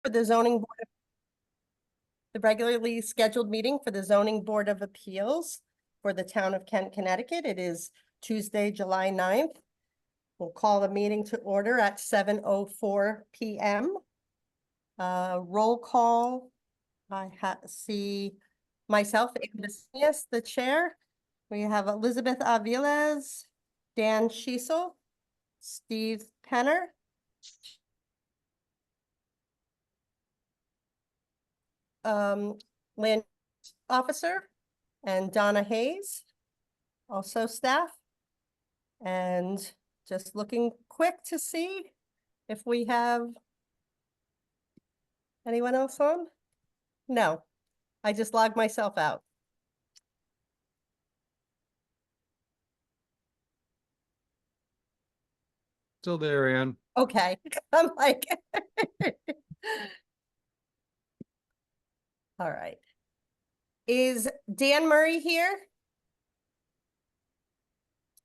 for the zoning board, the regularly scheduled meeting for the zoning board of appeals for the town of Kent, Connecticut. It is Tuesday, July 9th. We'll call the meeting to order at 7:04 p.m. Roll call. I see myself, Agnes, the chair. We have Elizabeth Aviles, Dan Schiesel, Steve Penner, land officer, and Donna Hayes, also staff. And just looking quick to see if we have anyone else on. No, I just logged myself out. Still there, Ann. Okay, I'm like, all right. Is Dan Murray here?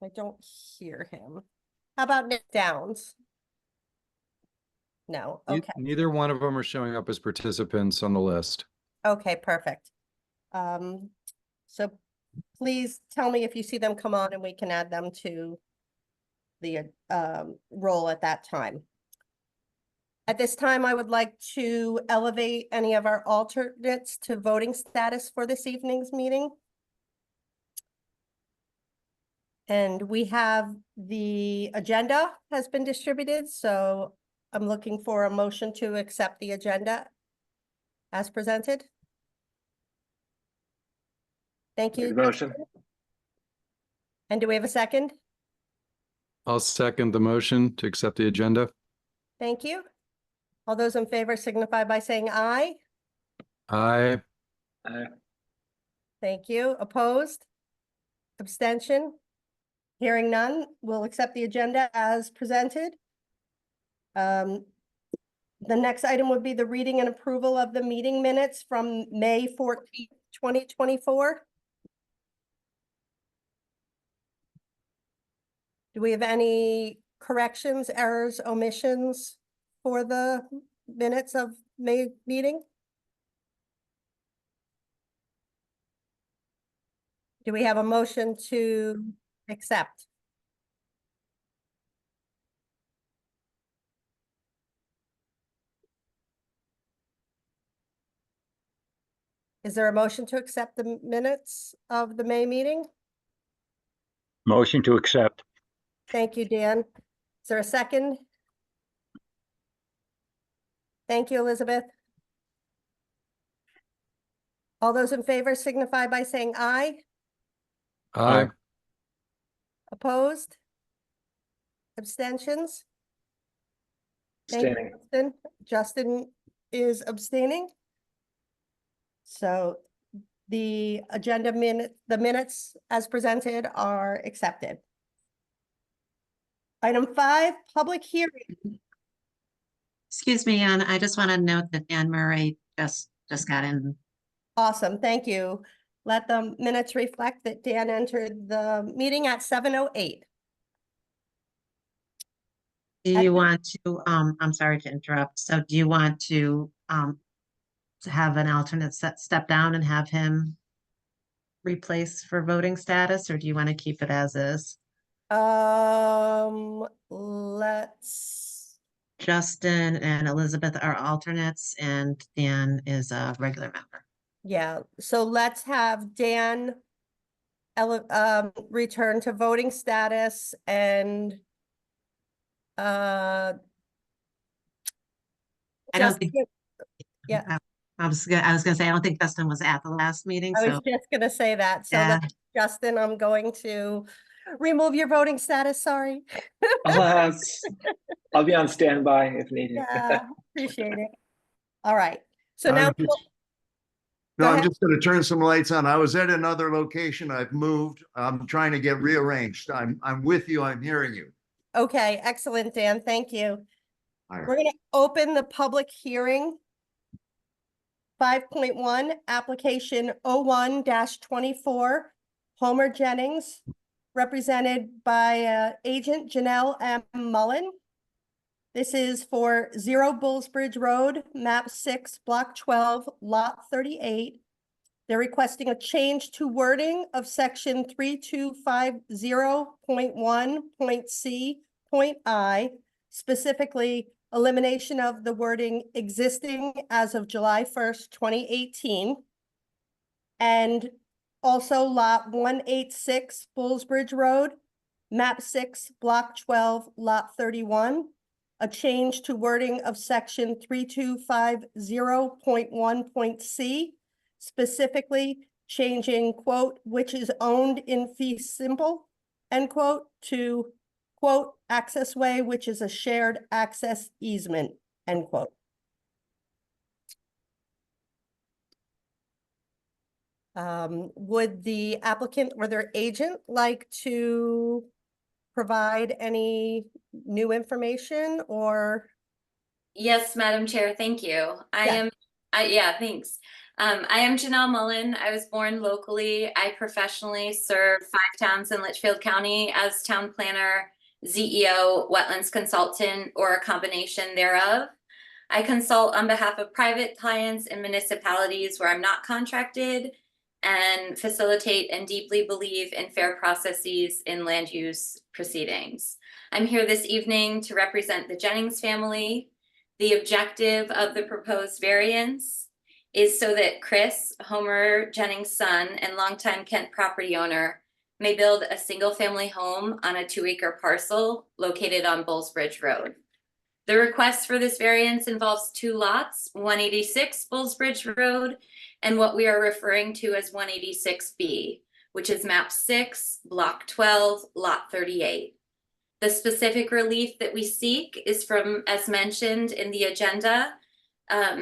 I don't hear him. How about Nick Downs? No, okay. Neither one of them are showing up as participants on the list. Okay, perfect. So please tell me if you see them come on and we can add them to the roll at that time. At this time, I would like to elevate any of our alternates to voting status for this evening's meeting. And we have the agenda has been distributed, so I'm looking for a motion to accept the agenda as presented. Thank you. Motion. And do we have a second? I'll second the motion to accept the agenda. Thank you. All those in favor signify by saying aye. Aye. Thank you. Opposed? Abstention? Hearing none, we'll accept the agenda as presented. The next item would be the reading and approval of the meeting minutes from May 14th, 2024. Do we have any corrections, errors, omissions for the minutes of May meeting? Do we have a motion to accept? Is there a motion to accept the minutes of the May meeting? Motion to accept. Thank you, Dan. Is there a second? Thank you, Elizabeth. All those in favor signify by saying aye. Aye. Opposed? Abstentions? Thank you, Abstaining. Justin. Justin is abstaining. So the agenda the minutes as presented are accepted. Item 5, public hearing. Excuse me, Ann, I just want to note that Anne Murray just got in. Awesome, thank you. Let the minutes reflect that Dan entered the meeting at 7:08. Do you want to, I'm sorry to interrupt. So do you want to have an alternate step down and have him replace for voting status, or do you want to keep it as is? Let's. Justin and Elizabeth are alternates and Dan is a regular member. Yeah, so let's have Dan return to voting status and I don't think. Yeah. I was gonna say, I don't think Justin was at the last meeting, I so. was just gonna say that. So Yeah. Justin, I'm going to remove your voting status, sorry. I'll be on standby if needed. Yeah, appreciate it. All right, so I'm now. just- Go No, I'm ahead. just gonna turn some lights on. I was at another location. I've moved. I'm trying to get rearranged. I'm with you. I'm hearing you. Okay, excellent, Dan, thank you. All right. We're gonna open the public hearing. 5.1, application 01-24, Homer Jennings, represented by agent Janelle M. Mullen. This is for 0 Bullsbridge Road, map 6, block 12, lot 38. They're requesting a change to wording of section 3250.1.c.I, specifically elimination of the wording existing as of July 1st, 2018. And also lot 186 Bullsbridge Road, map 6, block 12, lot 31. A change to wording of section 3250.1.c, specifically changing quote, which is owned in fee simple, end quote, to quote, access way, which is a shared access easement, end quote. Would the applicant or their agent like to provide any new information or? Yes, Madam Chair, thank you. Yeah. Thanks. I am Janelle Mullen. I was born locally. I professionally serve 5 towns in Litchfield County as town planner, ZEO, wetlands consultant, or a combination thereof. I consult on behalf of private clients and municipalities where I'm not contracted, and facilitate and deeply believe in fair processes in land use proceedings. I'm here this evening to represent the Jennings family. The objective of the proposed variance is so that Chris, Homer Jennings' son and longtime Kent property owner, may build a single-family home on a 2-acre parcel located on Bullsbridge Road. The request for this variance involves 2 lots, 186 Bullsbridge Road and what we are referring to as 186B, which is map 6, block 12, lot 38. The specific relief that we seek is from, as mentioned in the agenda,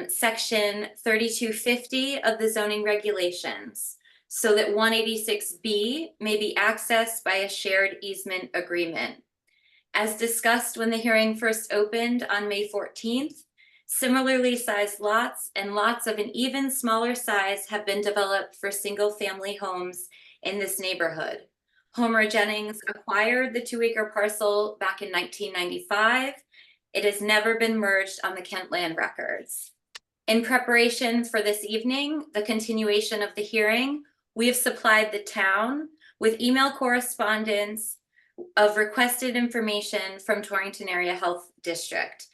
section 3250 of the zoning regulations, so that 186B may be accessed by a shared easement agreement. As discussed when the hearing first opened on May 14th, similarly sized lots and lots of an even smaller size have been developed for single-family homes in this neighborhood. Homer Jennings acquired the 2-acre parcel back in 1995. It has never been merged on the Kent land records. In preparation for this evening, the continuation of the hearing, we have supplied the town with email correspondence of requested information from Torrington Area Health District.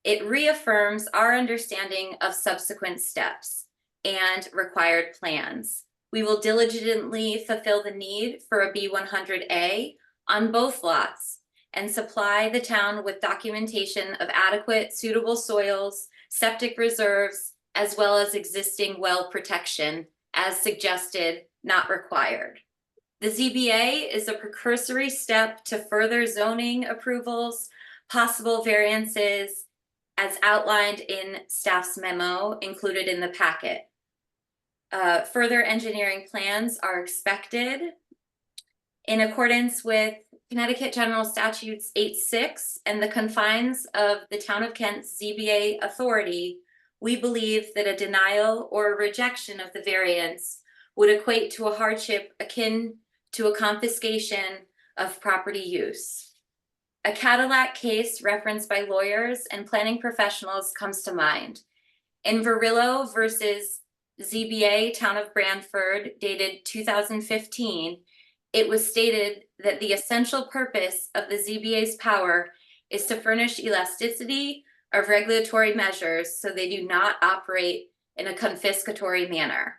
It reaffirms our understanding of subsequent steps and required plans. We will diligently fulfill the need for a B100A on both lots and supply the town with documentation of adequate suitable soils, septic reserves, as well as existing well protection as suggested, not required. The ZBA is a precursory step to further zoning approvals, possible variances, as outlined in staff's memo included in the packet. Further engineering plans are expected in accordance with Connecticut General Statutes 8.6 and the confines of the Town of Kent's ZBA authority. We believe that a denial or a rejection of the variance would equate to a hardship akin to a confiscation of property use. A Cadillac case referenced by lawyers and planning professionals comes to mind. In Varillo versus ZBA Town of Brantford, dated 2015, it was stated that the essential purpose of the ZBA's power is to furnish elasticity of regulatory measures so they do not operate in a confiscatory manner.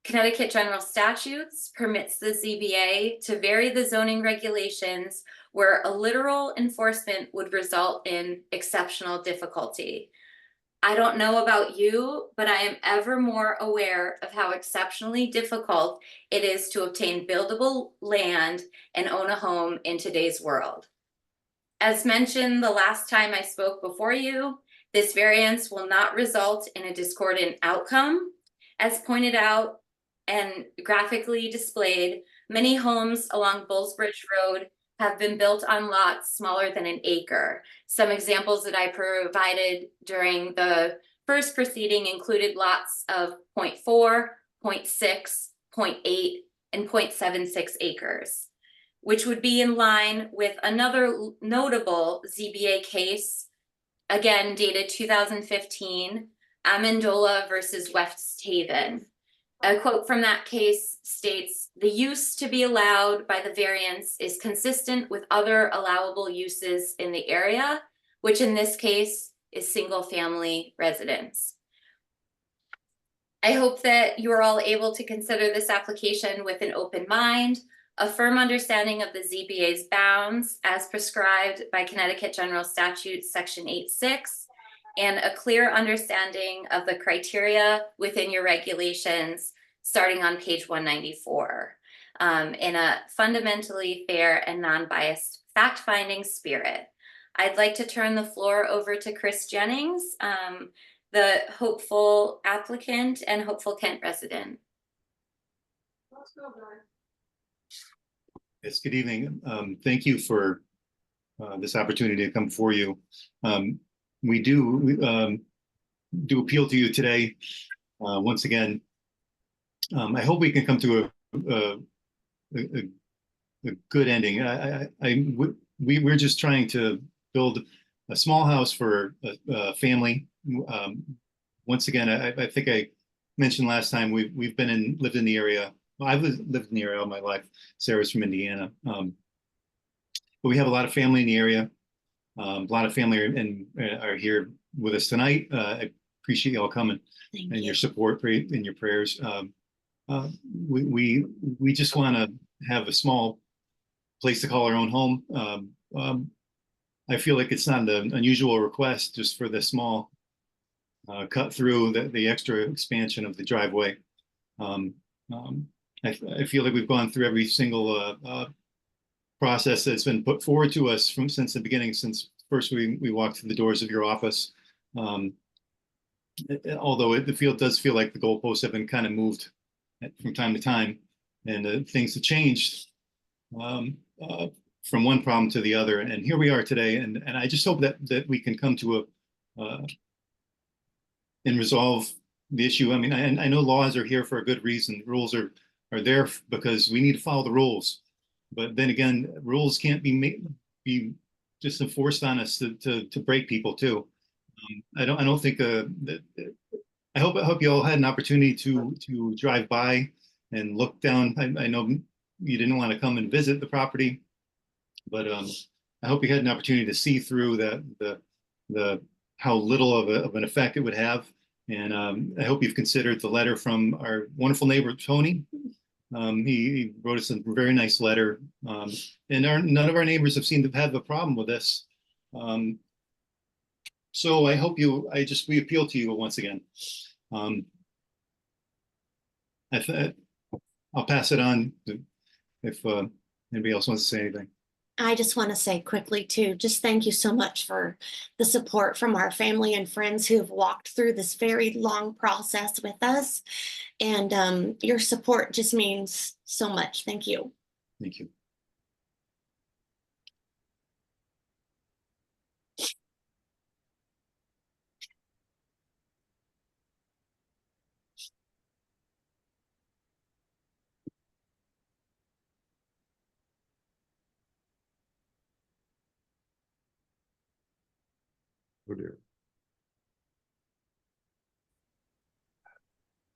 Connecticut General Statutes permits the ZBA to vary the zoning regulations where a literal enforcement would result in exceptional difficulty. I don't know about you, but I am ever more aware of how exceptionally difficult it is to obtain buildable land and own a home in today's world. As mentioned the last time I spoke before you, this variance will not result in a discordant outcome. As pointed out and graphically displayed, many homes along Bullsbridge Road have been built on lots smaller than an acre. Some examples that I provided during the first proceeding included lots of 0.4, 0.6, 0.8, and 0.76 acres, which would be in line with another notable ZBA case again dated 2015, Amendola versus West Haven. A quote from that case states, "The use to be allowed by the variance is consistent with other allowable uses in the area, which in this case is single-family residence." I hope that you are all able to consider this application with an open mind, a firm understanding of the ZBA's bounds as prescribed by Connecticut General Statute Section 8.6, and a clear understanding of the criteria within your regulations starting on page 194, in a fundamentally fair and non-biased fact-finding spirit. I'd like to turn the floor over to Chris Jennings, the hopeful applicant and hopeful Kent resident. Yes, good evening. Thank you for this opportunity to come before you. We do appeal to you today. Once again, I hope we can come to a good ending. We're just trying to build a small house for a family. Once again, I think I mentioned last time lived in the area. Well, I've lived in the area all my life. Sarah's from Indiana, but we have a lot of family in the area. A lot of family are here with us tonight. I appreciate you all coming and your support and your prayers. We just want to have a small place to call our own home. I feel like it's not an unusual request just for the small cut through the extra expansion of the driveway. I feel like we've gone through every single process that's been put forward to us since the beginning, since first we walked through the doors of your office. Although the field does feel like the goalposts have been kind of moved from time to time, and things have changed from one problem to the other. And here we are today, and I just hope that we can come to and resolve the issue. I mean, I know laws are here for a good reason. Rules are there because we need to follow the rules. But then again, rules can't be just enforced on us to break people too. I don't think that. I hope you all had an opportunity to drive by and look down. I know you didn't want to come and visit the property, but I hope you had an opportunity to see through the how little of an effect it would have. And I hope you've considered the letter from our wonderful neighbor Tony. He wrote us a very nice letter, and none of our neighbors have seemed to have a problem with this. So I hope we appeal to you once again. I'll pass it on if anybody else wants to say anything. I just want to say quickly too, just thank you so much for the support from our family and friends who have walked through this very long process with us. And your support just means so much. Thank you. Thank you. Oh dear.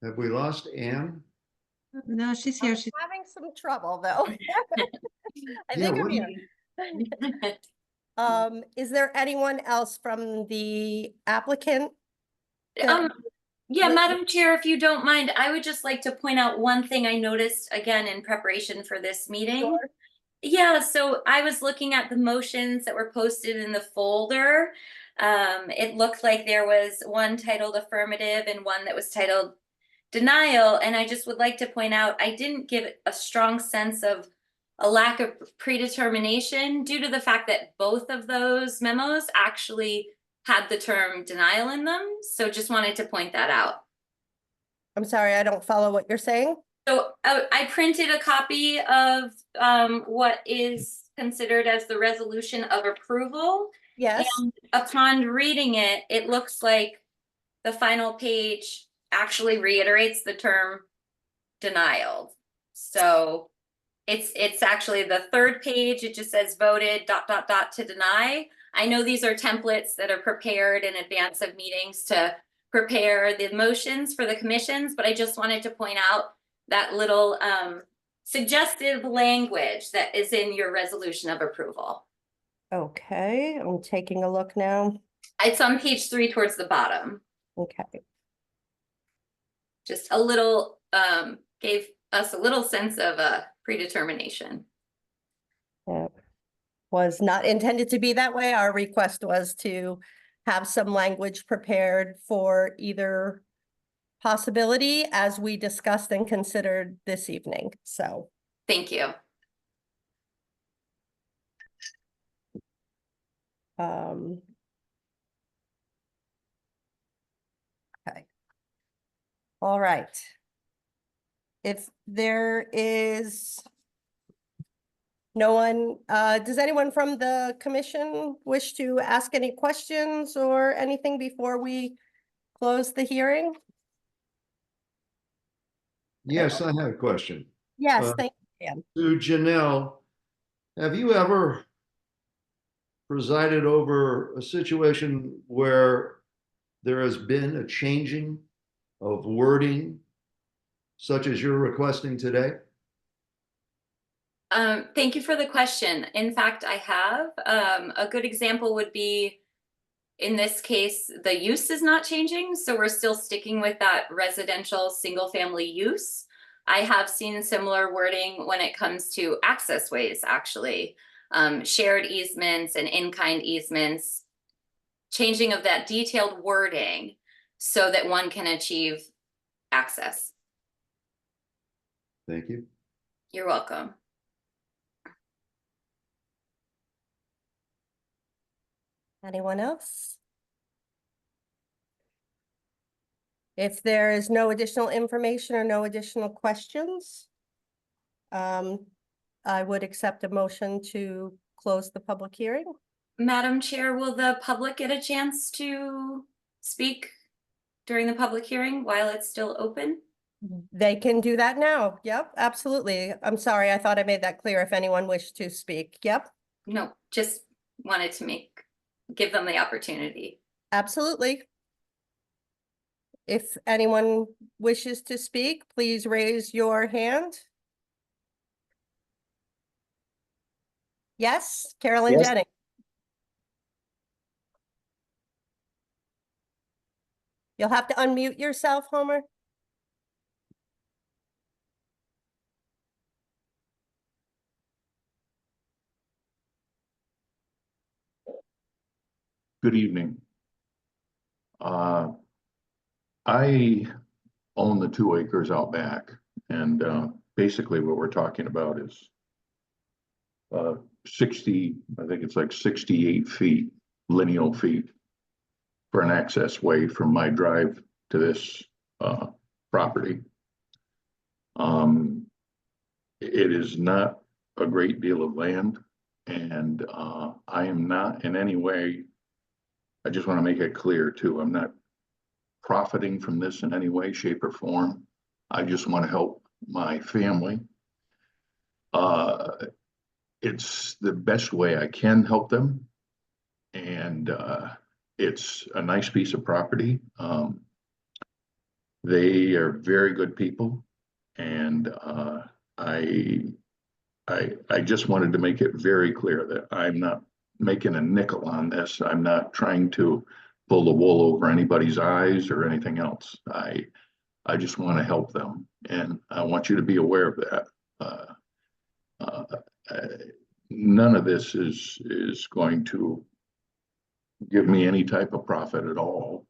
Have we lost Anne? No, she's here. I'm She's having some trouble though. I Yeah, think I'm what- here. Is there anyone else from the applicant? Yeah, Liz- Madam Chair, if you don't mind, I would just like to point out one thing I noticed again in preparation for this meeting. Sure. Yeah, so I was looking at the motions that were posted in the folder. It looked like there was one titled affirmative and one that was titled denial. And I just would like to point out, I didn't give a strong sense of a lack of predetermination due to the fact that both of those memos actually had the term denial in them. So just wanted to point that out. I'm sorry, I don't follow what you're saying. So I printed a copy of what is considered as the resolution of approval. Yes, And upon reading it, it looks like the final page actually reiterates the term denial. So it's actually the third page. It just says voted ... to deny. I know these are templates that are prepared in advance of meetings to prepare the motions for the commissions, but I just wanted to point out that little suggestive language that is in your resolution of approval. Okay, I'm taking a look now. It's on page 3 towards the bottom. Okay, Just a little, gave us a little sense of predetermination. yeah. Was not intended to be that way. Our request was to have some language prepared for either possibility as we discussed and considered this evening, so. Thank you. Okay. All right. If there is no one, does anyone from the commission wish to ask any questions or anything before we close the hearing? Yes, I have a question. Yes, Uh, thank you, Dan. To Janelle, have you ever presided over a situation where there has been a changing of wording such as you're requesting today? Thank you for the question. In fact, I have. A good example would be, in this case, the use is not changing, so we're still sticking with that residential single-family use. I have seen similar wording when it comes to access ways, actually. Shared easements and in-kind easements, changing of that detailed wording so that one can achieve access. Thank you. You're welcome. Anyone else? If there is no additional information or no additional questions, I would accept a motion to close the public hearing. Madam Chair, will the public get a chance to speak during the public hearing while it's still open? They can do that now. Yep, absolutely. I'm sorry, I thought I made that clear if anyone wished to speak. Yep, No, just wanted to give them the opportunity. absolutely. If anyone wishes to speak, please raise your hand. Yes, Carolyn Yes. Jennings. You'll have to unmute yourself, Homer. Good evening. I own the 2 acres out back, and basically what we're talking about is 60, I think it's like 68 feet, lineal feet for an access way from my drive to this property. It is not a great deal of land, and I am not in any way, I just want to make it clear too, I'm not profiting from this in any way, shape, or form. I just want to help my family. It's the best way I can help them. And it's a nice piece of property. They are very good people. And I just wanted to make it very clear that I'm not making a nickel on this. I'm not trying to pull the wool over anybody's eyes or anything else. I just want to help them, and I want you to be aware of that. None of this is going to give me any type of profit at all.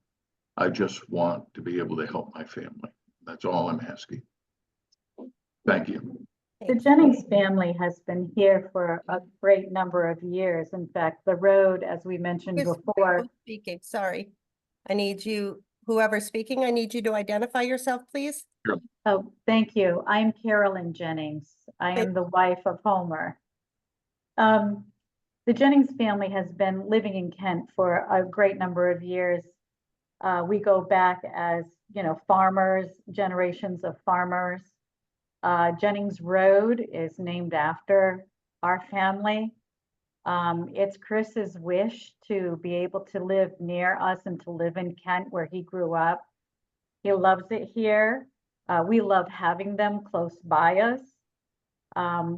I just want to be able to help my family. That's all I'm asking. Thank you. The Jennings family has been here for a great number of years. In fact, the road, as we mentioned Who's before, speaking? Sorry. I need you, whoever's speaking, I need you to identify yourself, please. oh, thank you. I'm Carolyn Jennings. I am the wife of Homer. The Jennings family has been living in Kent for a great number of years. We go back as, farmers, generations of farmers. Jennings Road is named after our family. It's Chris's wish to be able to live near us and to live in Kent where he grew up. He loves it here. We love having them close by us.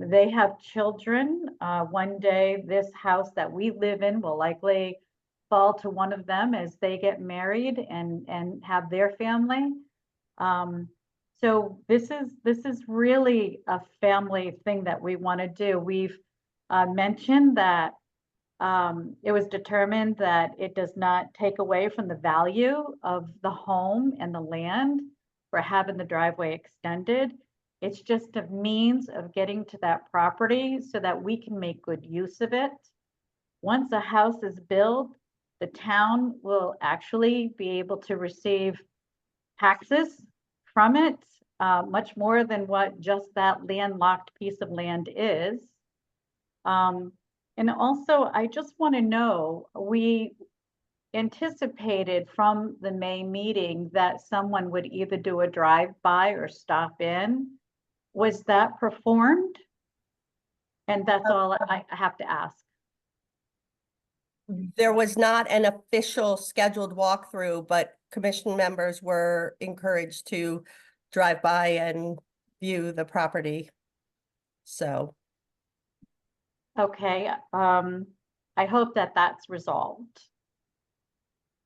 They have children. One day, this house that we live in will likely fall to one of them as they get married and have their family. So this is really a family thing that we want to do. We've mentioned that it was determined that it does not take away from the value of the home and the land for having the driveway extended. It's just a means of getting to that property so that we can make good use of it. Once a house is built, the town will actually be able to receive taxes from it, much more than what just that landlocked piece of land is. And also, I just want to know, we anticipated from the May meeting that someone would either do a drive-by or stop in. Was that performed? And that's all I have to ask. There was not an official scheduled walkthrough, but commission members were encouraged to drive by and view the property. So, Okay, I hope that that's resolved.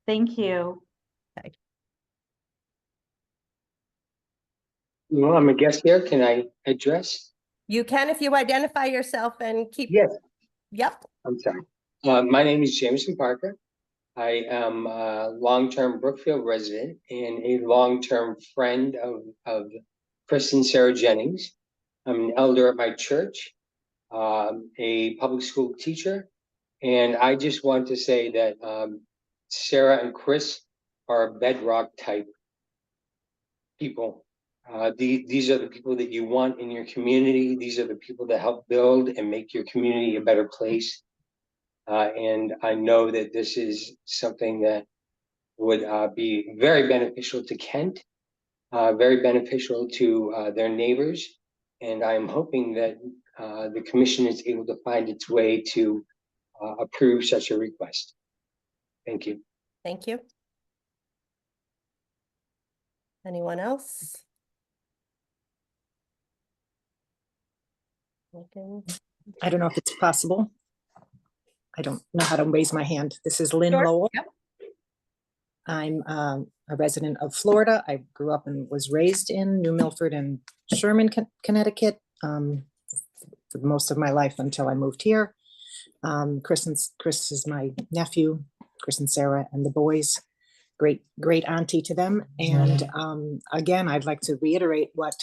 Thank you. Well, I'm a guest here. Can I address? you can if you identify yourself and keep. Yes, Yep. I'm sorry. My name is Jameson Parker. I am a long-term Brookfield resident and a long-term friend of Chris and Sarah Jennings. I'm an elder at my church, a public school teacher, and I just want to say that Sarah and Chris are bedrock type people. These are the people that you want in your community. These are the people that help build and make your community a better place. And I know that this is something that would be very beneficial to Kent, very beneficial to their neighbors. And I'm hoping that the commission is able to find its way to approve such a request. Thank you. Thank you. Anyone else? Okay. I don't know if it's possible. I don't know how to raise my hand. This is Lynn Sure. Lowell. Yep. I'm a resident of Florida. I grew up and was raised in New Milford and Sherman, Connecticut, for most of my life until I moved here. Chris is my nephew, Chris and Sarah and the boys. Great auntie to them. And again, I'd like to reiterate what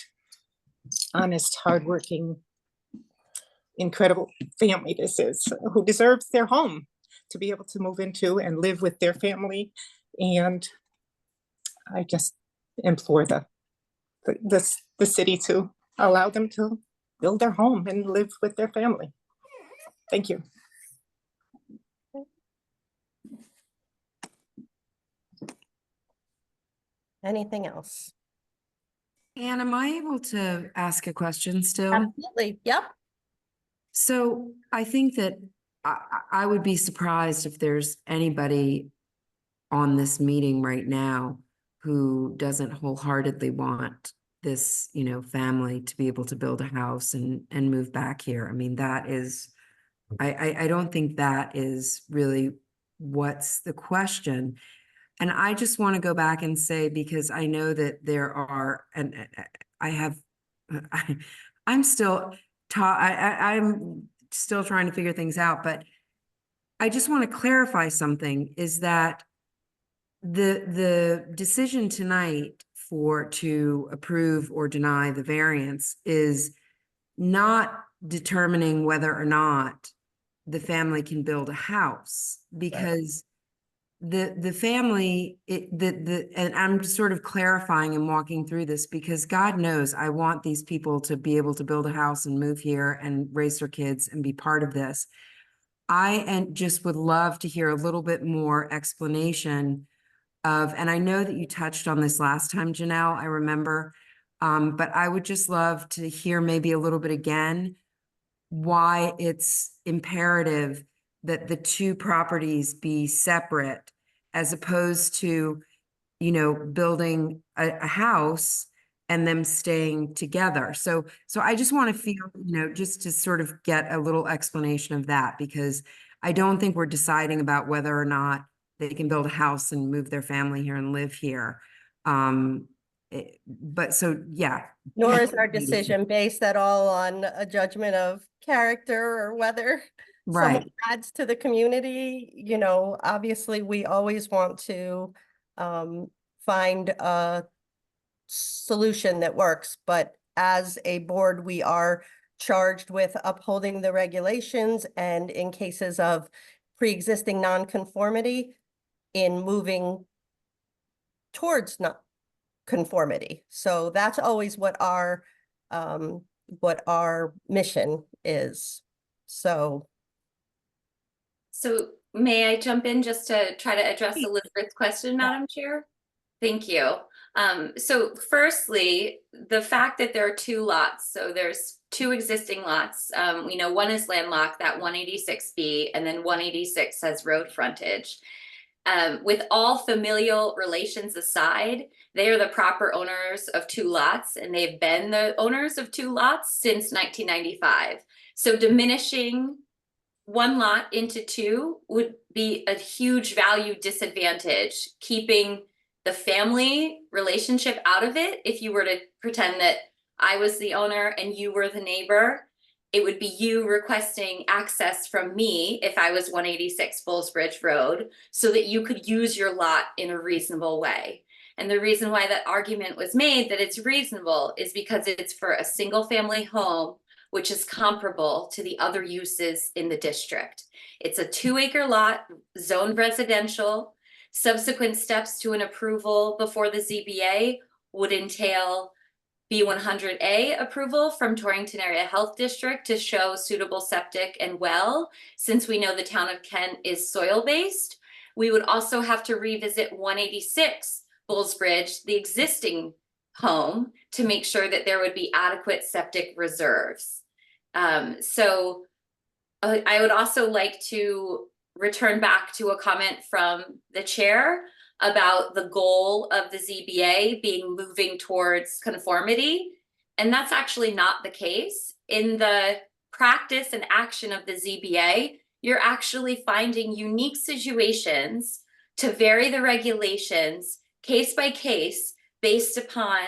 honest, hardworking, incredible family this is, who deserves their home to be able to move into and live with their family. And I just implore the city to allow them to build their home and live with their family. Thank you. Anything else? Anne, am I able to ask a question still? Absolutely. Yep. So I think that I would be surprised if there's anybody on this meeting right now who doesn't wholeheartedly want this, family to be able to build a house and move back here. I mean, that is, I don't think that is really what's the question. And I just want to go back and say, because I know that there are, and I'm still I'm still trying to figure things out, but I just want to clarify something, is that the decision tonight to approve or deny the variance is not determining whether or not the family can build a house, because the family, and I'm sort of clarifying and walking through this, because God knows I want these people to be able to build a house and move here and raise their kids and be part of this. Just would love to hear a little bit more explanation of, and I know that you touched on this last time, Janelle, I remember, but I would just love to hear maybe a little bit again why it's imperative that the two properties be separate as opposed to, you know, building a house and them staying together. So I just want to feel, you know, just to sort of get a little explanation of that, because I don't think we're deciding about whether or not they can build a house and move their family here and live here. But so, yeah. Nor is our decision based at all on a judgment of character or whether someone Right. adds to the community. You know, obviously, we always want to find a solution that works, but as a board, we are charged with upholding the regulations and in cases of pre-existing nonconformity in moving towards not conformity. So that's always what our mission is. So may I jump in just to try to address Elizabeth's question, Madam Chair? Thank you. So firstly, the fact that there are two lots, so there's two existing lots. We know one is landlocked, that 186B, and then 186 has road frontage. With all familial relations aside, they are the proper owners of two lots, and they've been the owners of two lots since 1995. So diminishing one lot into two would be a huge value disadvantage, keeping the family relationship out of it. If you were to pretend that I was the owner and you were the neighbor, it would be you requesting access from me if I was 186 Bullsbridge Road so that you could use your lot in a reasonable way. And the reason why that argument was made that it's reasonable is because it's for a single family home, which is comparable to the other uses in the district. It's a 2-acre lot, zoned residential. Subsequent steps to an approval before the ZBA would entail B100A approval from Torrington Area Health District to show suitable septic and well, since we know the town of Kent is soil-based. We would also have to revisit 186 Bullsbridge, the existing home, to make sure that there would be adequate septic reserves. I would also like to return back to a comment from the chair about the goal of the ZBA being moving towards conformity. And that's actually not the case. In the practice and action of the ZBA, you're actually finding unique situations to vary the regulations case by case based upon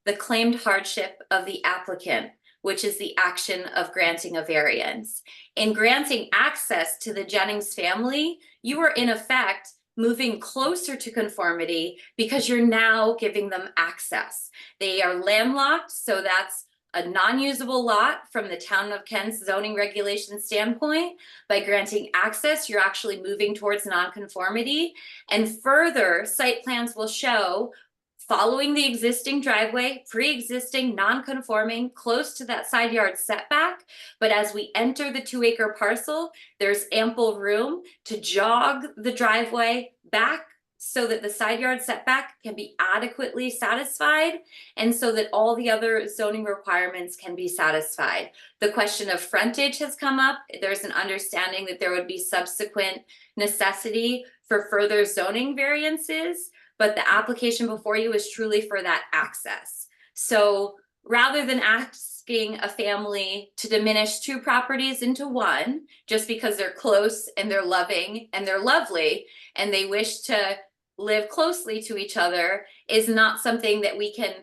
the claimed hardship of the applicant, which is the action of granting a variance. In granting access to the Jennings family, you are in effect moving closer to conformity because you're now giving them access. They are landlocked, so that's a non-usable lot from the town of Kent's zoning regulation standpoint. By granting access, you're actually moving towards nonconformity. And further, site plans will show following the existing driveway, pre-existing, non-conforming, close to that side yard setback. But as we enter the 2-acre parcel, there's ample room to jog the driveway back so that the side yard setback can be adequately satisfied and so that all the other zoning requirements can be satisfied. The question of frontage has come up. There's an understanding that there would be subsequent necessity for further zoning variances, but the application before you is truly for that access. So rather than asking a family to diminish two properties into one, just because they're close and they're loving and they're lovely and they wish to live closely to each other, is not something that we can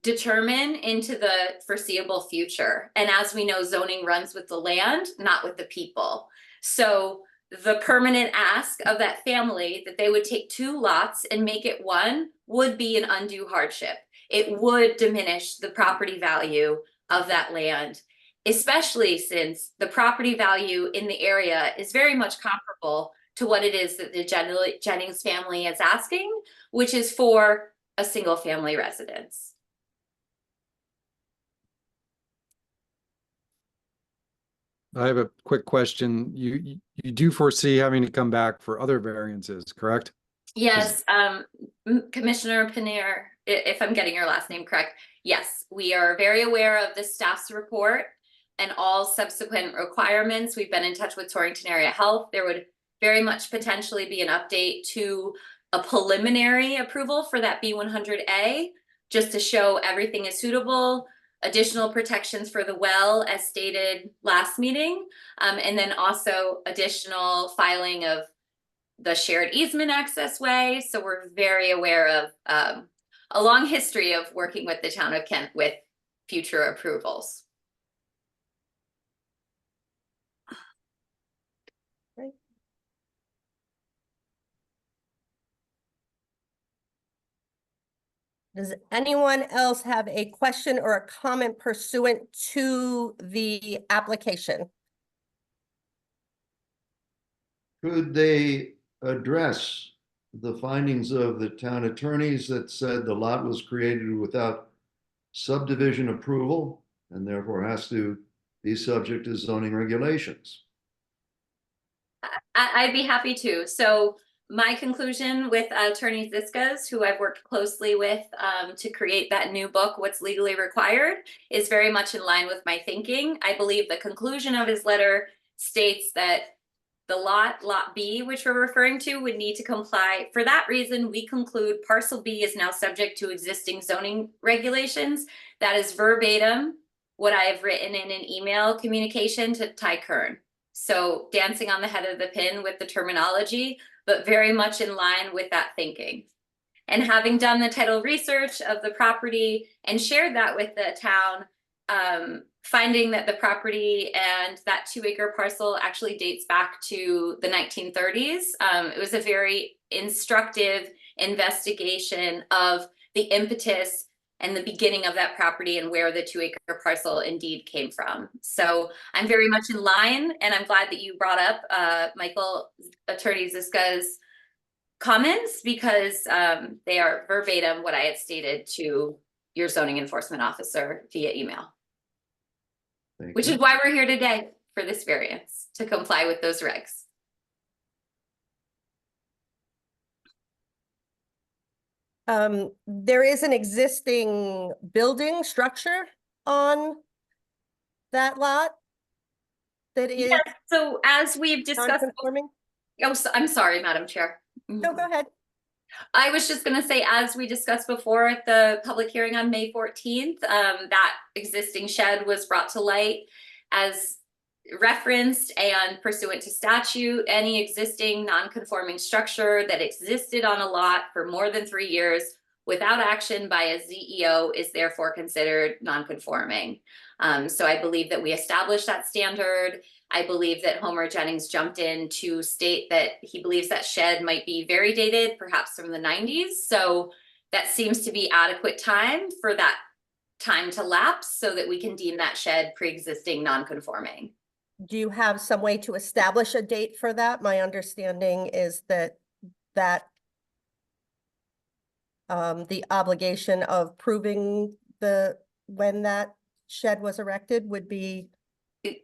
determine into the foreseeable future. And as we know, zoning runs with the land, not with the people. So the permanent ask of that family that they would take two lots and make it one would be an undue hardship. It would diminish the property value of that land, especially since the property value in the area is very much comparable to what it is that the Jennings family is asking, which is for a single family residence. I have a quick question. You do foresee having to come back for other variances, correct? Yes, Commissioner Paneer, if I'm getting your last name correct, yes, we are very aware of the staff's report. and all subsequent requirements. We've been in touch with Torrington Area Health. There would very much potentially be an update to a preliminary approval for that B100A, just to show everything is suitable, additional protections for the well as stated last meeting, and then also additional filing of the shared easement access way. So we're very aware of a long history of working with the town of Kent with future approvals. Does anyone else have a question or a comment pursuant to the application? Could they address the findings of the town attorneys that said the lot was created without subdivision approval and therefore has to be subject to zoning regulations? I'd be happy to. So my conclusion with Attorney Ziskas, who I've worked closely with to create that new book, What's Legally Required, is very much in line with my thinking. I believe the conclusion of his letter states that the lot B, which we're referring to, would need to comply. For that reason, we conclude parcel B is now subject to existing zoning regulations. That is verbatim what I have written in an email communication to Ty Kern. So dancing on the head of the pin with the terminology, but very much in line with that thinking. And having done the title research of the property and shared that with the town, finding that the property and that 2-acre parcel actually dates back to the 1930s. It was a very instructive investigation of the impetus and the beginning of that property and where the 2-acre parcel indeed came from. So I'm very much in line, and I'm glad that you brought up Michael, Attorney Ziskas' comments, because they are verbatim what I had stated to your zoning enforcement officer via email. Which is why we're here today, for this variance, to comply with those regs. There is an existing building structure on that lot that is Yes, so as we've discussed. non-conforming? Oh, so, I'm sorry, Madam Chair. No, go ahead. I was just going to say, as we discussed before at the public hearing on May 14th, that existing shed was brought to light as referenced and pursuant to statute. Any existing non-conforming structure that existed on a lot for more than 3 years without action by a ZEO is therefore considered non-conforming. So I believe that we established that standard. I believe that Homer Jennings jumped in to state that he believes that shed might be very dated, perhaps from the 90s. So that seems to be adequate time for that time to lapse so that we can deem that shed pre-existing non-conforming. Do you have some way to establish a date for that? My understanding is that the obligation of proving when that shed was erected would be.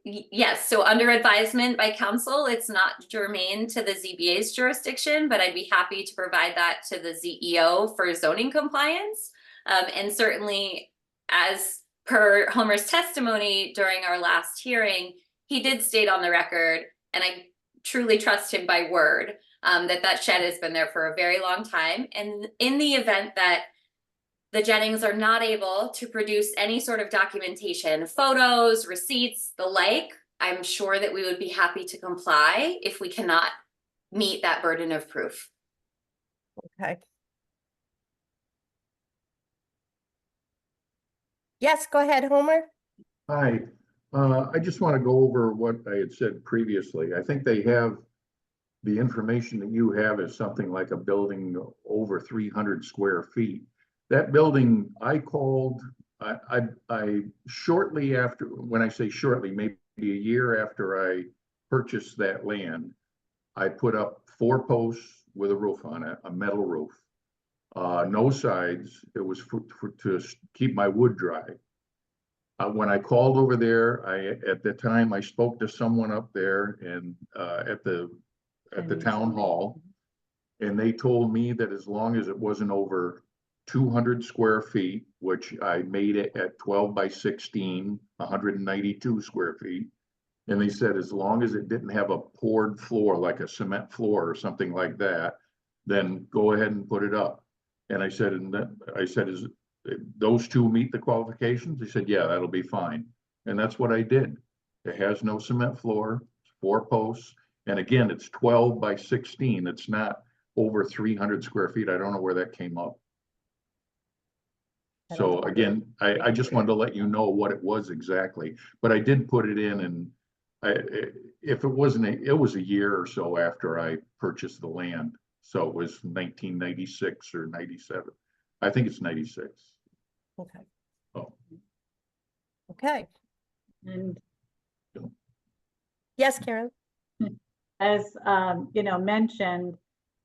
Yes, so under advisement by council, it's not germane to the ZBA's jurisdiction, but I'd be happy to provide that to the ZEO for zoning compliance. And certainly, as per Homer's testimony during our last hearing, he did state on the record, and I truly trust him by word, that shed has been there for a very long time. And in the event that the Jennings are not able to produce any sort of documentation, photos, receipts, the like, I'm sure that we would be happy to comply if we cannot meet that burden of proof. Okay. Yes, go ahead, Homer. Hi, I just want to go over what I had said previously. I think they have the information that you have is something like a building over 300 square feet. That building, I called, I shortly after, when I say shortly, maybe a year after I purchased that land, I put up 4 posts with a roof on it, a metal roof. No sides. It was to keep my wood dry. When I called over there, at the time I spoke to someone up there and at the town hall, and they told me that as long as it wasn't over 200 square feet, which I made it at 12 by 16, 192 square feet. And they said, as long as it didn't have a poured floor, like a cement floor or something like that, then go ahead and put it up. And I said, is those two meet the qualifications? They said, yeah, that'll be fine. And that's what I did. It has no cement floor, 4 posts. And again, it's 12 by 16. It's not over 300 square feet. I don't know where that came up. So again, I just wanted to let you know what it was exactly, but I did put it in, and if it wasn't, it was a year or so after I purchased the land. So it was 1996 or 97. I think it's 96. Okay. Oh, Okay. And Yes, Karen? as, you know, mentioned,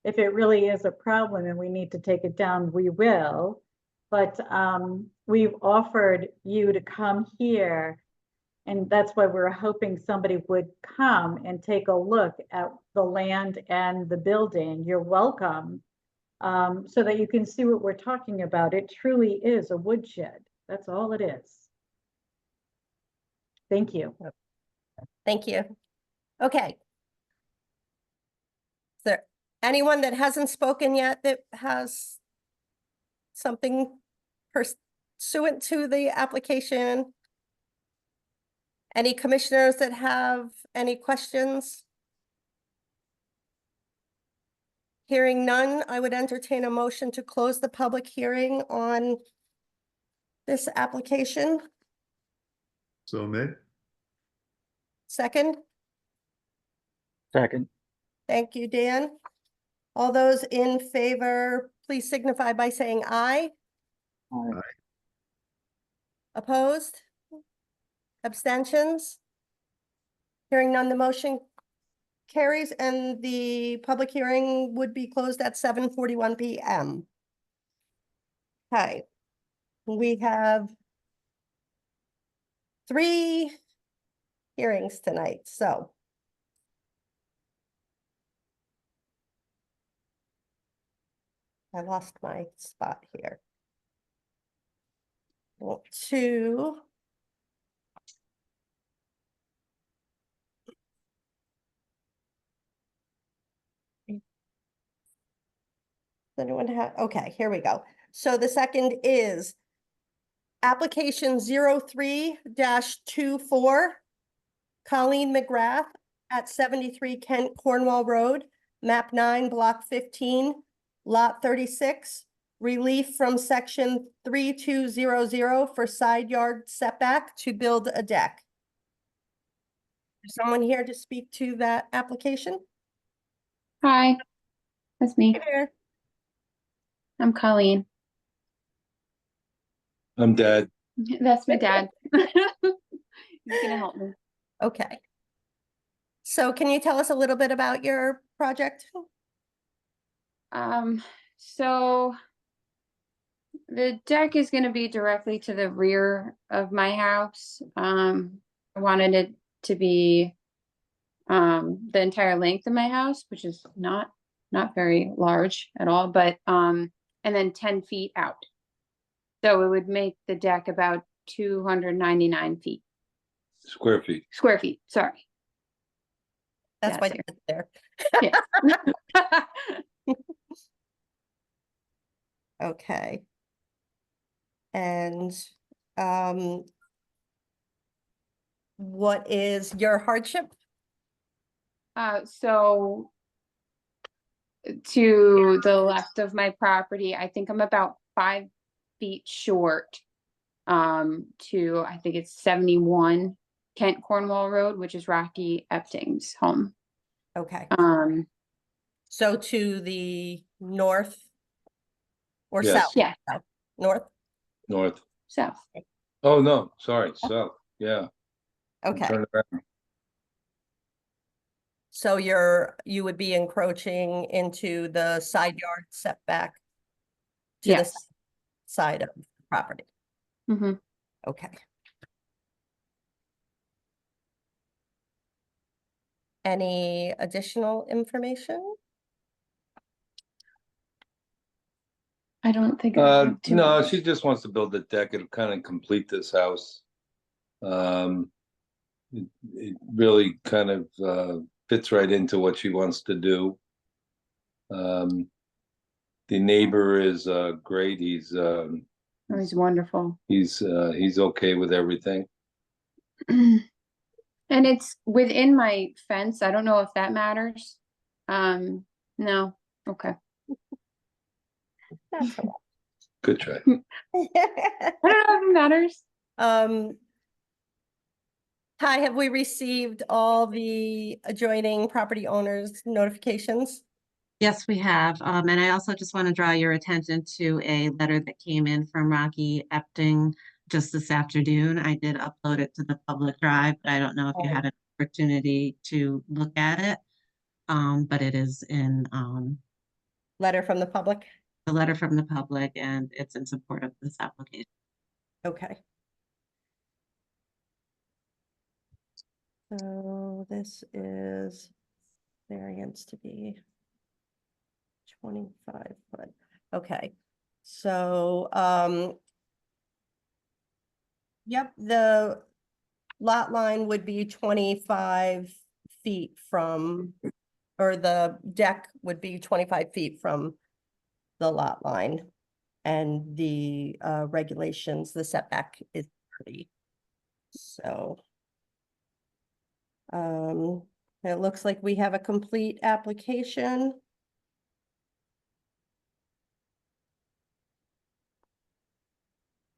if it really is a problem and we need to take it down, we will. But we've offered you to come here, and that's why we're hoping somebody would come and take a look at the land and the building. You're welcome, so that you can see what we're talking about. It truly is a woodshed. That's all it is. Thank you. Thank you. Okay. Is there anyone that hasn't spoken yet that has something pursuant to the application? Any commissioners that have any questions? Hearing none, I would entertain a motion to close the public hearing on this application. So made. Second, Second. thank you, Dan. All those in favor, please signify by saying aye. Aye. Opposed? Abstentions? Hearing none, the motion carries, and the public hearing would be closed at 7:41 PM. Okay. We have 3 hearings tonight, so. I lost my spot here. Want to. Does anyone have, okay, here we go. So the second is application 03-24, Colleen McGrath at 73 Kent Cornwall Road, map 9, block 15, lot 36, relief from section 3200 for side yard setback to build a deck. Is someone here to speak to that application? Hi, that's me. Hey there. I'm Colleen. I'm Dad. That's my dad. He's gonna help me. Okay. So can you tell us a little bit about your project? So the deck is gonna be directly to the rear of my house. I wanted it to be the entire length of my house, which is not very large at all, but and then 10 feet out. So it would make the deck about 299 feet. Square feet. Square feet, sorry. That's why Yes, it's there. Yeah. Okay. And what is your hardship? So to the left of my property, I think I'm about 5 feet short. To I think it's 71 Kent Cornwall Road, which is Rocky Epting's home. Okay. So to the north or Yes. south? Yeah, South. North? North. south. Oh, no, sorry, south. Yeah. Okay. Turn around. So you would be encroaching into the side yard setback to the Yes. side of the property. Mm-hmm. Okay. Any additional information? I don't think I have too No, much. she just wants to build a deck. It'll kind of complete this house. It really kind of fits right into what she wants to do. The neighbor is great. Oh, he's wonderful. He's okay with everything. And it's within my fence. I don't know if that matters. No, okay. That's a lot. Good try. I don't know if it matters. Ty, have we received all the adjoining property owners notifications? Yes, we have. And I also just want to draw your attention to a letter that came in from Rocky Epting just this afternoon. I did upload it to the public drive, but I don't know if you had an opportunity to look at it. But it is in Letter from the public? the letter from the public, and it's in support of this application. Okay. So this is variance to be 25 foot. Okay, so, yep, the lot line would be 25 feet from, or the deck would be 25 feet from the lot line. And the regulations, the setback is 30. So it looks like we have a complete application.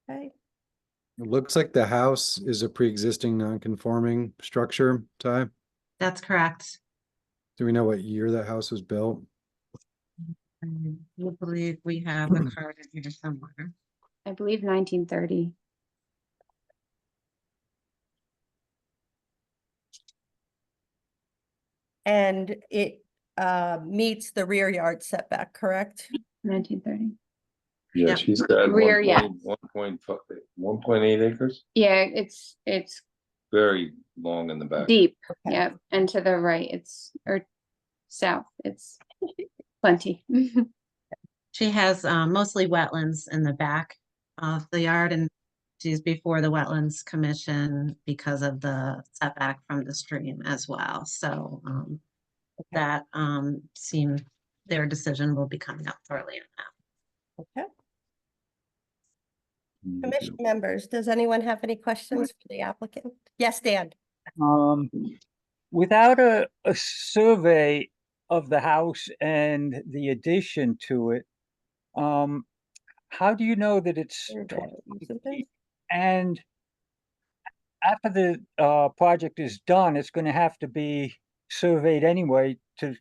Okay, It looks like the house is a pre-existing non-conforming structure, Ty. That's correct. Do we know what year that house was built? I do believe we have the card in here somewhere. I believe 1930. and it meets the rear yard setback, correct? 1930. Yeah, Yep. she's got Rear, yeah. 1.8 acres, Yeah, it's very long in the back. deep. Okay. Yeah, and to the right, or south, it's plenty. She has mostly wetlands in the back of the yard, and she's before the Wetlands Commission because of the setback from the stream as well. So that seemed their decision will be coming up shortly on that. Okay. Commission members, does anyone have any questions for the applicant? Yes, Dan. Without a survey of the house and the addition to it, how do you know that it's 20 feet? And after the project is done, it's going to have to be surveyed anyway to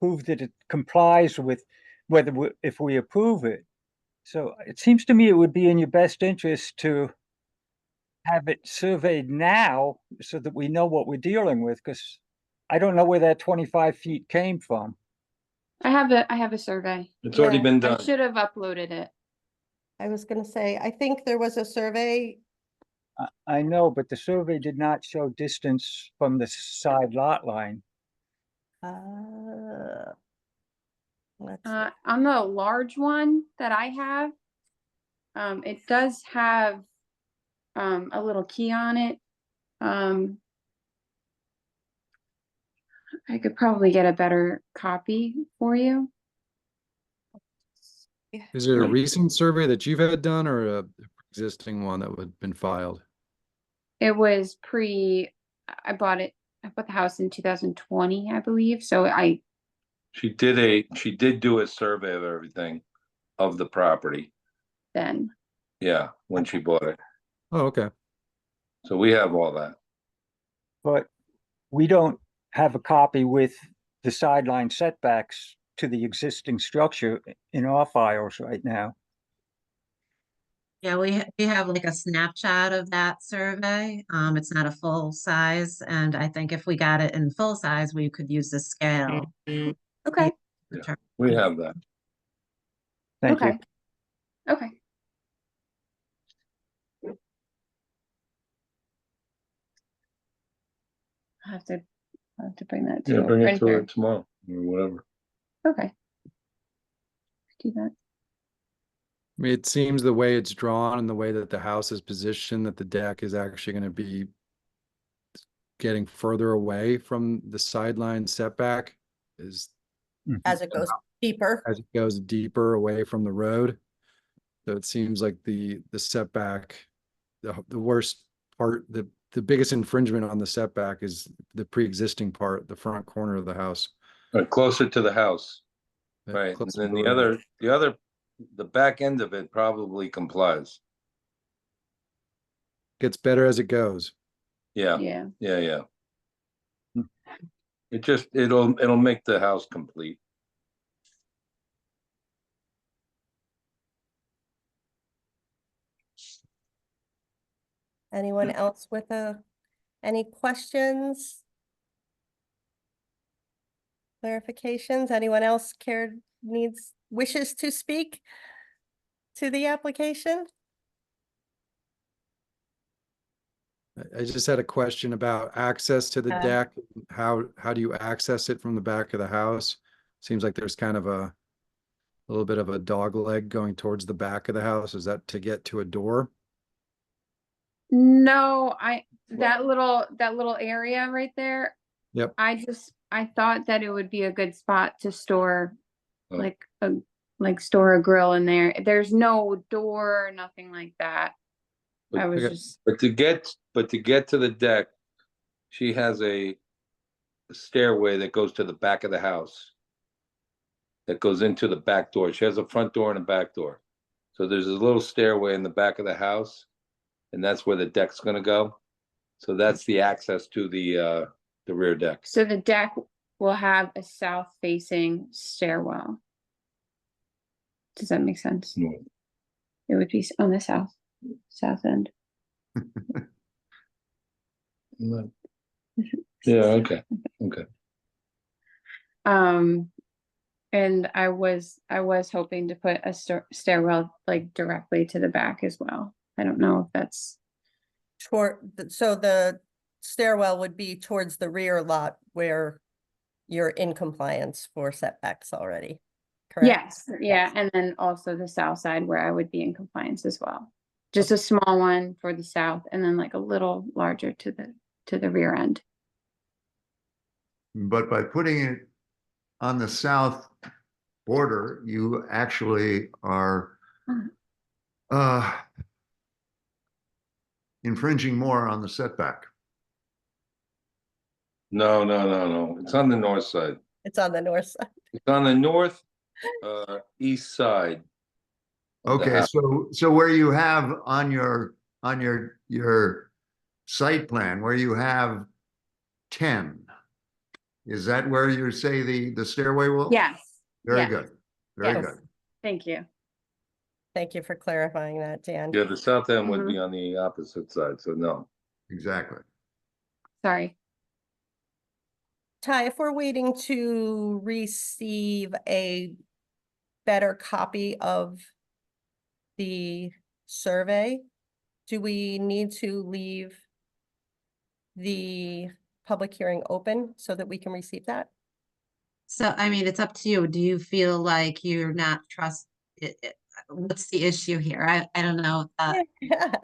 prove that it complies with if we approve it. So it seems to me it would be in your best interest to have it surveyed now so that we know what we're dealing with, because I don't know where that 25 feet came from. I have a survey. It's already Yeah, been I done. should have uploaded it. I was gonna say, I think there was a survey. I know, but the survey did not show distance from the side lot line. Let's see. On the large one that I have, it does have a little key on it. I could probably get a better copy for you. Is it a recent survey that you've had done or a existing one that would have been filed? It was I bought the house in 2020, I believe. So She did do a survey of everything of the property. then, Yeah, when she bought it. Oh, okay. So we have all that. But we don't have a copy with the sideline setbacks to the existing structure in our files right now. Yeah, we have like a snapshot of that survey. It's not a full size, and I think if we got it in full size, we could use the scale. okay, Yeah, we have that. Thank you. okay, okay. I'll have to bring that to Yeah, a bring it to her printer. tomorrow or whatever. Okay. Do that. mean, it seems the way it's drawn and the way that the house is positioned, that the deck is actually going to be getting further away from the sideline setback is As it goes deeper. as it goes deeper away from the road. So it seems like the setback, the worst part, the biggest infringement on the setback is the pre-existing part, the front corner of the house. Closer to the house, right? And Closer then to the road. the back end of it probably complies. Gets better as it goes. Yeah, Yeah. yeah. It'll make the house complete. Anyone else with any questions? Clarifications? Anyone else wishes to speak to the application? I just had a question about access to the deck. How do you access it from the back of the house? Seems like there's kind of a little bit of a dog leg going towards the back of the house. Is that to get to a door? No, that little area right there, Yep. I thought that it would be a good spot to store Oh. store a grill in there. There's no door, nothing like that. I was Okay. just, But to get to the deck, she has a stairway that goes to the back of the house. That goes into the back door. She has a front door and a back door. So there's a little stairway in the back of the house, and that's where the deck's gonna go. So that's the access to the rear deck. so the deck will have a south facing stairwell. Does that make sense? Mm. It would be on the south end. Yeah, okay. And I was hoping to put a stairwell like directly to the back as well. I don't know if that's, So the stairwell would be towards the rear lot where you're in compliance for setbacks already, correct? yes, yeah, and then also the south side where I would be in compliance as well. Just a small one for the south and then like a little larger to the rear end. But by putting it on the south border, you actually are infringing more on the setback. No. It's on the north side. It's on the north side. It's on the north east side. of the Okay, house. so where you have on your site plan, where you have 10, is that where you say the stairway will? Yes. Very yes, good, very yes. good. Thank you. Thank you for clarifying that, Dan. Yeah, the south end would be on the opposite side, so no. Exactly. Sorry. Ty, if we're waiting to receive a better copy of the survey, do we need to leave the public hearing open so that we can receive that? So, I mean, it's up to you. Do you feel like you're not what's the issue here? I don't know. The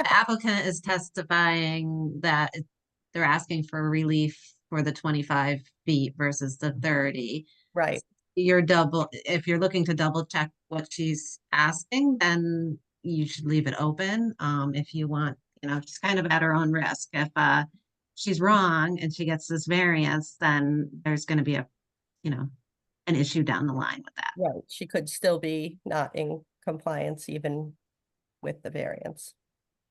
applicant is testifying that they're asking for relief for the 25 feet versus the 30. Right. If you're looking to double check what she's asking, then you should leave it open. If you want, just kind of at her own risk. If she's wrong and she gets this variance, then there's going to be an issue down the line with that. Right. She could still be not in compliance even with the variance.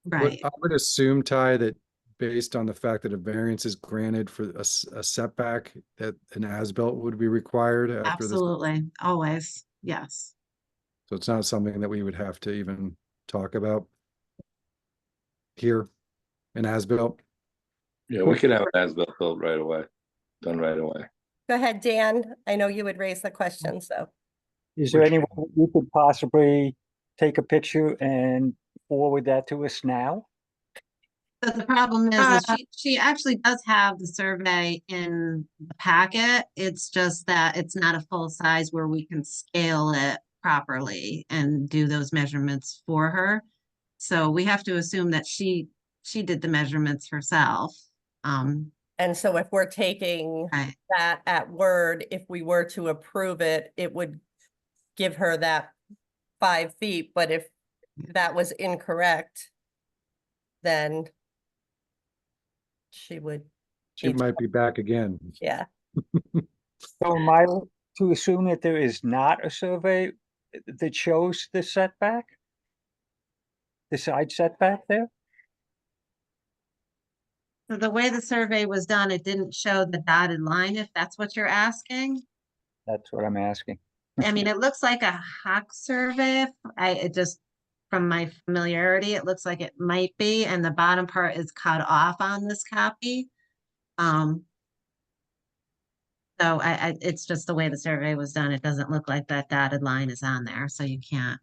Right. I would assume, Ty, that based on the fact that a variance is granted for a setback, that an as-built would be required after this. Absolutely. Always. Yes. So it's not something that we would have to even talk about here, an as-built. Yeah, we could have an as-built built right away, done right away. Go ahead, Dan. I know you would raise the question, so. Is there any way you could possibly take a picture and forward that to us now? But the problem is she actually does have the survey in the packet. It's just that it's not a full size where we can scale it properly and do those measurements for her. So we have to assume that she did the measurements herself. And so if we're taking Right. that at word, if we were to approve it, it would give her that 5 feet, but if that was incorrect, then she would, She might be back again. yeah. So am I to assume that there is not a survey that shows the setback? The side setback there? So the way the survey was done, it didn't show the dotted line, if that's what you're asking. That's what I'm asking. I mean, it looks like a Hawk survey. It just, from my familiarity, it looks like it might be, and the bottom part is cut off on this copy. So it's just the way the survey was done. It doesn't look like that dotted line is on there, so you can't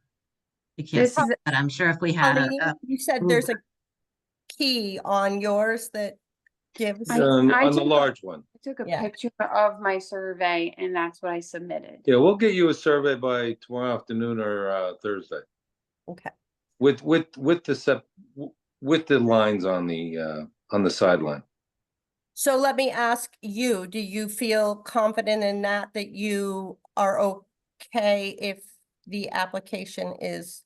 This see is- it, but I'm sure if we had Colleen, a you said there's a key on yours that gives. I On the took a- large one. I took a Yeah. picture of my survey and that's what I submitted. Yeah, we'll get you a survey by tomorrow afternoon or Thursday Okay. with the lines on the sideline. So let me ask you, do you feel confident in that you are okay if the application is,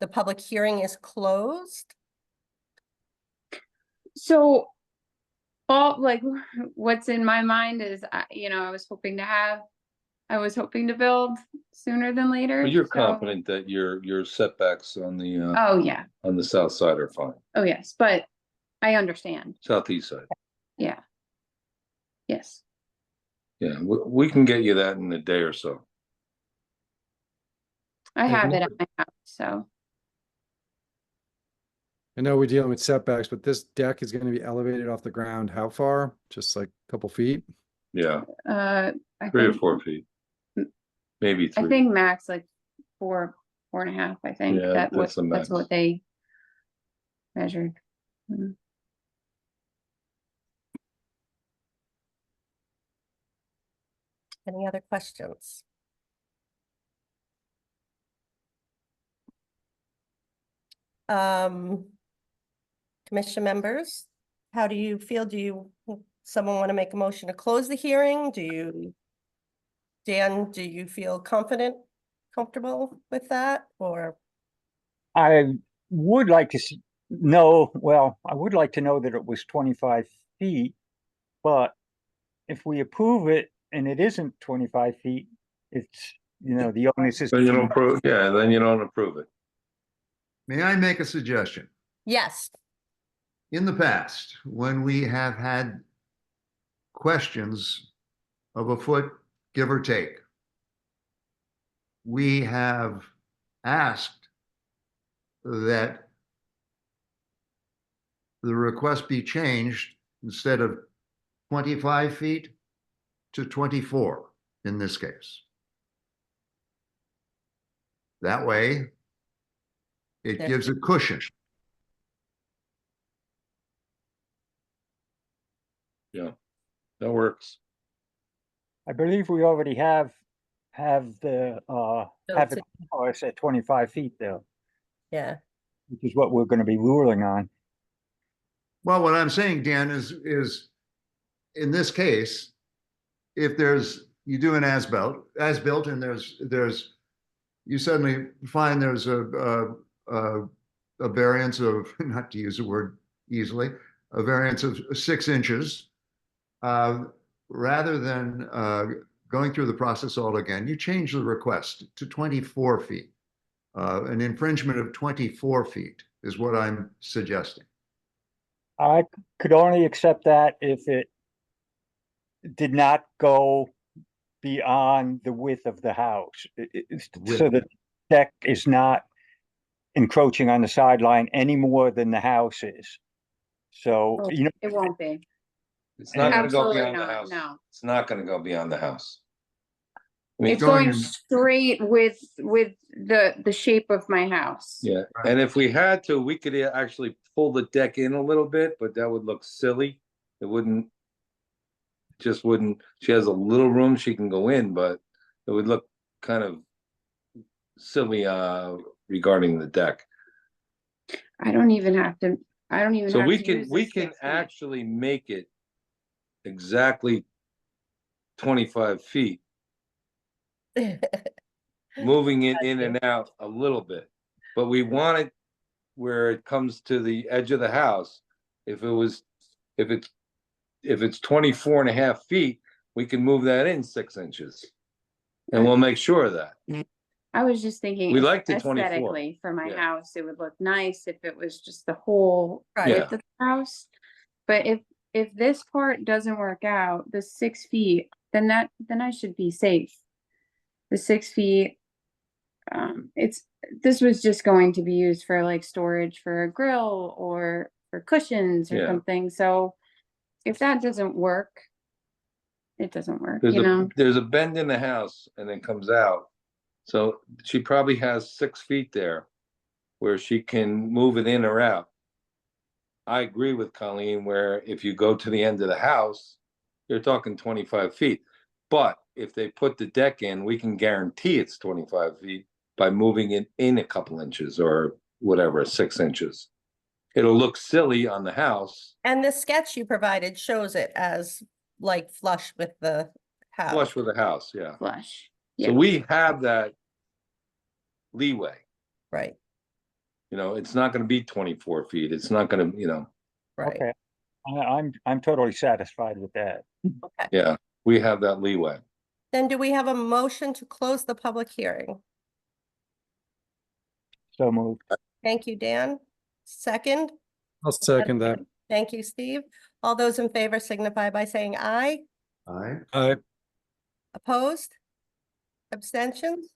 the public hearing is closed? So all like what's in my mind is, I was hoping to build sooner than later. But you're so- confident that your setbacks on Oh, yeah. on the south side are fine, Oh, yes, but I understand. southeast side. Yeah. Yes. Yeah, we can get you that in a day or so. I have it at my house, so. I know we're dealing with setbacks, but this deck is gonna be elevated off the ground. How far? Just like a couple feet? Yeah, I 3 or think, 4 feet. Maybe I 3. think max like 4.5, I think Yeah, that's that's the max. what they measured. Mm. Any other questions? Commission members, how do you feel? Someone want to make a motion to close the hearing? Dan, do you feel comfortable with that, or? I would like to know, well, I would like to know that it was 25 feet, but if we approve it and it isn't 25 feet, it's, the onus is. Then you don't approve, yeah, then you don't approve it. May I make a suggestion? Yes, In the past, when we have had questions of a foot, give or take, we have asked that the request be changed instead of 25 feet to 24 in this case. That way, it There- gives a cushion. Yeah, that works. I believe we already have the, have it at 25 feet though, yeah, which is what we're gonna be ruling on. Well, what I'm saying, Dan, is in this case, if you do an as-built, and you suddenly find there's a variance of, not to use the word easily, a variance of 6 inches, rather than going through the process all again, you change the request to 24 feet. An infringement of 24 feet is what I'm suggesting. I could only accept that if it did not go beyond the width of the house. So the deck is not encroaching on the sideline any more than the house is. So, Oh, It won't be. It's not gonna go Absolutely beyond the not, house. no. It's not gonna go beyond the house. I mean, It's going straight with the shape of my house. yeah, and if we had to, we could actually pull the deck in a little bit, but that would look silly. It wouldn't. Just wouldn't, she has a little room she can go in, but it would look kind of silly, regarding the deck. I don't even have to, I don't even So have we to can, use we the can 6 feet. actually make it exactly 25 feet, moving it in and out a little bit. But we want it where it comes to the edge of the house. If it's 24 and a half feet, we can move that in 6 inches. And we'll make sure of that. I was just thinking We like the 24. aesthetically for my Yeah. house, it would look nice if it was just the whole Right. width of the house. But if this part doesn't work out, the 6 feet, then I should be safe. The 6 feet, this was just going to be used for like storage for a grill or for cushions or Yeah. something. So if that doesn't work, it doesn't work, you know? There's a bend in the house and it comes out. So she probably has 6 feet there where she can move it in or out. I agree with Colleen where if you go to the end of the house, you're talking 25 feet. But if they put the deck in, we can guarantee it's 25 feet by moving it in a couple inches or whatever, 6 inches. It'll look silly on the house, And the sketch you provided shows it as like flush with the house. flush with the house, yeah. Flush. So we have that leeway. Right, You know, it's not gonna be 24 feet. It's not gonna, you know, right. Okay. I'm totally satisfied with that. Okay. yeah, we have that leeway. Then do we have a motion to close the public hearing? So moved. Thank you, Dan. Second? I'll second that. Thank you, Steve. All those in favor signify by saying aye. Aye. Aye. Opposed? Abstentions?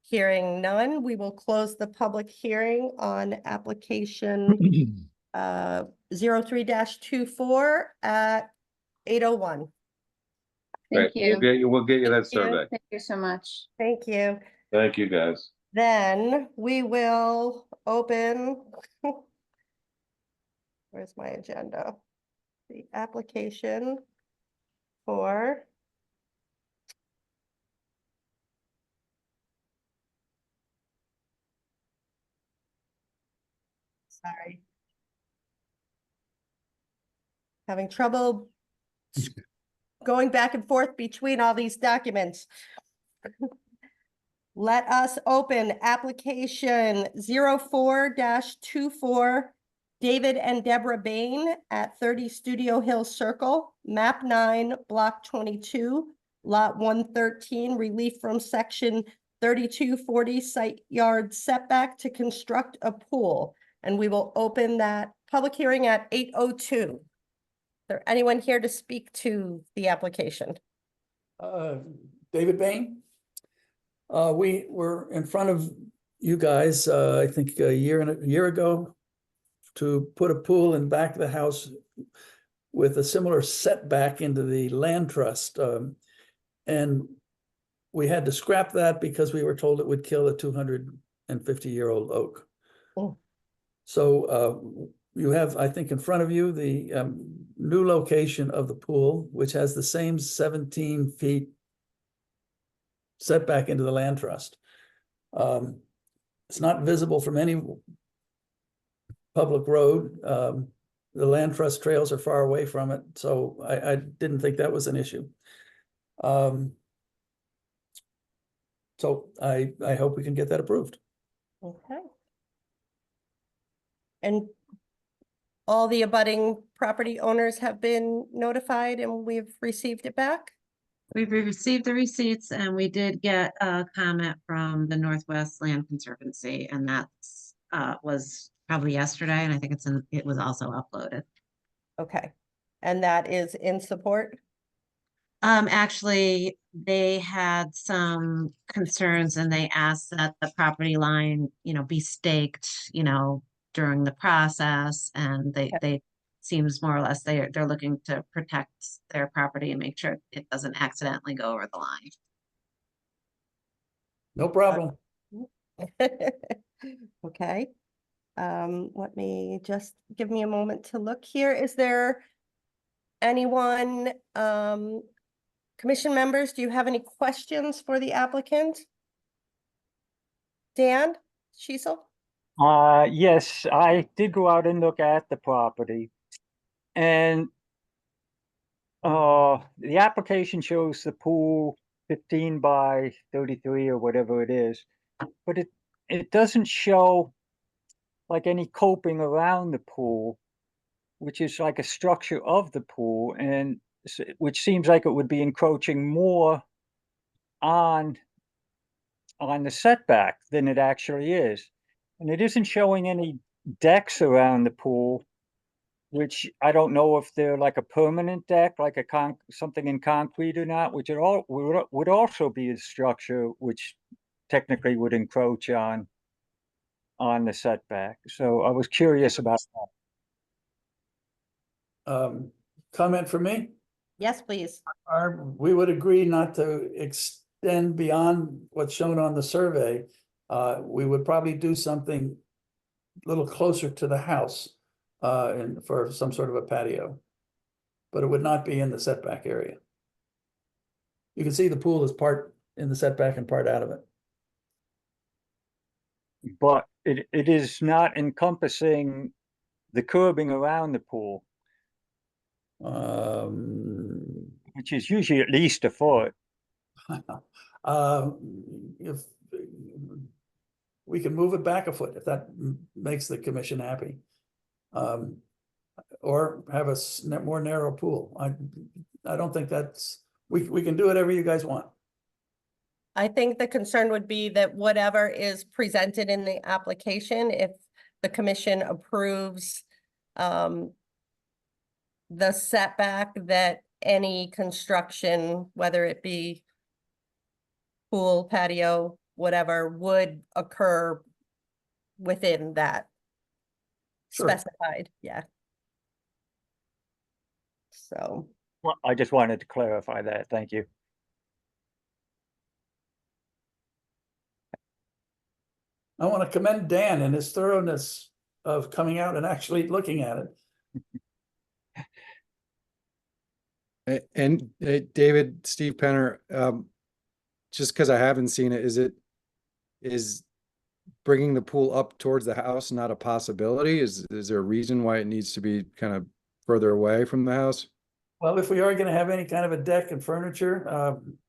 Hearing none, we will close the public hearing on application 03-24 at 8:01. Great. Thank you. We'll get you that Thank you. survey. Thank you so much. Thank you. Thank you, guys. Then we will open. Where's my agenda? The application for. Sorry. Having trouble going back and forth between all these documents. Let us open application 04-24, David and Deborah Bain at 30 Studio Hill Circle, map 9, block 22, lot 113, relief from section 3240 site yard setback to construct a pool. And we will open that public hearing at 8:02. Is there anyone here to speak to the application? David Bain. We were in front of you guys, I think a year ago, to put a pool in back of the house with a similar setback into the land trust. And we had to scrap that because we were told it would kill a 250-year-old oak. Oh. So you have, I think, in front of you, the new location of the pool, which has the same 17 feet setback into the land trust. It's not visible from any public road. The land trust trails are far away from it, so I didn't think that was an issue. So I hope we can get that approved. Okay. And all the abutting property owners have been notified and we've received it back? We've received the receipts and we did get a comment from the Northwest Land Conservancy, and that's was probably yesterday, and I think it was also uploaded. Okay, and that is in support? Actually, they had some concerns and they asked that the property line, be staked, during the process, and they seems more or less they're looking to protect their property and make sure it doesn't accidentally go over the line. No problem. Okay. Let me just give me a moment to look here. Is there anyone, commission members, do you have any questions for the applicant? Dan Cecil? Yes, I did go out and look at the property. And the application shows the pool 15 by 33 or whatever it is, but it doesn't show like any coping around the pool, which is like a structure of the pool, and which seems like it would be encroaching more on the setback than it actually is. And it isn't showing any decks around the pool, which I don't know if they're like a permanent deck, like something in concrete or not, which it all would also be a structure which technically would encroach on the setback. So I was curious about that. Comment from me? Yes, please. We would agree not to extend beyond what's shown on the survey. We would probably do something a little closer to the house, and for some sort of a patio. But it would not be in the setback area. You can see the pool is part in the setback and part out of it. But it is not encompassing the curbing around the pool, which is usually at least a foot. If we can move it back a foot, if that makes the commission happy. Or have a more narrow pool. I don't think that's, we can do whatever you guys want. I think the concern would be that whatever is presented in the application, if the commission approves the setback, that any construction, whether it be pool, patio, whatever, would occur within that Sure. specified, yeah. So, Well, I just wanted to clarify that. Thank you. I want to commend Dan and his thoroughness of coming out and actually looking at it. And David, Steve Penner, just because I haven't seen it, is bringing the pool up towards the house not a possibility? Is there a reason why it needs to be kind of further away from the house? Well, if we are going to have any kind of a deck and furniture,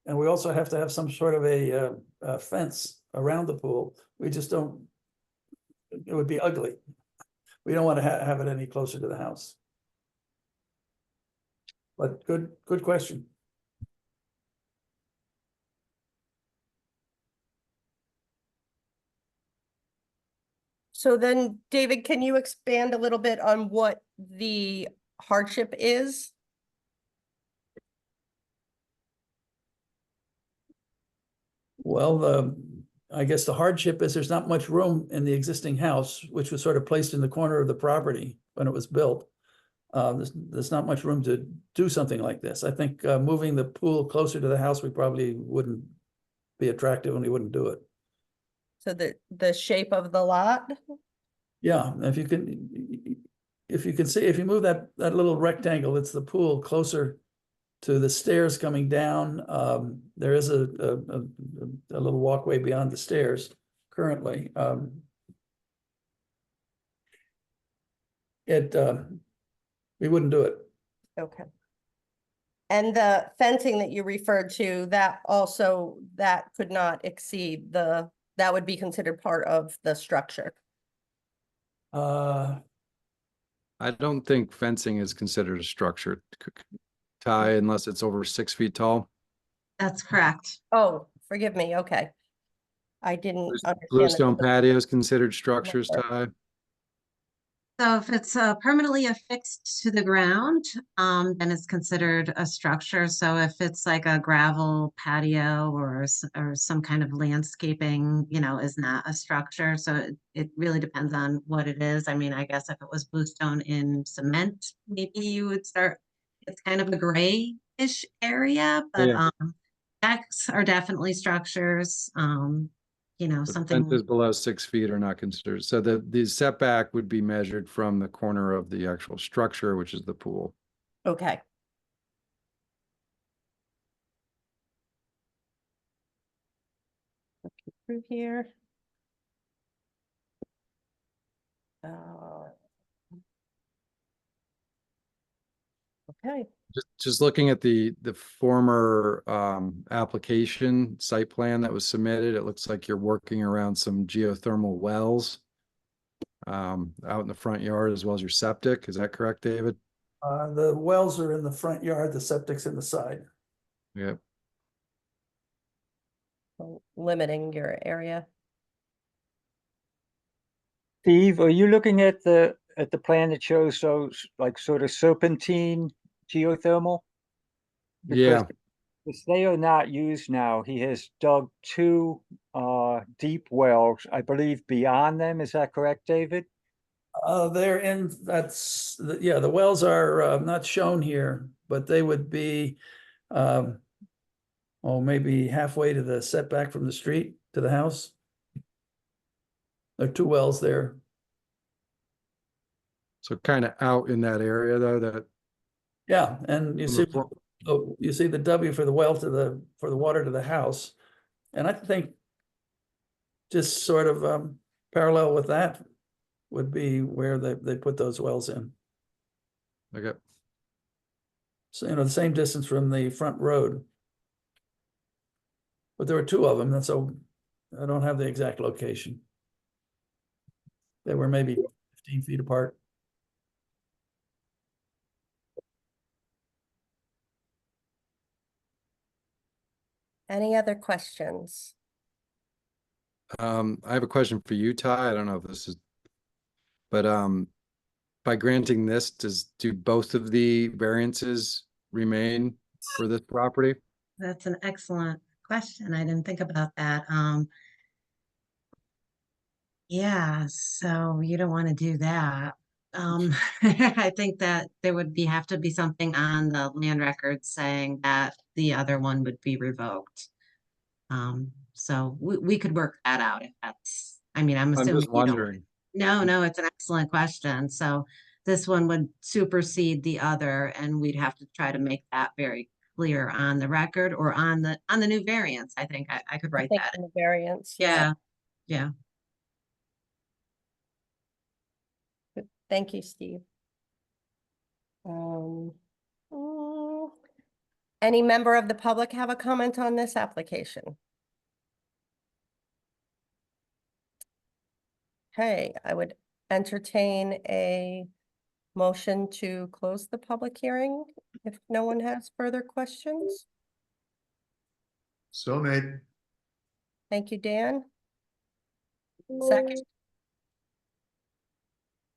and we also have to have some sort of a fence around the pool, we just don't, it would be ugly. We don't want to have it any closer to the house. But good question. so then, David, can you expand a little bit on what the hardship is? Well, I guess the hardship is there's not much room in the existing house, which was sort of placed in the corner of the property when it was built. There's not much room to do something like this. I think moving the pool closer to the house, we probably wouldn't be attractive and we wouldn't do it. So the shape of the lot? Yeah, if you can see, if you move that little rectangle, it's the pool closer to the stairs coming down. There is a little walkway beyond the stairs currently. We wouldn't do it. Okay. And the fencing that you referred to, that could not exceed that would be considered part of the structure. I don't think fencing is considered a structure, Ty, unless it's over 6 feet tall. That's correct. Oh, forgive me, okay. I didn't understand. Bluestone patios considered structures, Ty? So if it's permanently affixed to the ground, then it's considered a structure. So if it's like a gravel patio or some kind of landscaping, is not a structure. So it really depends on what it is. I mean, I guess if it was bluestone in cement, maybe you would start, it's kind of a grayish area, but Yeah. decks are definitely structures. Something. Fences below 6 feet are not considered. So the setback would be measured from the corner of the actual structure, which is the pool. Okay. Through here. Okay, Just looking at the former application site plan that was submitted, it looks like you're working around some geothermal wells out in the front yard as well as your septic. Is that correct, David? The wells are in the front yard, the septic's in the side. Yep. so limiting your area. Steve, are you looking at the plan that shows those like sort of serpentine geothermal? Yeah, Because they are not used now. He has dug two deep wells, I believe, beyond them. Is that correct, David? They're in, yeah, the wells are not shown here, but they would be, maybe halfway to the setback from the street to the house. There are two wells there. so kind of out in that area though, that Yeah, and you see, you see the W for the well for the water to the house. And I think just sort of parallel with that would be where they put those wells in. okay. So, the same distance from the front road. But there were two of them, and so I don't have the exact location. They were maybe 15 feet apart. Any other questions? I have a question for you, Ty. I don't know if this is, but by granting this, do both of the variances remain for this property? That's an excellent question. I didn't think about that. Yeah, so you don't want to do that. I think that there would have to be something on the land record saying that the other one would be revoked. So we could work that out if that's, I mean, I'm I'm assuming just you don't. wondering. No, it's an excellent question. So this one would supersede the other, and we'd have to try to make that very clear on the record or on the new variance. I think I could write that. In the variance. Yeah, yeah. Thank you, Steve. Mm, Any member of the public have a comment on this application? Okay, I would entertain a motion to close the public hearing if no one has further questions. So made. Thank you, Dan. Second.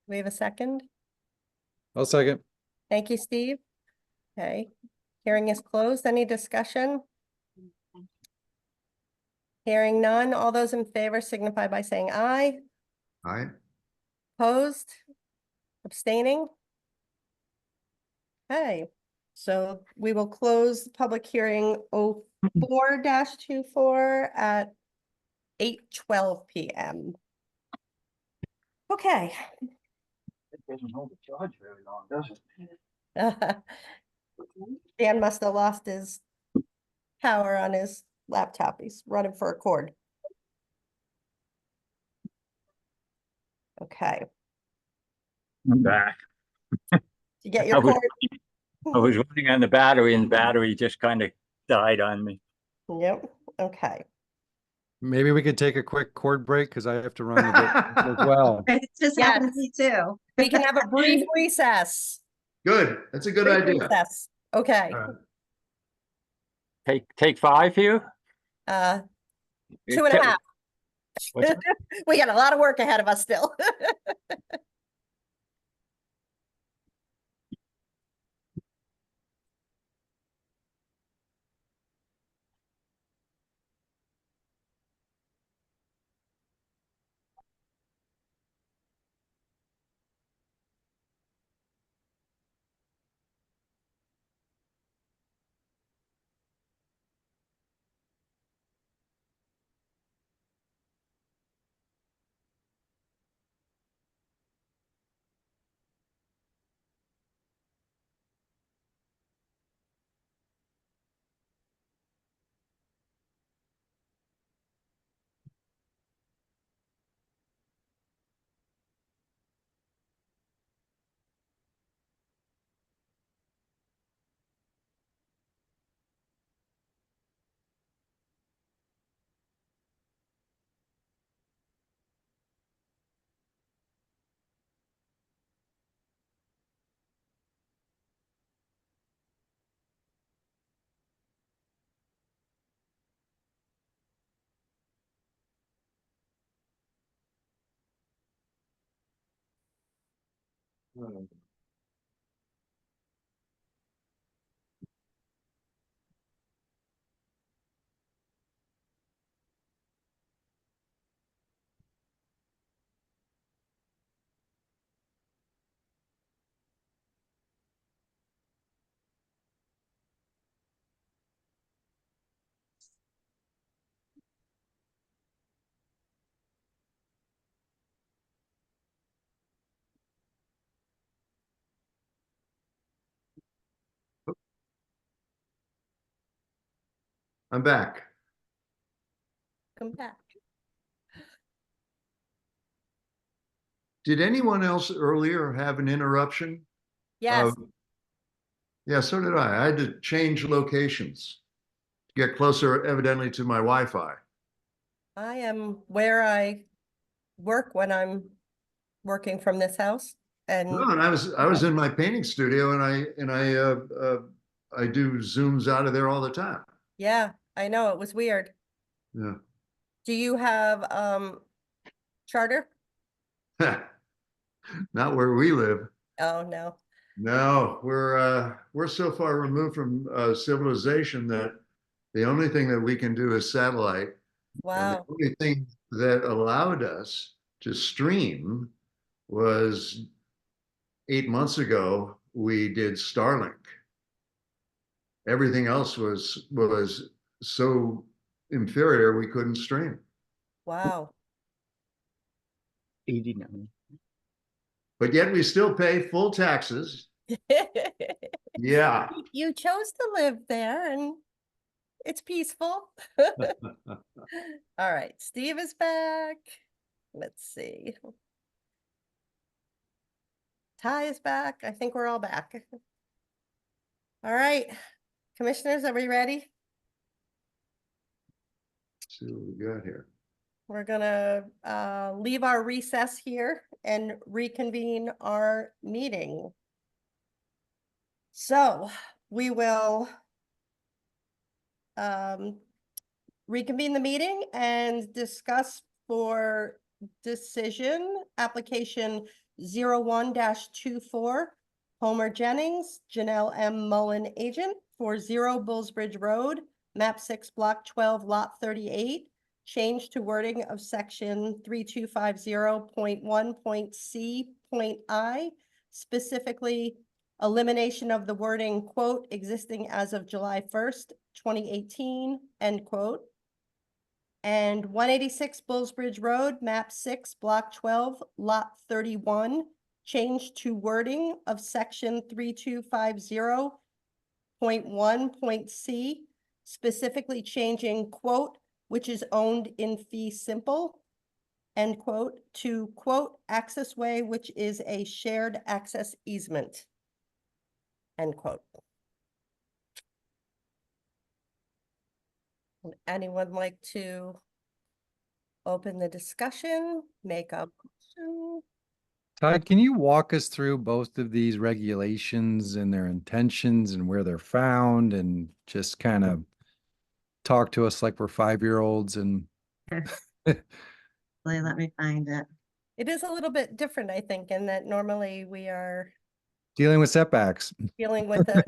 We have a second. I'll second. Thank you, Steve. Okay, hearing is closed. Any discussion? Hearing none. All those in favor signify by saying aye. Aye. Opposed? Abstaining? Okay, so we will close the public hearing 04-24 at 8:12 p.m. Okay. It doesn't hold the charge very long, does it? Dan must have lost his power on his laptop. He's running for a cord. Okay, I'm back. you get I your was, cord? I was running on the battery and the battery just kind of died on me. Yep, okay. Maybe we could take a quick cord break because I have to run to get as well. It just Yes. happened to me too. We can have a brief recess. Good. That's a good Brief idea. recess. Okay, Take 5 here? 2.5. What's- We got a lot of work ahead of us still. I'm back. Come back. Did anyone else earlier have an interruption? Yes, Yeah, so did I. I had to change locations to get closer evidently to my Wi-Fi. I am where I work when I'm working from this house and No, and I was in my painting studio and I do Zooms out of there all the time. yeah, I know, it was weird. Yeah. Do you have charter? Not where we live. Oh, no. No, we're so far removed from civilization that the only thing that we can do is satellite. And the Wow. only thing that allowed us to stream was 8 months ago, we did Starlink. Everything else was so inferior we couldn't stream. Wow. 89. But yet we still pay full taxes. Yeah. You chose to live there and it's peaceful. All right, Steve is back. Let's see. Ty is back. I think we're all back. All right, commissioners, are we ready? Let's see what we got here. We're gonna leave our recess here and reconvene our meeting. So we will reconvene the meeting and discuss for decision application 01-24 Homer Jennings, Janelle M. Mullen agent for 0 Bullsbridge Road, map 6 block 12 lot 38. Change to wording of section 3250.1.c.I, specifically elimination of the wording, quote, existing as of July 1st, 2018, end quote. And 186 Bullsbridge Road, map 6, block 12, lot 31, change to wording of section 3250.1.c, specifically changing, quote, which is owned in fee simple, end quote, to, quote, access way, which is a shared access easement, end quote. Would anyone like to open the discussion, make a motion? Ty, can you walk us through both of these regulations and their intentions and where they're found and just kind of talk to us like we're 5-year-olds and Let me find it. It is a little bit different, I think, in that normally we are dealing with setbacks. dealing with a,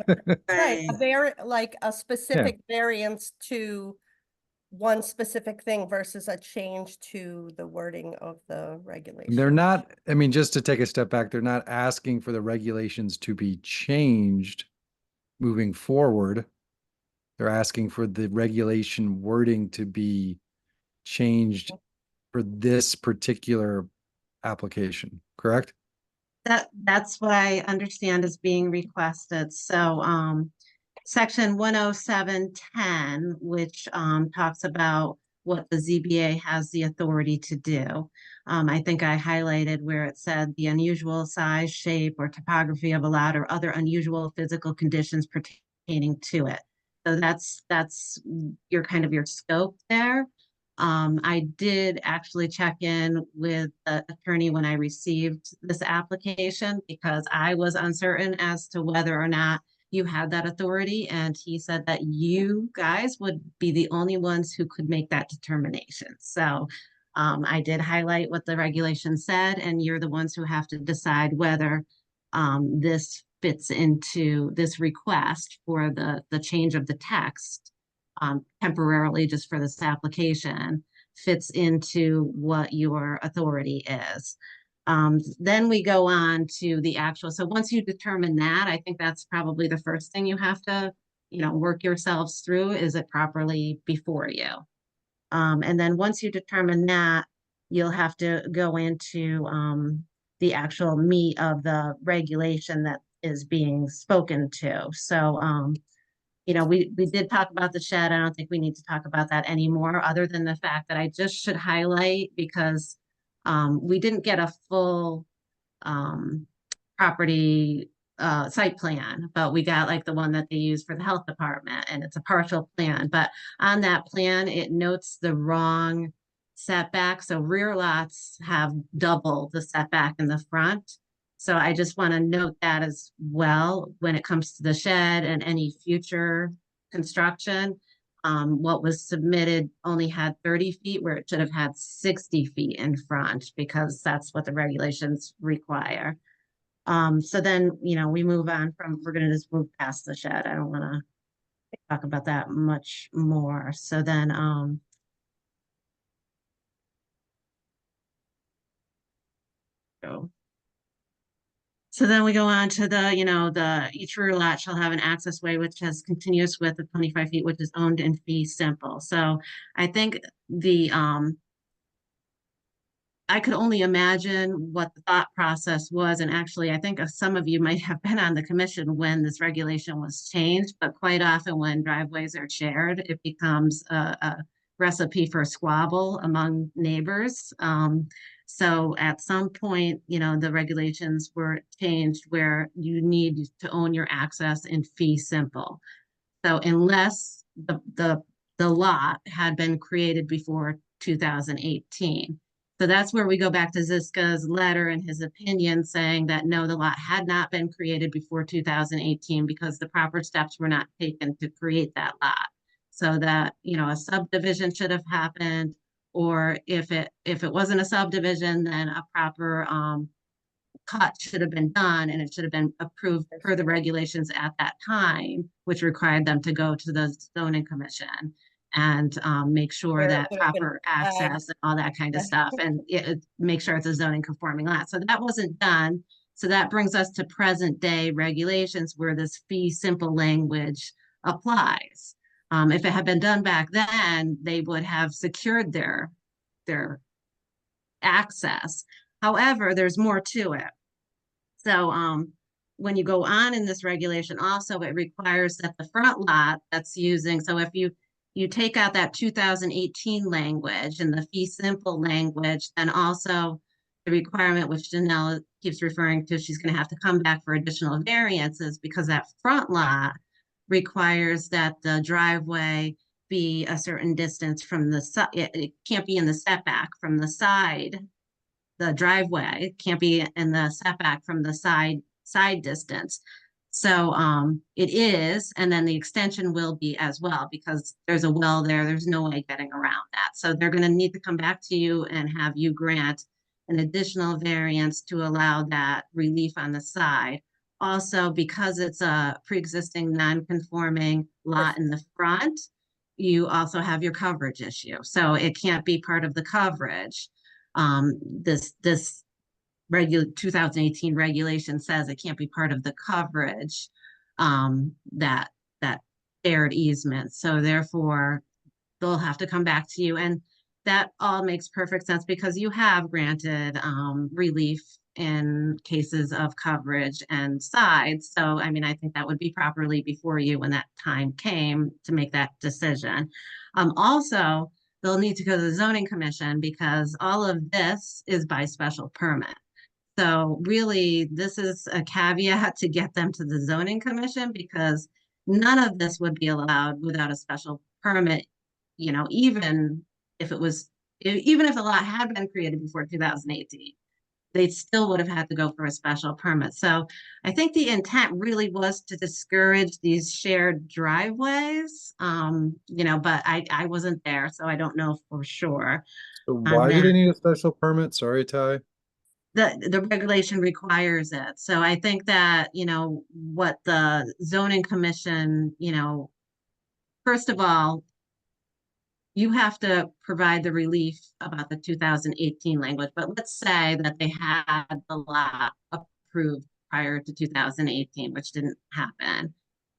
right, Right. like a specific variance to one specific thing versus a change to the wording of the regulation. They're not, I mean, just to take a step back, they're not asking for the regulations to be changed moving forward. They're asking for the regulation wording to be changed for this particular application, correct? That's what I understand is being requested. So, section 10710, which talks about what the ZBA has the authority to do. I think I highlighted where it said the unusual size, shape, or topography of a lot or other unusual physical conditions pertaining to it. So that's your kind of your scope there. I did actually check in with the attorney when I received this application because I was uncertain as to whether or not you had that authority. And he said that you guys would be the only ones who could make that determination. So I did highlight what the regulation said, and you're the ones who have to decide whether this fits into this request for the change of the text temporarily just for this application fits into what your authority is. Then we go on to the actual, so once you determine that, I think that's probably the first thing you have to, work yourselves through. Is it properly before you? And then once you determine that, you'll have to go into the actual meat of the regulation that is being spoken to. So, we did talk about the shed. I don't think we need to talk about that anymore, other than the fact that I just should highlight because we didn't get a full property site plan, but we got like the one that they use for the health department, and it's a partial plan. But on that plan, it notes the wrong setback. So rear lots have double the setback in the front. So I just want to note that as well when it comes to the shed and any future construction. What was submitted only had 30 feet where it should have had 60 feet in front because that's what the regulations require. So then, we move on we're going to just move past the shed. I don't want to talk about that much more. So then, So then we go on to each rear lot shall have an access way which has continuous width of 25 feet, which is owned in fee simple. So I think I could only imagine what the thought process was. And actually, I think some of you might have been on the commission when this regulation was changed, but quite often when driveways are shared, it becomes a recipe for a squabble among neighbors. So at some point, the regulations were changed where you need to own your access in fee simple. So unless the lot had been created before 2018. So that's where we go back to Ziska's letter and his opinion saying that no, the lot had not been created before 2018 because the proper steps were not taken to create that lot. So that, a subdivision should have happened, or if it wasn't a subdivision, then a proper cut should have been done and it should have been approved per the regulations at that time, which required them to go to the zoning commission and make sure that proper access and all that kind of stuff, and make sure it's a zoning conforming lot. So that wasn't done. So that brings us to present day regulations where this fee simple language applies. If it had been done back then, they would have secured their access. However, there's more to it. So when you go on in this regulation, also it requires that the front lot that's using, so if you take out that 2018 language and the fee simple language, and also the requirement which Janelle keeps referring to, she's going to have to come back for additional variances because that front lot requires that the driveway be a certain distance from the side. It can't be in the setback from the side. The driveway can't be in the setback from the side distance. So it is, and then the extension will be as well because there's a well there. There's no way getting around that. So they're going to need to come back to you and have you grant an additional variance to allow that relief on the side. Also, because it's a pre-existing non-conforming lot in the front, you also have your coverage issue. So it can't be part of the coverage. This 2018 regulation says it can't be part of the coverage, that shared easement. So therefore, they'll have to come back to you. And that all makes perfect sense because you have granted relief in cases of coverage and sides. So, I mean, I think that would be properly before you when that time came to make that decision. Also, they'll need to go to the zoning commission because all of this is by special permit. So really, this is a caveat to get them to the zoning commission because none of this would be allowed without a special permit, even if the lot had been created before 2018. They still would have had to go for a special permit. So I think the intent really was to discourage these shared driveways, but I wasn't there, so I don't know for sure. So why do they need a special permit? Sorry, Ty. the regulation requires it. So I think that, you know, what the zoning commission, you know, first of all, you have to provide the relief about the 2018 language, but let's say that they had the lot approved prior to 2018, which didn't happen.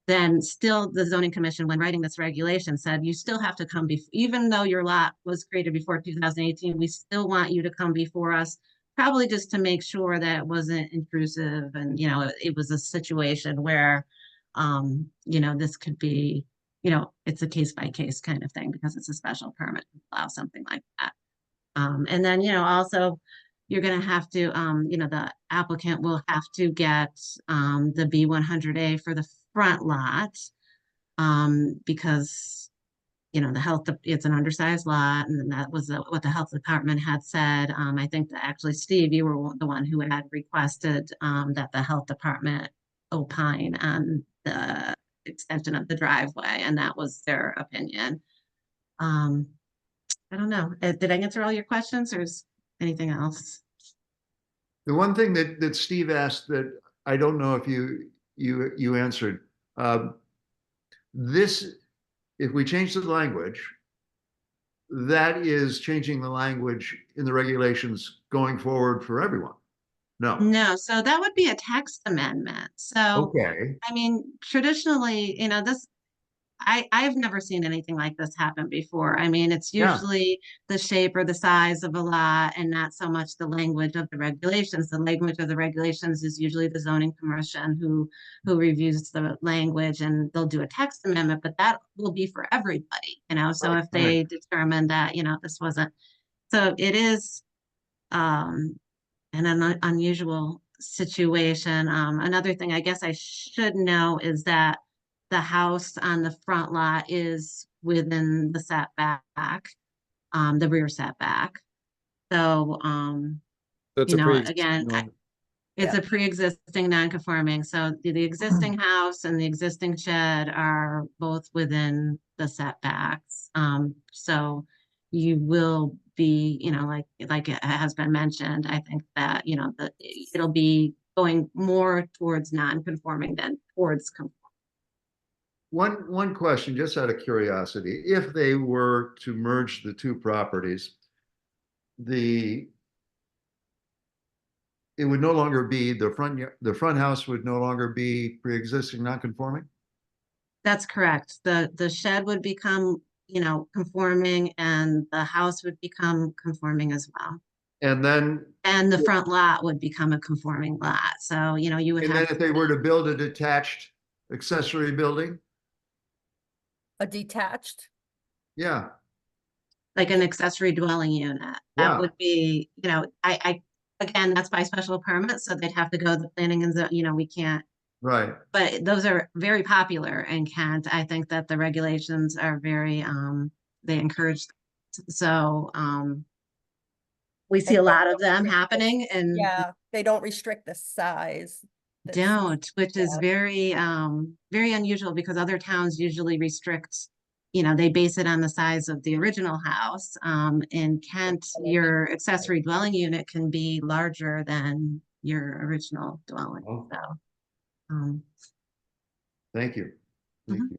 Then still the zoning commission, when writing this regulation, said you still have to come before, even though your lot was created before 2018, we still want you to come before us, probably just to make sure that it wasn't intrusive and, you know, it was a situation where, you know, this could be, you know, it's a case by case kind of thing because it's a special permit to allow something like that. And then, you know, also you're going to have to, you know, the applicant will have to get the B100A for the front lot because, you know, it's an undersized lot, and that was what the health department had said. I think that actually, Steve, you were the one who had requested that the health department opine on the extension of the driveway, and that was their opinion. I don't know. Did I answer all your questions, or is anything else? The one thing that Steve asked that I don't know if you answered, this, if we change the language, that is changing the language in the regulations going forward for everyone. No. No, so that would be a text amendment. So, Okay. I mean, traditionally, you know, I've never seen anything like this happen before. I mean, it's Yeah. usually the shape or the size of a lot and not so much the language of the regulations. The language of the regulations is usually the zoning commission who reviews the language, and they'll do a text amendment, but that will be for everybody, you know? So if they determine that, you know, this wasn't, so it is an unusual situation. Another thing I guess I should know is that the house on the front lot is within the setback, the rear setback. So, That's you a know, pre-existing again, one. it's a pre-existing non-conforming. So the existing house and the existing shed are both within the setbacks. So you will be, you know, like it has been mentioned, I think that, you know, that it'll be going more towards non-conforming than towards conforming. One question, just out of curiosity, if they were to merge the two properties, it would no longer be the front house would no longer be pre-existing non-conforming? That's correct. The shed would become, you know, conforming, and the house would become conforming as well. And then, And the front lot would become a conforming lot. So, you know, you would and then have, if they were to build a detached accessory building, A detached, yeah, like an accessory dwelling unit, Yeah. that would be, you know, again, that's by special permit, so they'd have to go to the planning and, you know, we can't, right. but those are very popular in Kent. I think that the regulations are very, they encourage, so, we see a And they lot of don't them restrict happening, and yeah, they don't restrict the size. don't, which is yeah. very unusual, because other towns usually restrict, you know, they base it on the size of the original house. In Kent, your accessory dwelling unit can be larger than your original dwelling, Oh. so. Um, Thank you. Thank Mhm. you.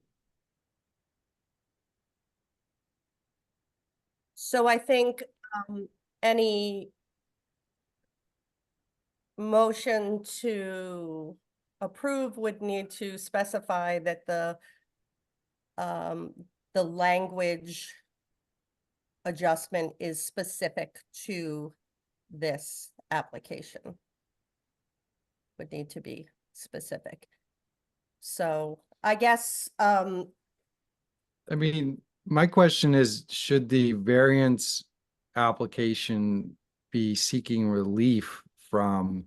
So I think any motion to approve would need to specify that the language adjustment is specific to this application. Would need to be specific. So I guess, I mean, my question is, should the variance application be seeking relief from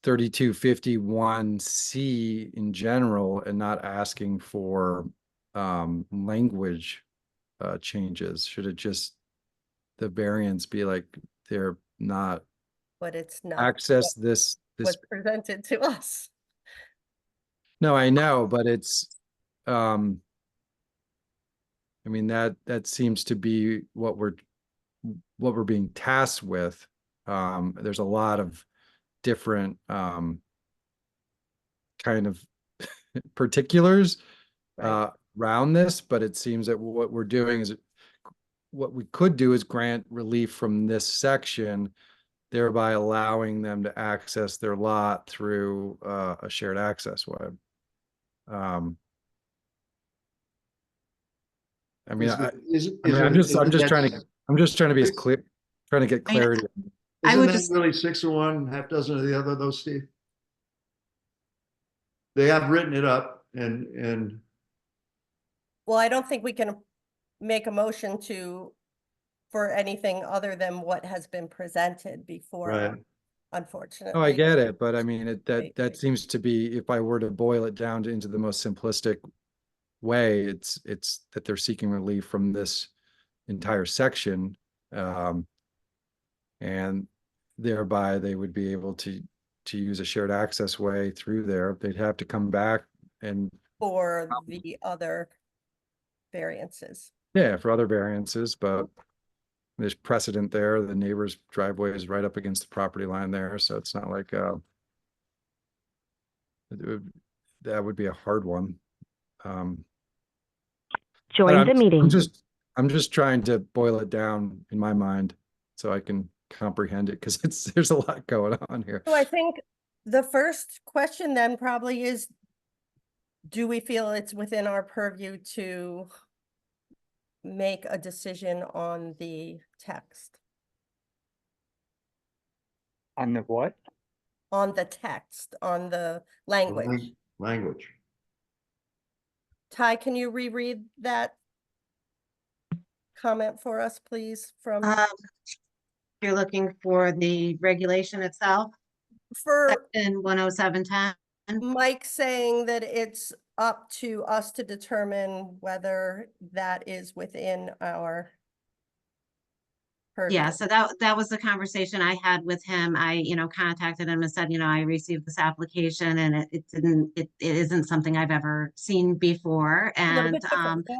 3251C in general and not asking for language changes? Should it just, the variance be like, they're not but it's not access what this was presented to us. No, I know, but it's I mean, that seems to be what we're being tasked with. There's a lot of different kind of particulars around this, but it seems that what we're doing is what we could do is grant relief from this section, thereby allowing them to access their lot through a shared access way. I mean, I'm just trying to be as clear, trying to get clarity. Isn't that really 6 of one, half dozen of the other, though, Steve? They have written it up and Well, I don't think we can make a motion for anything other than what has been presented before, Right. unfortunately. Oh, I get it, but I mean, Right. that seems to be, if I were to boil it down into the most simplistic way, it's that they're seeking relief from this entire section. And thereby they would be able to use a shared access way through there. They'd have to come back and, For the other variances. yeah, for other variances, but there's precedent there. The neighbor's driveway is right up against the property line there, so it's not like that would be a hard one. Join the meeting. I'm just trying to boil it down in my mind so I can comprehend it, because there's a lot going on here. So I think the first question then probably is, do we feel it's within our purview to make a decision on the text? On the what? On the text, on the language. language. Ty, can you reread that comment for us, please, from? You're looking for the regulation itself? For Section 10710? Mike saying that it's up to us to determine whether that is within our purview. Yeah, so that was the conversation I had with him. I, contacted him and said, I received this application and it isn't something I've ever seen before. A little And bit different, yeah.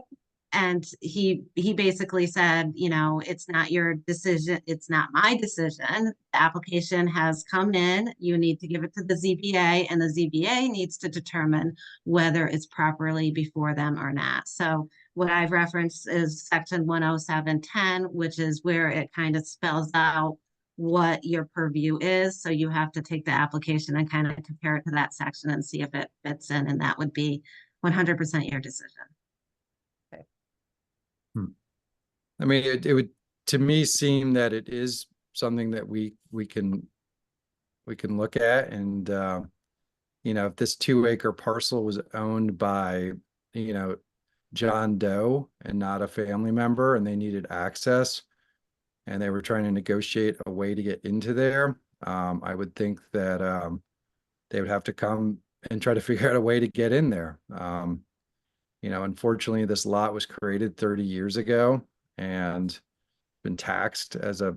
and he basically said, it's not your decision, it's not my decision. The application has come in, you need to give it to the ZBA, and the ZBA needs to determine whether it's properly before them or not. So what I've referenced is section 10710, which is where it kind of spells out what your purview is. So you have to take the application and kind of compare it to that section and see if it fits in, and that would be 100% your decision. I mean, it would, to me, seem that it is something that we can look at. And if this 2-acre parcel was owned by John Doe and not a family member, and they needed access and they were trying to negotiate a way to get into there, I would think that they would have to come and try to figure out a way to get in there. Unfortunately, this lot was created 30 years ago and been taxed as a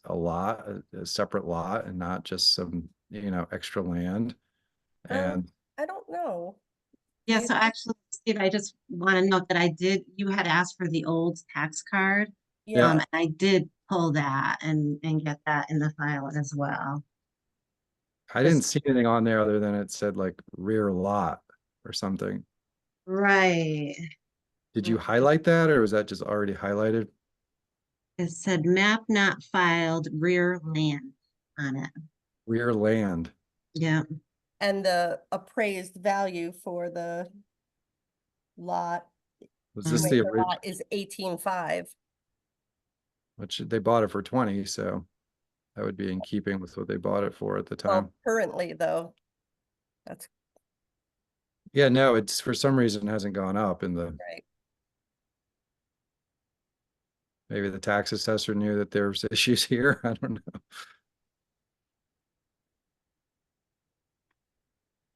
lot, a separate lot, and not just some, extra land. And I don't know. Yeah, so actually, Steve, I just want to note that you had asked for the old tax card. Yeah. And I did pull that and get that in the file as well. I didn't see anything on there other than it said like rear lot or something. Right. Did you highlight that, or was that just already highlighted? It said map not filed, rear land on it. Rear land. Yeah. And the appraised value for the lot. Was this the original? Lot is 18.5. Which they bought it for 20, so that would be in keeping with what they bought it for at the time. Well, currently though, that's Yeah, no, it's for some reason hasn't gone up in the. right. Maybe the tax assessor knew that there's issues here. I don't know.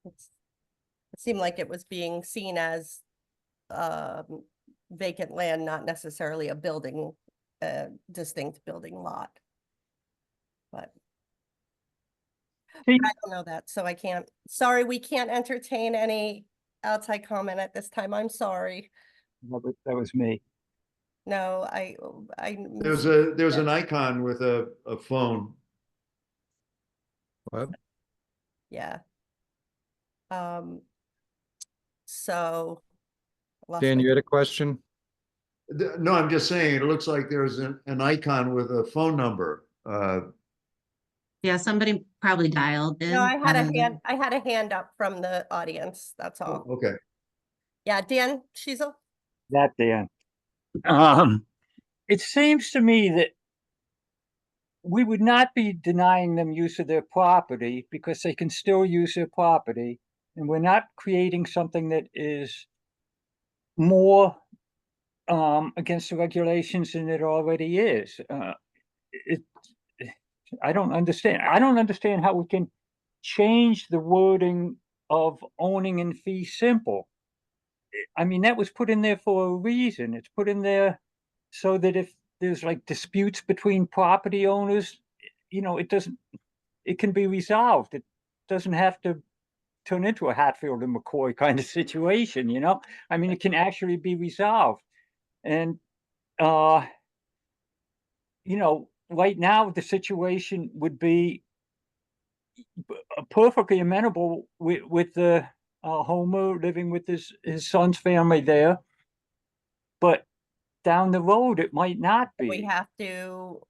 It seemed like it was being seen as vacant land, not necessarily a building, distinct building lot. But I don't know that, so I can't, sorry, we can't entertain any outside comment at this time. I'm sorry. That was me. No, I. There's an icon with a phone What? Yeah. So. lost Dan, my- you had a question? No, I'm just saying, it looks like there's an icon with a phone number. Yeah, somebody probably dialed in. No, I had rather a than- hand, I had a hand up from the audience, that's all. Okay. Yeah, Dan Shiesel? That Dan. It seems to me that we would not be denying them use of their property because they can still use their property. And we're not creating something that is more against the regulations than it already is. I don't understand. I don't understand how we can change the wording of owning in fee simple. I mean, that was put in there for a reason. It's put in there so that if there's like disputes between property owners, it can be resolved. It doesn't have to turn into a Hatfield and McCoy kind of situation, I mean, it can actually be resolved. And, right now, the situation would be perfectly amenable with the Homer living with his son's family there. But down the road, it might not be. We have to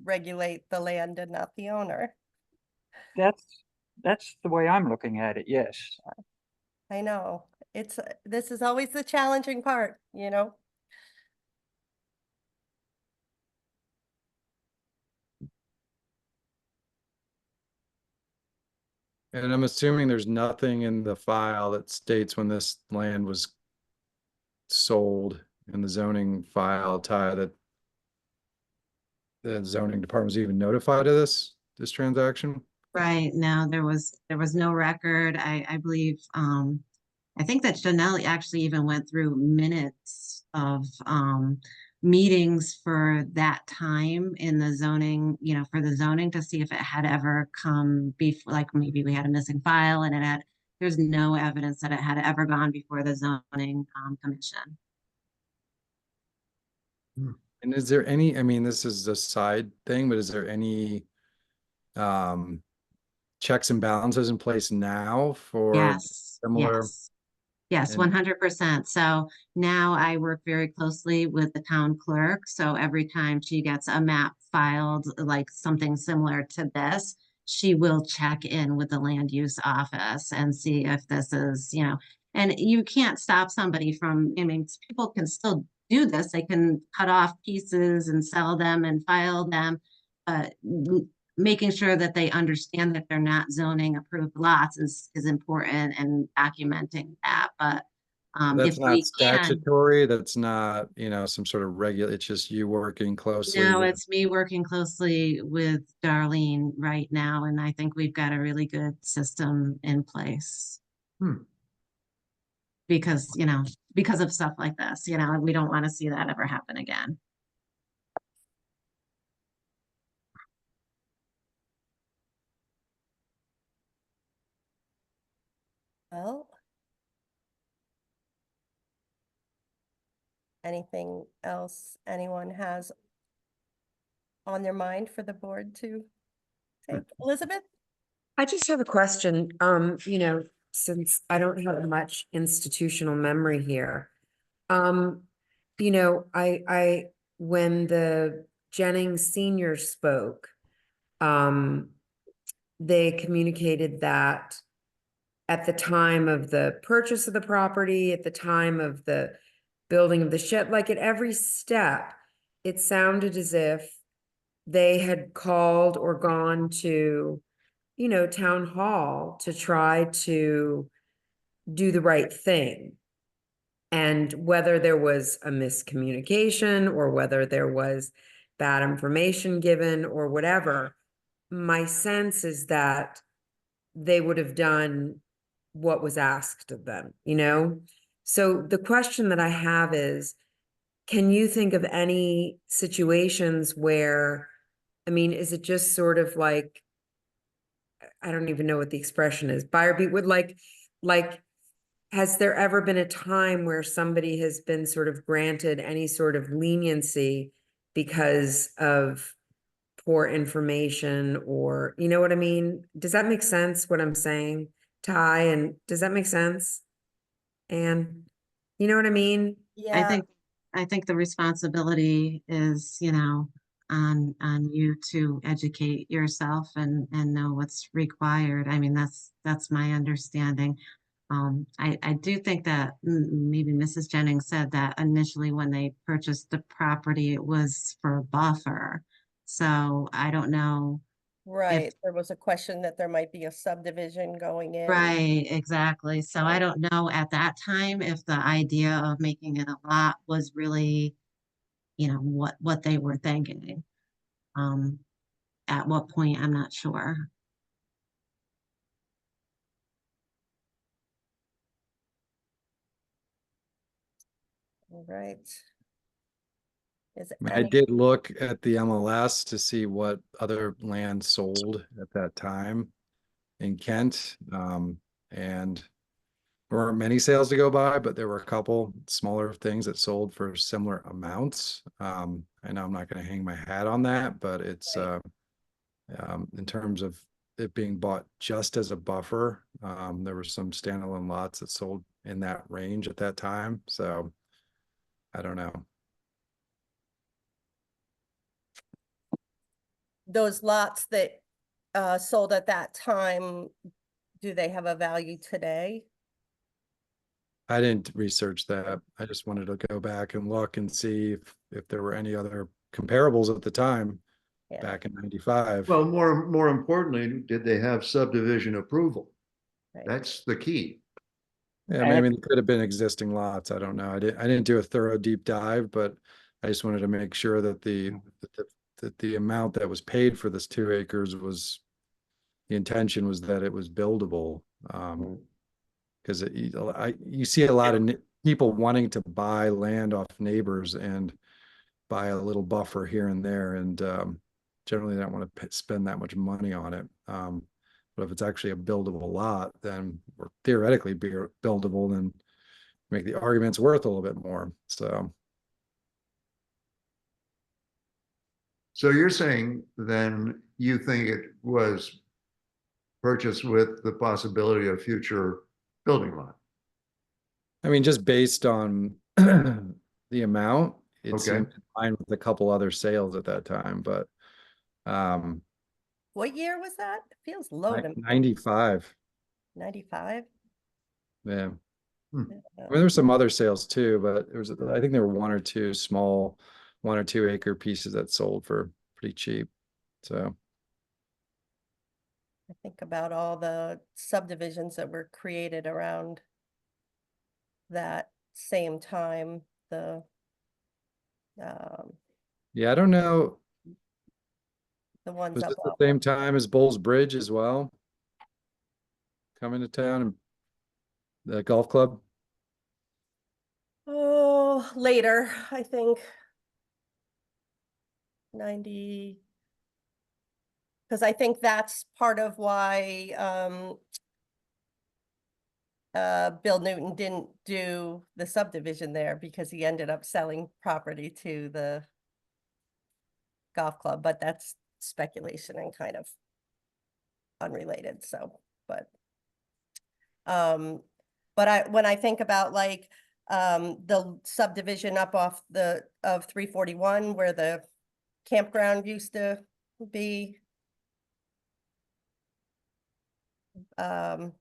regulate the land and not the owner. That's the way I'm looking at it, yes. I know, this is always the challenging part, And I'm assuming there's nothing in the file that states when this land was sold in the zoning file, Ty, that the zoning department was even notified of this transaction? Right, no, there was no record. I believe, I think that Janelle actually even went through minutes of meetings for that time in the zoning, for the zoning to see if it had ever come before, like maybe we had a missing file and there's no evidence that it had ever gone before the zoning commission. And is there any, I mean, this is a side thing, but is there any checks and balances in place now for Yes, similar? Yes, and- 100%. So now I work very closely with the town clerk. So every time she gets a map filed, like something similar to this, she will check in with the land use office and see if this is, and you can't stop somebody from, I mean, people can still do this. They can cut off pieces and sell them and file them. But making sure that they understand that they're not zoning approved lots is important, and documenting that. But That's if not we can, statutory, that's not, some sort of it's just you working closely. no, with- it's me working closely with Darlene right now, and I think we've got a really good system in place. Because, because of stuff like this, we don't want to see that ever happen again. Well. Anything else anyone has on their mind for the board to take? Elizabeth? I just have a question, since I don't have much institutional memory here. When the Jennings seniors spoke, they communicated that at the time of the purchase of the property, at the time of the building of the shed, like at every step, it sounded as if they had called or gone to, town hall to try to do the right thing. And whether there was a miscommunication or whether there was bad information given or whatever, my sense is that they would have done what was asked of them, So the question that I have is, can you think of any situations where, is it just sort of like, I don't even know what the expression is, buyer beware, like, has there ever been a time where somebody has been sort of granted any sort of leniency because of poor information or, you know what I mean? Does that make sense, what I'm saying, Ty? And does that make sense? And, you know what I mean? Yeah, I think the responsibility is, you know, on you to educate yourself and know what's required. I mean, that's my understanding. I do think that maybe Mrs. Jennings said that initially when they purchased the property, it was for a buffer. So I don't know. right. There was a question that there might be a subdivision going in. Right, exactly. So I Right. don't know at that time if the idea of making it a lot was really, you know, what they were thinking. At what point, I'm not sure. All right. Is I mean, I any, did look at the MLS to see what other land sold at that time in Kent. And there weren't many sales to go by, but there were a couple smaller things that sold for similar amounts. I know I'm not going to hang my hat on that, but it's Right. in terms of it being bought just as a buffer, there were some standalone lots that sold in that range at that time. So I don't know. those lots that sold at that time, do they have a value today? I didn't research that. I just wanted to go back and look and see if there were any other comparables at the time Yeah. back in 95. Well, more importantly, did they have subdivision approval? Right. That's the key. Yeah, I mean, it could have been existing lots. I don't know. I didn't do a thorough deep dive, but I just wanted to make sure that the amount that was paid for this 2 acres was, the intention was that it was buildable. Because you see a lot of people wanting to buy land off neighbors and buy a little buffer here and there, and generally they don't want to spend that much money on it. But if it's actually a buildable lot, then, or theoretically be buildable, then make the arguments worth a little bit more. So you're saying then you think it was purchased with the possibility of future building lot? I mean, just based on the amount, it Okay. seemed in line with a couple other sales at that time, but What year was that? It feels low to me. 95. 95? Yeah. Hmm. I mean, there were some other sales too, but I think there were 1 or 2 small 1 or 2 acre pieces that sold for pretty cheap. So I think about all the subdivisions that were created around that same time, yeah, I don't know. the ones Was up it the off. same time as Bulls Bridge as well? Coming to town and the golf club? Oh, later, I think. 90. Because I think that's part of why Bill Newton didn't do the subdivision there, because he ended up selling property to the golf club, but that's speculation and kind of unrelated, so, but when I think about like the subdivision up off of 341 where the campground used to be, help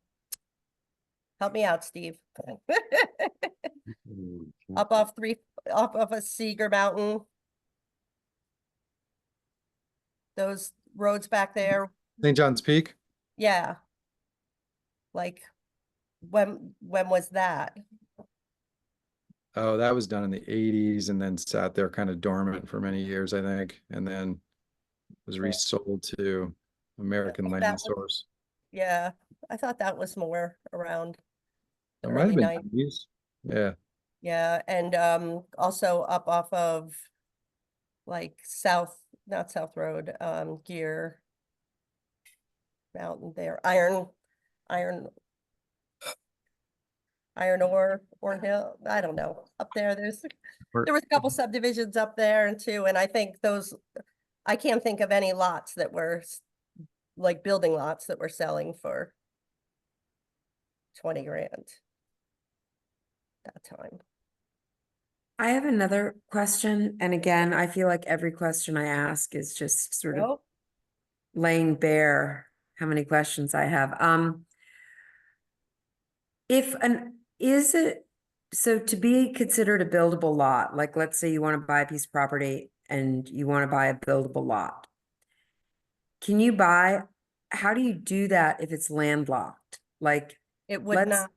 me out, Steve. Up of a Cedar Mountain. Those roads back there, St. John's Peak? yeah. Like, when was that? Oh, that was done in the 80s and then sat there kind of dormant for many years, I think, and then was resold to American That Land was- Source. Yeah, I thought that was more around the It might have early been 90s. 90s. Yeah. Yeah, and also up off of like not South Road, Gear Mountain there, Iron Ore Hill, I don't know, up there, there was a couple subdivisions up there and too, and I think those I can't think of any lots that were like building lots that were selling for 20 grand that time. I have another question, and again, I feel like every question I ask is just sort of Nope. laying bare how many questions I have. Is it, so to be considered a buildable lot, like let's say you want to buy a piece of property and you want to buy a buildable lot. Can you buy, how do you do that if it's landlocked? Like, It would let's, not,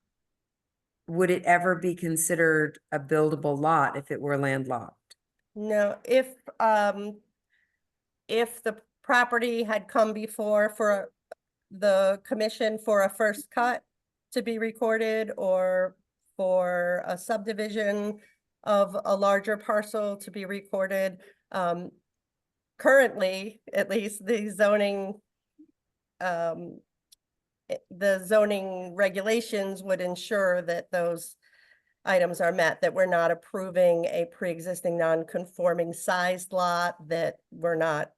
would it ever be considered a buildable lot if it were landlocked? no, if the property had come before for the commission for a first cut to be recorded, or for a subdivision of a larger parcel to be recorded, currently, at least the zoning regulations would ensure that those items are met, that we're not approving a pre-existing non-conforming sized lot, that we're not,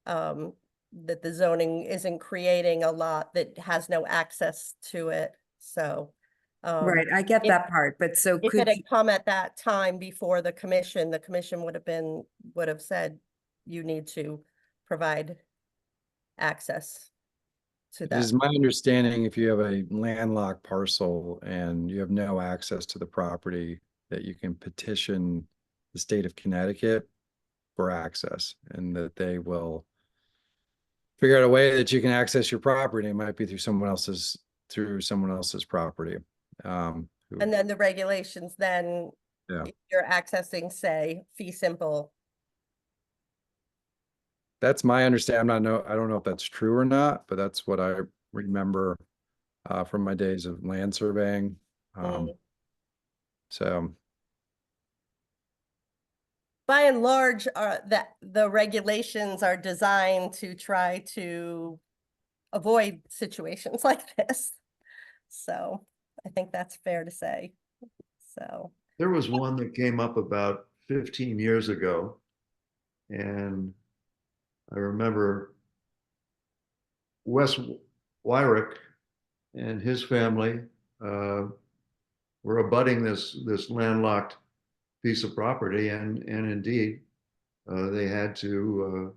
that the zoning isn't creating a lot that has no access to it, so. Right, I get if- that part, but so If it could, had come at that time before the commission would have said, you need to provide access to It that. is my understanding if you have a landlocked parcel and you have no access to the property, that you can petition the state of Connecticut for access, and that they will figure out a way that you can access your property. It might be through someone else's property. And then the regulations, then Yeah. if you're accessing, say, fee simple. That's my understanding. I don't know if that's true or not, but that's what I remember from my days of land surveying. So By and large, that the regulations are designed to try to avoid situations like this. So I think that's fair to say. So, There was one that came up about 15 years ago. And I remember Wes Wyrick and his family were abutting this landlocked piece of property, and indeed they had to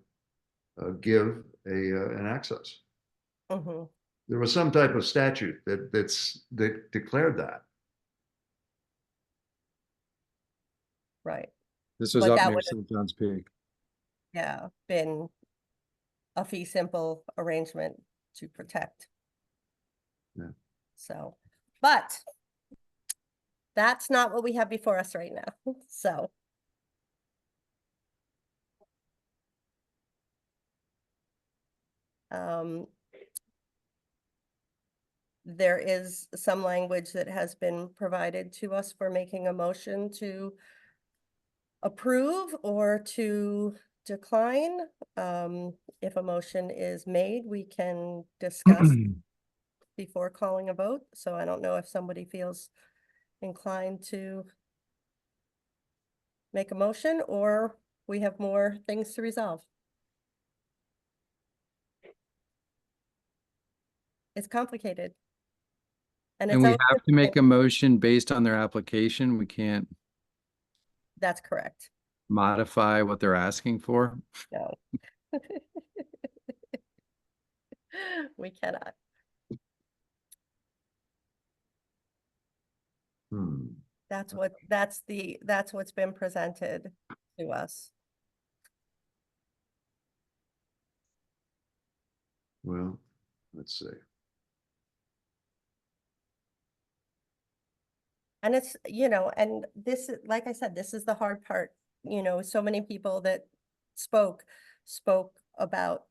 give an access. mhm, There was some type of statute that declared that. right, this was But up that near would- St. John's Peak. yeah, been a fee simple arrangement to protect. Yeah. So, but that's not what we have before us right now, so. There is some language that has been provided to us for making a motion to approve or to decline. If a motion is made, we can discuss before calling a vote. So I don't know if somebody feels inclined to make a motion, or we have more things to resolve. It's complicated. And And it's we always have to make difficult. a motion based on their application. We can't That's correct. modify what they're asking for. No. We cannot. That's what's been presented to us. Well, let's see. And it's, and this, like I said, this is the hard part, so many people that spoke about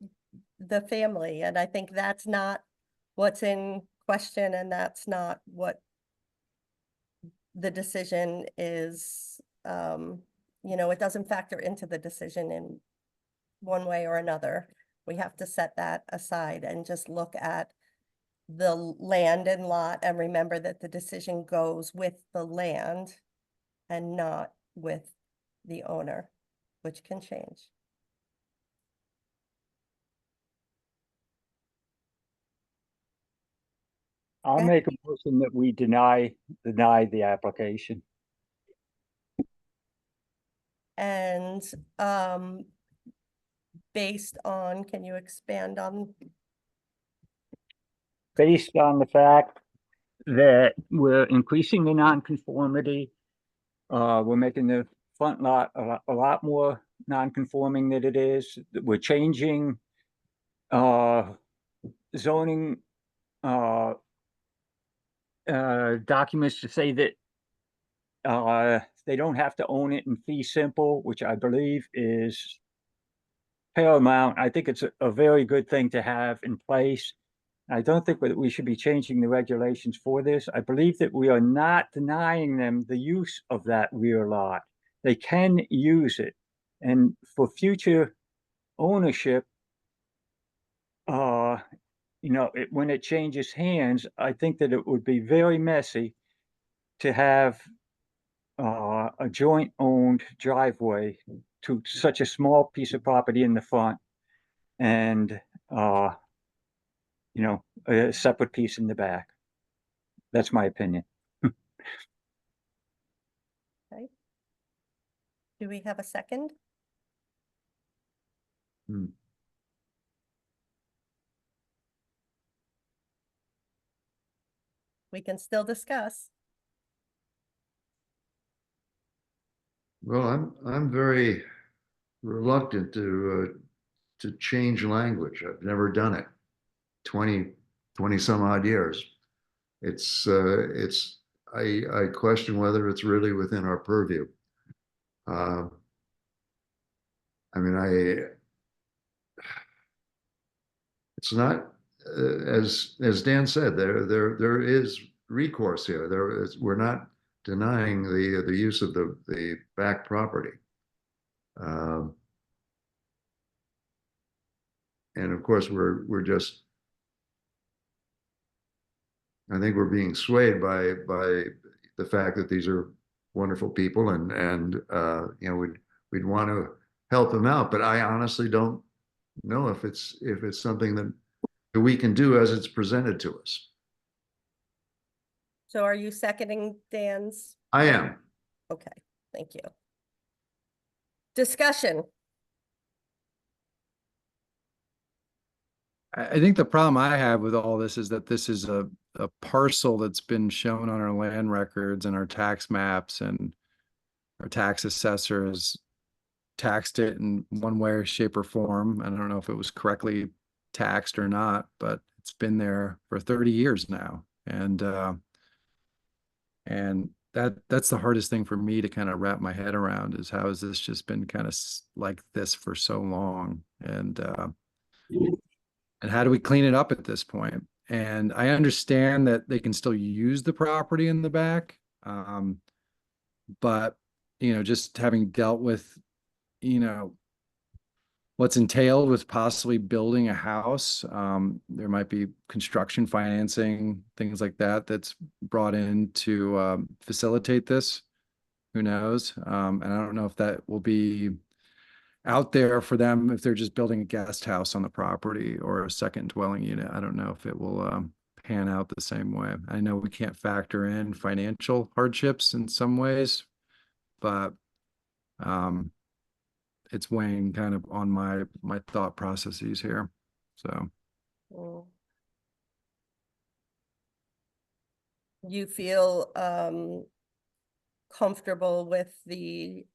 the family, and I think that's not what's in question, and that's not what the decision is, it doesn't factor into the decision in one way or another. We have to set that aside and just look at the land and lot and remember that the decision goes with the land and not with the owner, which can change. I'll ahead. make a motion that we deny the application. And based on, can you expand on? Based on the fact that we're increasing the nonconformity. We're making the front lot a lot more non-conforming than it is. We're changing zoning documents to say that they don't have to own it in fee simple, which I believe is paramount. I think it's a very good thing to have in place. I don't think that we should be changing the regulations for this. I believe that we are not denying them the use of that rear lot. They can use it. And for future ownership, you know, when it changes hands, I think that it would be very messy to have a joint owned driveway to such a small piece of property in the front and you know, a separate piece in the back. That's my opinion. Okay. Do we have a second? We can still discuss. Well, I'm very reluctant to change language. I've never done it. 20 some odd years. I question whether it's really within our purview. I mean, it's not, as Dan said, there is recourse here. We're not denying the use of the back property. And of course, we're just, I think we're being swayed by the fact that these are wonderful people and you know, we'd want to help them out, but I honestly don't know if it's something that we can do as it's presented to us. So are you seconding Dan's? I am. Okay, thank you. Discussion. I think the problem I have with all this is that this is a parcel that's been shown on our land records and our tax maps, and our tax assessor has taxed it in one way, shape, or form. I don't know if it was correctly taxed or not, but it's been there for 30 years now. And that's the hardest thing for me to kind of wrap my head around, is how has this just been kind of like this for so long? And how do we clean it up at this point? And I understand that they can still use the property in the back. But, you know, just having dealt with, you know, what's entailed with possibly building a house, there might be construction financing, things like that, that's brought in to facilitate this. Who knows? And I don't know if that will be out there for them if they're just building a guest house on the property or a second dwelling unit. I don't know if it will pan out the same way. I know we can't factor in financial hardships in some ways, but it's weighing kind of on my thought processes here. So You feel comfortable with the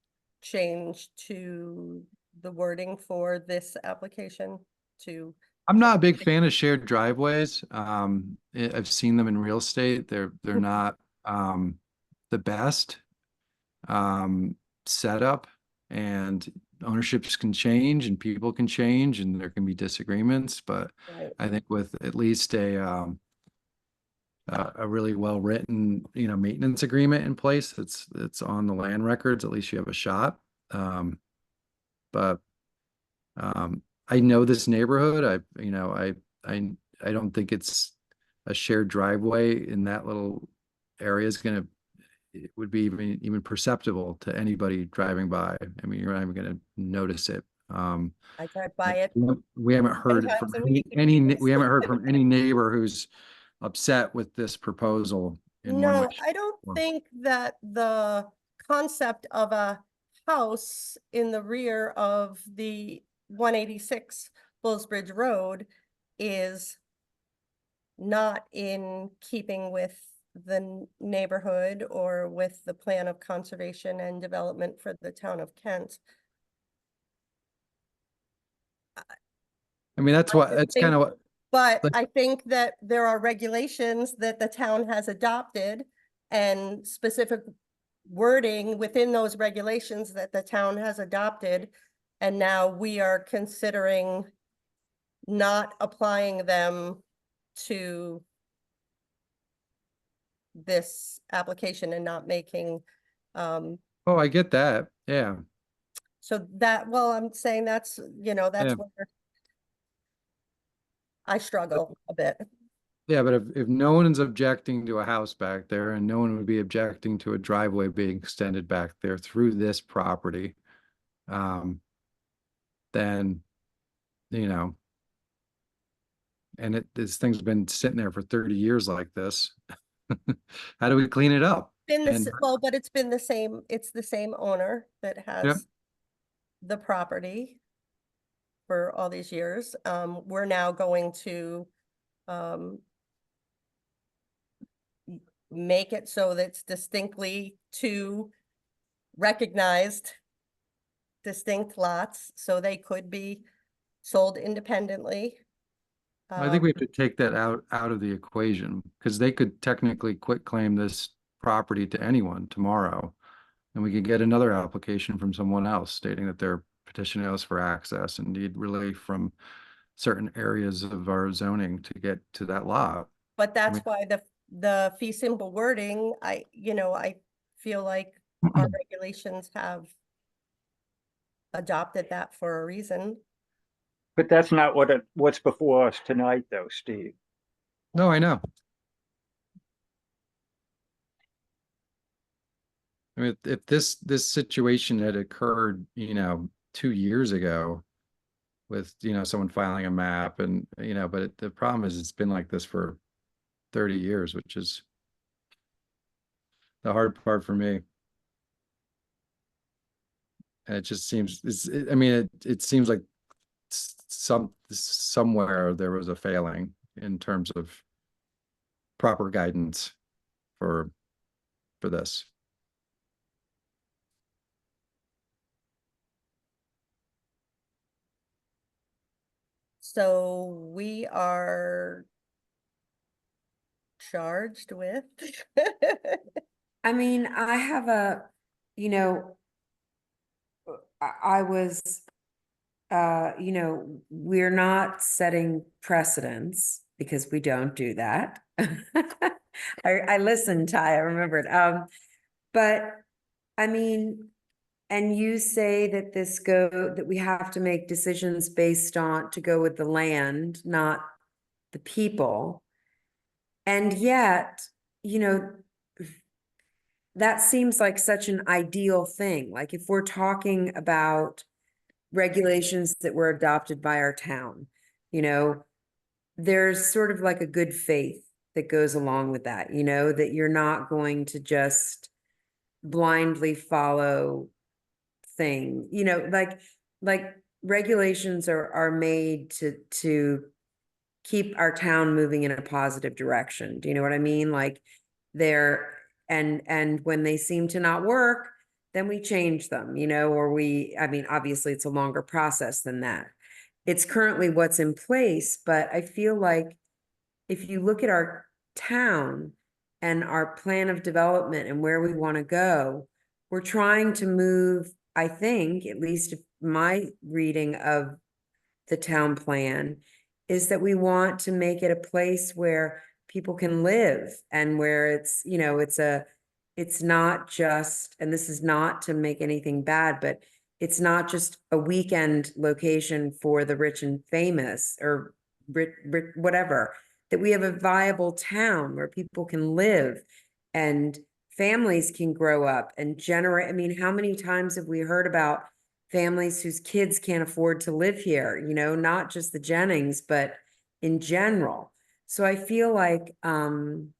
change to the wording for this application to? I'm not a big fan of shared driveways. I've seen them in real estate. They're not the best setup, and ownerships can change and people can change and there can be disagreements. But Right. I think with at least a really well-written, you know, maintenance agreement in place that's on the land records, at least you have a shot. But I know this neighborhood. I don't think it's a shared driveway in that little area it would be even perceptible to anybody driving by. I mean, you're not even going to notice it. I drive by it. We haven't heard times from a week. we haven't heard from any neighbor who's upset with this proposal in one No, way. I don't or- think that the concept of a house in the rear of the 186 Bullsbridge Road is not in keeping with the neighborhood or with the plan of conservation and development for the town of Kent. I mean, that's I what, just that's think- kind of what, But Like- I think that there are regulations that the town has adopted and specific wording within those regulations that the town has adopted. And now we are considering not applying them to this application and not making, oh, I get that. Yeah. so that, well, I'm saying that's, that's Yeah. where I struggle a bit. Yeah, but if no one is objecting to a house back there and no one would be objecting to a driveway being extended back there through this property, then, and this thing's been sitting there for 30 years like this. How do we clean it up? Been this, And- well, but it's the same owner that has the property for all these years. We're now going to, make it so that it's distinctly two recognized distinct lots, so they could be sold independently. I think we have to take that out of the equation, because they could technically quit claim this property to anyone tomorrow. And we could get another application from someone else stating that they're petitioning us for access and need relief from certain areas of our zoning to get to that lot. But that's mean- why the fee simple wording, I feel like our regulations have adopted that for a reason. But that's not what's before us tonight, though, Steve. No, I know. I mean, if this situation had occurred, 2 years ago with, someone filing a map and, but the problem is it's been like this for 30 years, which is the hard part for me. And it just seems, it seems like somewhere there was a failing in terms of proper guidance for this. So we are charged with. I mean, I have a, I was, we're not setting precedents because we don't do that. I listened, Ty, I remembered. But I mean, and you say that that we have to make decisions based on, to go with the land, not the people. And yet, that seems like such an ideal thing. Like if we're talking about regulations that were adopted by our town, there's sort of like a good faith that goes along with that, that you're not going to just blindly follow thing, like regulations are made to keep our town moving in a positive direction. Do you know what I mean? Like they're, and when they seem to not work, then we change them, or obviously it's a longer process than that. It's currently what's in place, but I feel like if you look at our town and our plan of development and where we want to go, we're trying to move, I think, at least my reading of the town plan is that we want to make it a place where people can live and where it's, it's not just, and this is not to make anything bad, but it's not just a weekend location for the rich and famous or whatever, that we have a viable town where people can live and families can grow up and generate. How many times have we heard about families whose kids can't afford to live here, not just the Jennings, but in general. So I feel like, I'm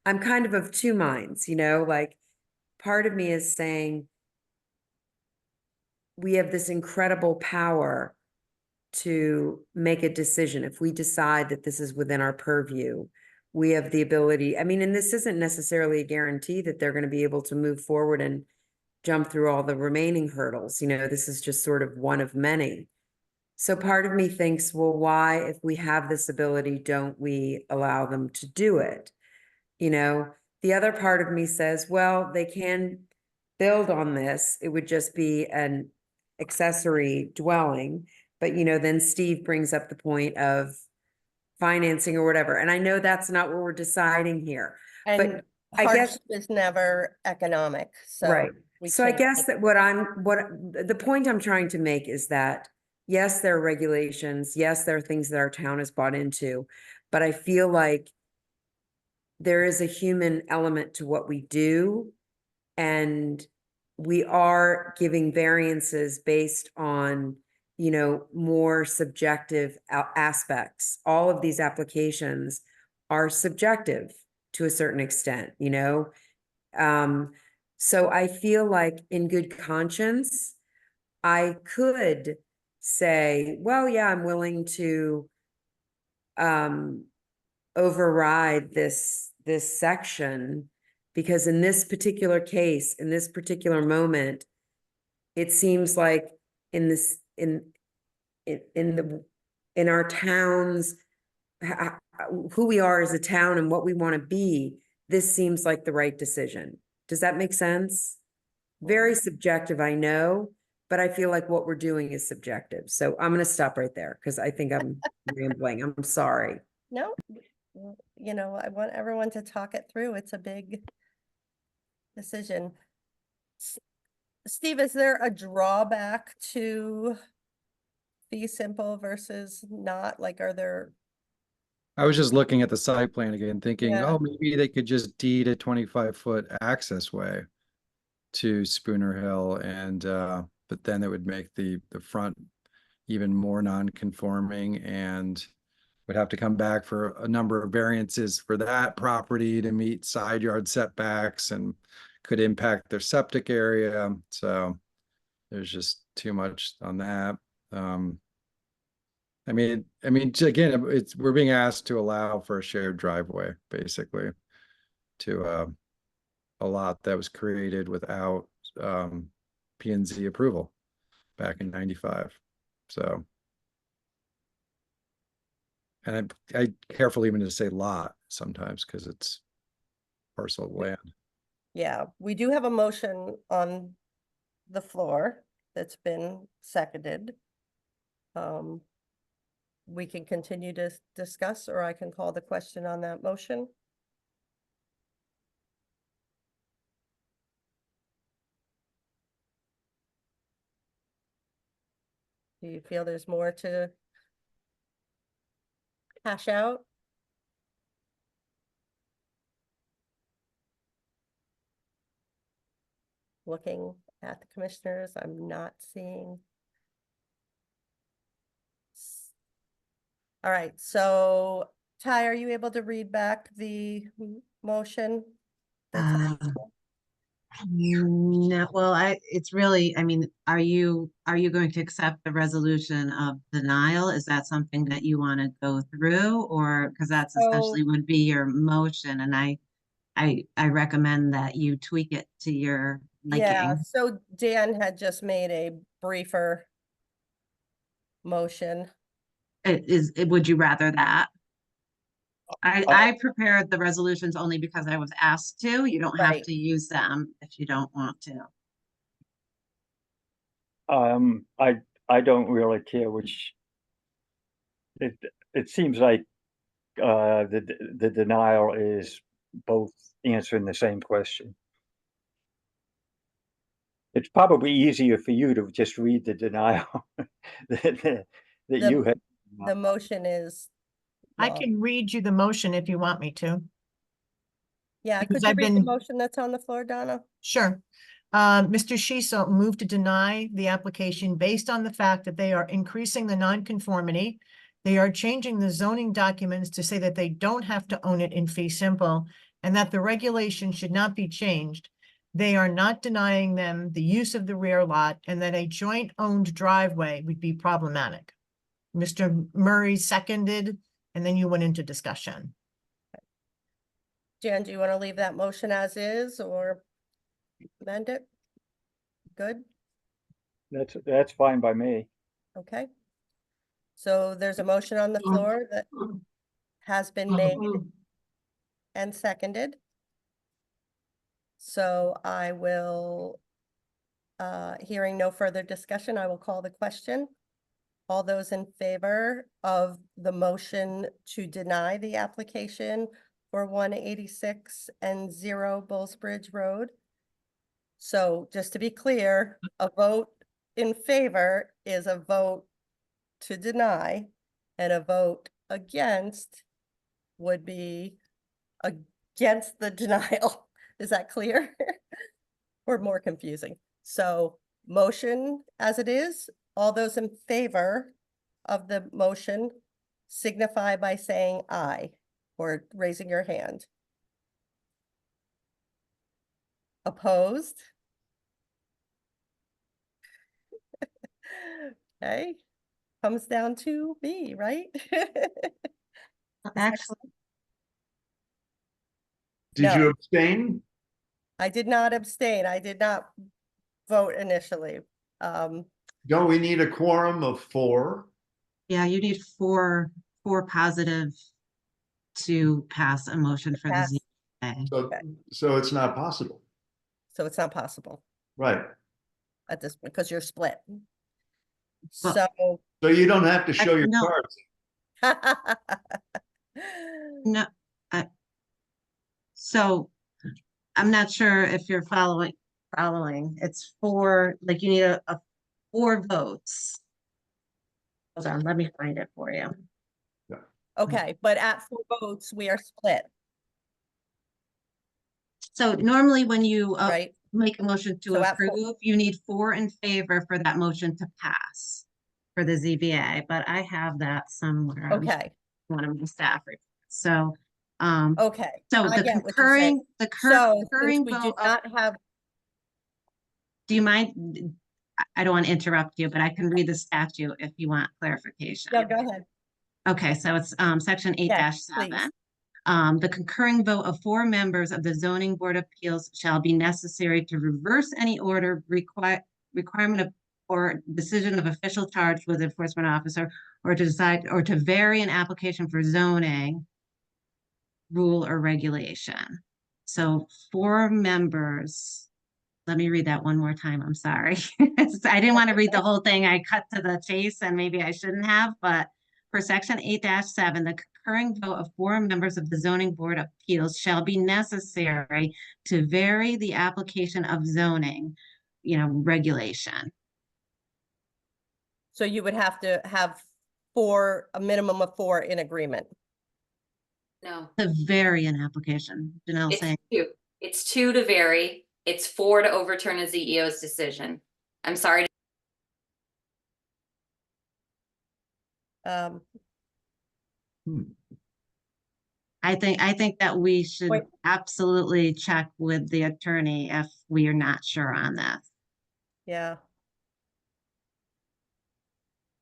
kind of two minds, like part of me is saying we have this incredible power to make a decision. If we decide that this is within our purview, we have the ability, I mean, and this isn't necessarily a guarantee that they're going to be able to move forward and jump through all the remaining hurdles. This is just sort of one of many. So part of me thinks, well, why, if we have this ability, don't we allow them to do it? The other part of me says, well, they can build on this. It would just be an accessory dwelling. But, then Steve brings up the point of financing or whatever. And I know that's not what we're deciding here. And I guess, hardship is never economic, so. right. we So I can't guess take- that the point I'm trying to make is that, yes, there are regulations. Yes, there are things that our town has bought into, but I feel like there is a human element to what we do. And we are giving variances based on, more subjective aspects. All of these applications are subjective to a certain extent, so I feel like in good conscience, I could say, well, yeah, I'm willing to override this section, because in this particular case, in this particular moment, it seems like in our towns, who we are as a town and what we want to be, this seems like the right decision. Does that make sense? Very subjective, I know, but I feel like what we're doing is subjective. So I'm going to stop right there because I think I'm rambling. I'm sorry. No, I want everyone to talk it through. It's a big decision. Steve, is there a drawback to fee simple versus not? Like, are there? I was just looking at the site plan again, thinking, Yeah. oh, maybe they could just deed a 25-foot access way to Spooner Hill, and but then it would make the front even more non-conforming, and would have to come back for a number of variances for that property to meet side yard setbacks, and could impact their septic area. So there's just too much on that. I mean, again, we're being asked to allow for a shared driveway, basically, to a lot that was created without P&Z approval back in '95. So, and I careful even to say lot sometimes because it's parcel of land. Yeah, we do have a motion on the floor that's been seconded. We can continue to discuss, or I can call the question on that motion. Do you feel there's more to hash out? Looking at the commissioners, I'm not seeing. All right, so Ty, are you able to read back the motion? No, well, it's really, I mean, are you going to accept the resolution of denial? Is that something that you want to go through, or, because that's essentially would be your motion, and I recommend that you tweak it to your Yeah, liking. so Dan had just made a briefer motion. Would you rather that? I prepared the resolutions only because I was asked to. You don't have Right. to use them if you don't want to. I don't really care which. It seems like the denial is both answering the same question. It's probably easier for you to just read the denial that you had. The motion is. I well, can read you the motion if you want me to. Yeah, because could you I've read the been- motion that's on the floor, Donna? Sure. Mr. Shiso moved to deny the application based on the fact that they are increasing the nonconformity. They are changing the zoning documents to say that they don't have to own it in fee simple and that the regulation should not be changed. They are not denying them the use of the rear lot and that a joint owned driveway would be problematic. Mr. Murray seconded, and then you went into discussion. Jan, do you want to leave that motion as is or amend it? Good, That's fine by me. okay. So there's a motion on the floor that has been made and seconded. So I will, hearing no further discussion, I will call the question. All those in favor of the motion to deny the application for 186 and 0 Bullsbridge Road? So just to be clear, a vote in favor is a vote to deny, and a vote against would be against the denial. Is that clear? Or more confusing? So motion as it is, all those in favor of the motion signify by saying aye or raising your hand. Opposed? Okay, comes down to me, right? Actually, Did you No. abstain? I did not abstain. I did not vote initially. Don't we need a quorum of 4? yeah, you need four positive to pass a motion for the Pass. ZBA. So, so it's not possible, So it's not possible right? at this, because you're split. Well- So. So you don't have to show your no. cards. No, so I'm not sure if you're following, it's four, like you need a 4 votes. Hold on, let me find it for you. Okay, but at 4 votes, we are split, So normally when you right? make a motion to So at 4 approve, you need 4 in favor for that motion to pass for the ZBA, but I have that somewhere. on Okay, One of my staff reports. So, okay. so I the get what you're saying. concurring, So since concurring we do vote of, not have, do you mind? I don't want to interrupt you, but I can read the statute if you want clarification. no, go ahead. Okay, so it's section 8-7. Yes, please. The concurring vote of 4 members of the zoning board of appeals shall be necessary to reverse any order requirement of or decision of official charge with enforcement officer, or to decide or to vary an application for zoning rule or regulation. So 4 members. Let me read that one more time. I'm sorry. I didn't want to read the whole thing. I cut to the chase and maybe I shouldn't have, but for section 8-7, the concurring vote of 4 members of the zoning board of appeals shall be necessary to vary the application of zoning, regulation. So you would have to have a minimum of 4 in agreement. No, The vary an application, Janelle it's saying. 2. It's 2 to vary. It's 4 to overturn a ZEO's decision. I'm sorry. I think that we should Wait. absolutely check with the attorney if we are not sure on that. Yeah.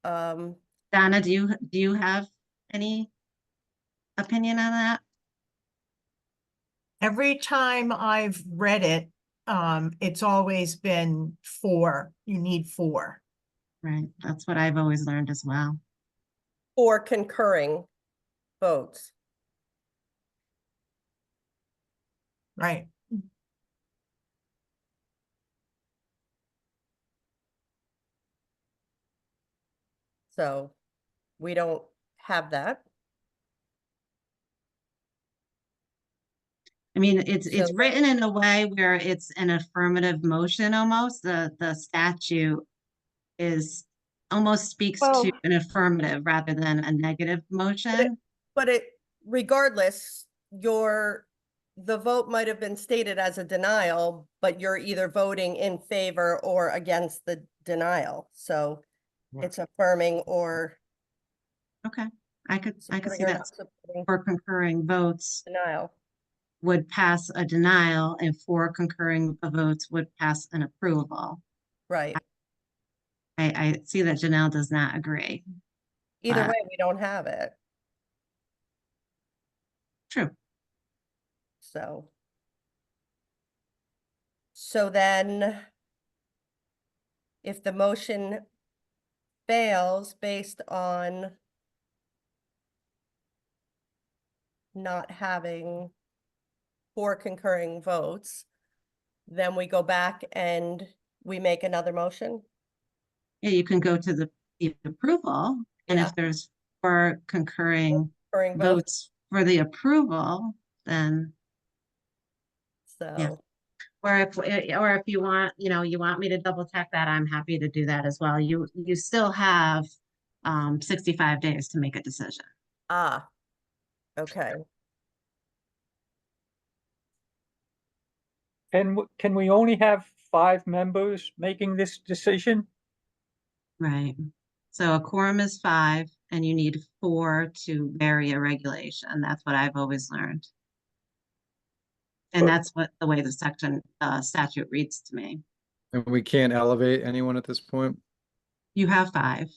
Donna, do you have any opinion on that? Every time I've read it, it's always been 4. You need 4. Right, that's what I've always learned as well. 4 concurring votes. Right. So we don't have that. I mean, it's So- written in a way where it's an affirmative motion almost. The statute is almost speaks Well- to an affirmative rather than a negative motion. But regardless, the vote might have been stated as a denial, but you're either voting in favor or against the denial. So Right. it's affirming or Okay, I could see Supporting or that. not supporting For concurring votes denial. would pass a denial, and four concurring votes would pass an approval. Right. I see that Janelle does not agree. Either But- way, we don't have it, True. so. So then if the motion fails based on not having four concurring votes, then we go back and we make another motion. Yeah, you can go to the approval, and Yeah. if there's four concurring Concurring votes, votes for the approval, then, yeah. so, Or if you want, you want me to double check that, I'm happy to do that as well. You still have 65 days to make a decision. okay. Can we only have 5 members making this decision? Right. So a quorum is 5, and you need 4 to vary a regulation. That's what I've always learned. And that's what the way the statute reads to me. And we can't elevate anyone at this point? You have 5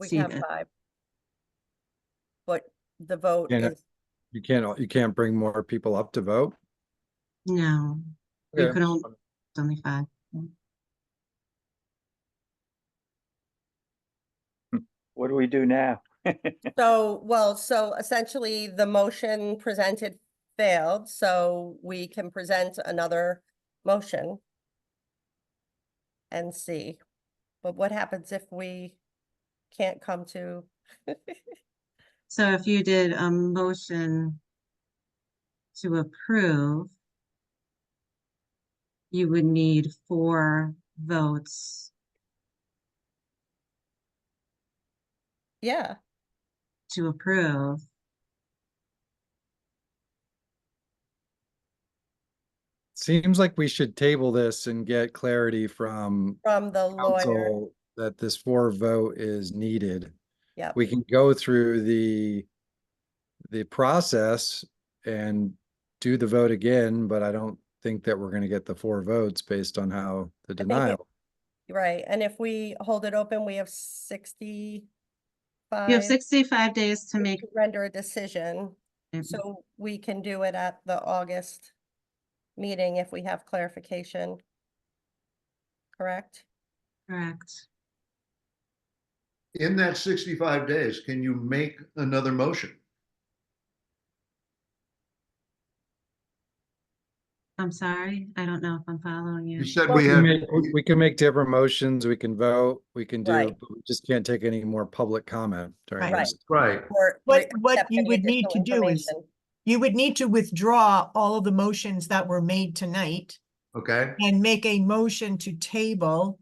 We have seated. 5. But the vote Yeah. is, You can't bring more people up to vote? No, you Okay. can only 5. What do we do now? so essentially the motion presented failed, so we can present another motion and see. But what happens if we can't come to? So if you did a motion to approve, you would need 4 votes Yeah, to approve. Seems like we should table this and get clarity from from the lawyer. council that this 4 vote is needed. Yep. We can go through the process and do the vote again, but I don't think that we're gonna get the 4 votes based on how the think it- denial. Right, and if we hold it open, we have 65. You have 65 days to make, Render a decision, Mhm. so we can do it at the August meeting if we have clarification. Correct? correct. In that 65 days, can you make another motion? I'm sorry, I don't know if I'm following you. You said Well, we had, We can make different motions, we can vote, we can do, Right. but we just can't take any more public comment during Right. this. right, Or What accept you any would need to additional do is, information. you would need to withdraw all of the motions that were made tonight okay, and make a motion to table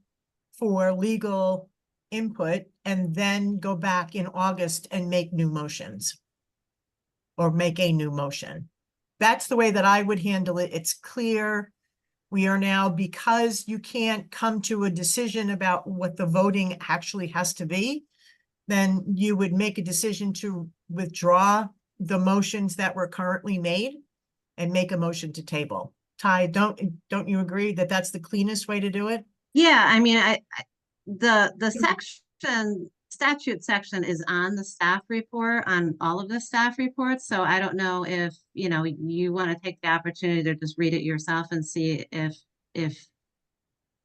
for legal input and then go back in August and make new motions. Or make a new motion. That's the way that I would handle it. It's clear. We are now, because you can't come to a decision about what the voting actually has to be, then you would make a decision to withdraw the motions that were currently made and make a motion to table. Ty, don't you agree that that's the cleanest way to do it? Yeah, I mean, the statute section is on the staff report, on all of the staff reports, so I don't know if, you want to take the opportunity to just read it yourself and see if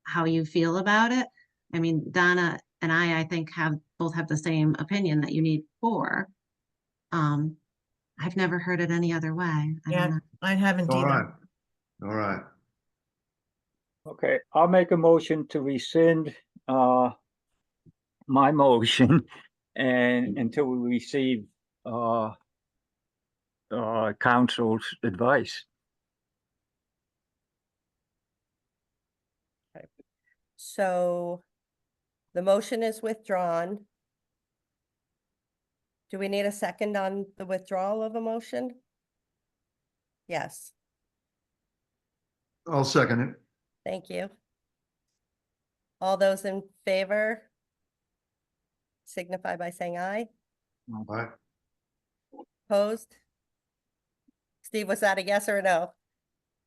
how you feel about it. I mean, Donna and I think both have the same opinion that you need 4. I've never heard it any other way. I don't Yeah, know. I haven't all right, either. all right. Okay, I'll make a motion to rescind my motion and until we receive council's advice. So the motion is withdrawn. Do we need a second on the withdrawal of a motion? Yes, I'll second it. thank you. All those in favor signify by saying aye. Aye. Opposed? Steve, was that a yes or a no?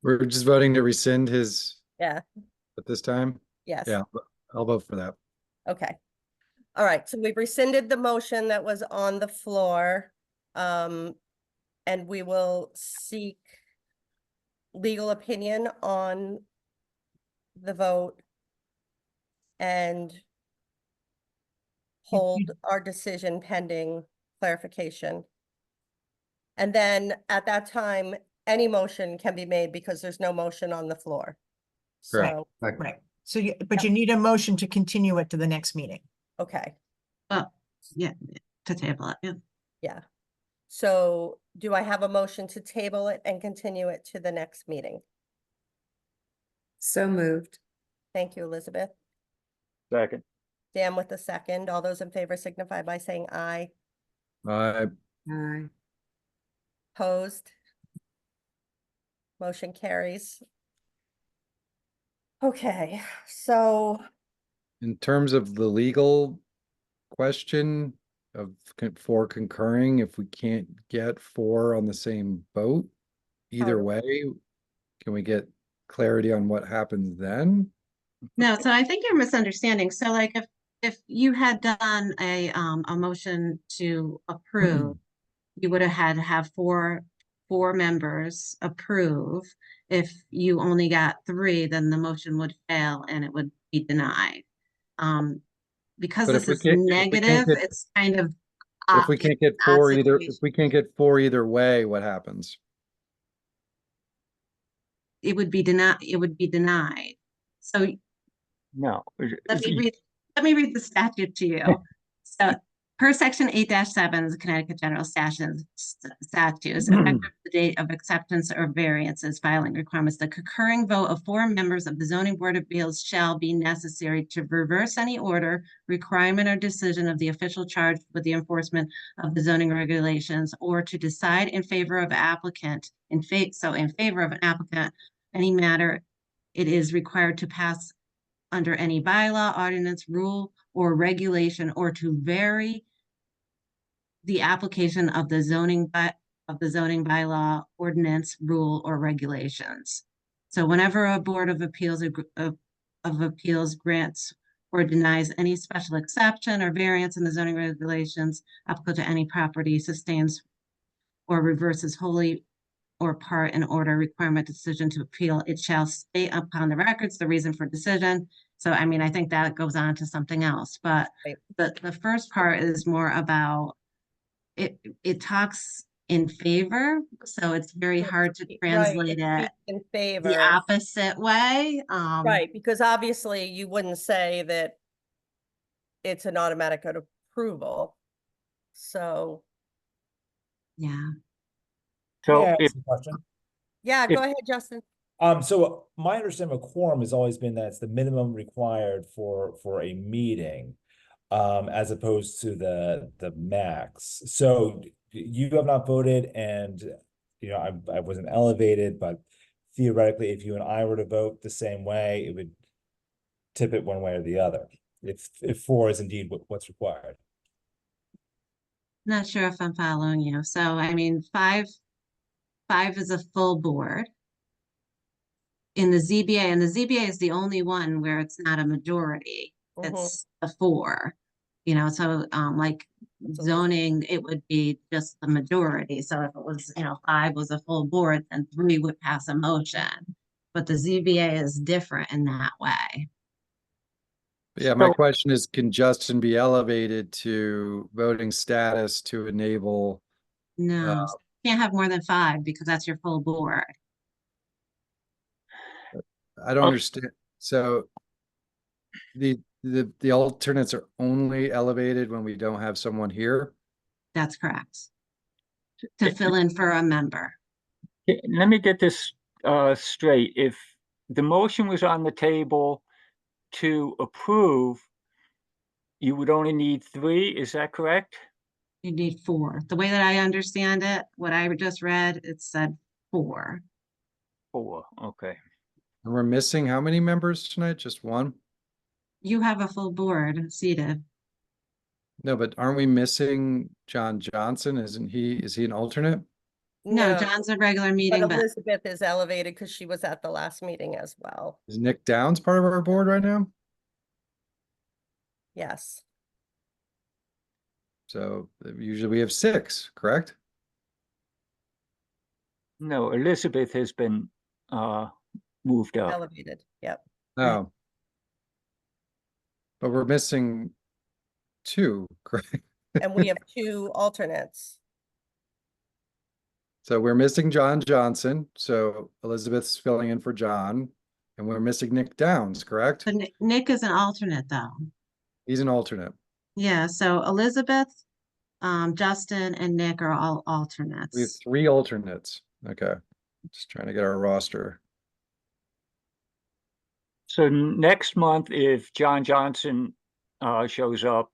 We're just voting to rescind his Yeah, at this time? yes. Yeah, I'll vote for that. Okay. All right, so we've rescinded the motion that was on the floor. And we will seek legal opinion on the vote and hold our decision pending clarification. And then at that time, any motion can be made because there's no motion on the floor. Correct. So, Right. So you, but you need a motion to continue it to the next meeting. okay, Yeah, to table it, yeah. yeah. So do I have a motion to table it and continue it to the next meeting? So moved. Thank you, Elizabeth. Second. Dan with the second. All those in favor signify by saying aye. Aye. Aye. Opposed? Motion carries. Okay, so In terms of the legal question of for concurring, if we can't get four on the same vote, either How- way, can we get clarity on what happens then? No, so I think you're misunderstanding. So like if you had done a motion to approve, you would have had to have four members approve. If you only got three, then the motion would fail and it would be denied. Because But if this we is can't- if we can't negative, get- it's kind of If we can't get odd four either, situation. if we can't get four either way, what happens? It would be denied. So No. let me read the statute to you. So per section 8-7 of the Connecticut General Statutes, effective the date of acceptance or variances filing requirements, the concurring vote of four members of the Zoning Board of Appeals shall be necessary to reverse any order, requirement, or decision of the official charged with the enforcement of the zoning regulations, or to decide in favor of applicant, in favor of an applicant, any matter it is required to pass under any bylaw, ordinance, rule, or regulation, or to vary the application of the zoning bylaw, ordinance, rule, or regulations. So whenever a Board of Appeals of Appeals grants or denies any special exception or variance in the zoning regulations applicable to any property, sustains or reverses wholly or part in order requirement decision to appeal, it shall state upon the records the reason for decision. So, I mean, I think that goes on to something else, but Right. the first part is more about it talks in favor, so it's very hard to translate it in favor. the opposite way. Right, because obviously you wouldn't say that it's an automatic approval. So, Yeah. So May I if, ask a question? yeah, If- go ahead, Justin. So my understanding of quorum has always been that it's the minimum required for a meeting, as opposed to the max. So you have not voted, and I wasn't elevated, but theoretically, if you and I were to vote the same way, it would tip it one way or the other. If four is indeed what's required. Not sure if I'm following you. So, I mean, five is a full board. In the ZBA, and the ZBA is the only one where it's not a majority. It's a four. So like zoning, it would be just the majority. So if it was, five was a full board, then three would pass a motion. But the ZBA is different in that way. Yeah, my question is, can Justin be elevated to voting status to enable? No, can't have more than five because that's your full board. I don't understand. So the alternates are only elevated when we don't have someone here? That's correct. To fill in for a member. let me get this straight. If the motion was on the table to approve, you would only need three, is that correct? You need four. The way that I understand it, what I just read, it said four. Four, okay. And we're missing how many members tonight? Just one? You have a full board seated. No, but aren't we missing John Johnson? Is he an alternate? No, John's a regular But meeting, but Elizabeth is elevated because she was at the last meeting as well. Is Nick Downs part of our board right now? Yes. So usually we have 6, correct? No, Elizabeth has been moved up. Elevated, yep. No. But we're missing 2, correct? And we have 2 alternates. So we're missing John Johnson, so Elizabeth's filling in for John, and we're missing Nick Downs, correct? but Nick is an alternate though. He's an alternate. Yeah, so Elizabeth, Justin and Nick are all We have alternates. 3 alternates. Okay, just trying to get our roster. So next month, if John Johnson shows up,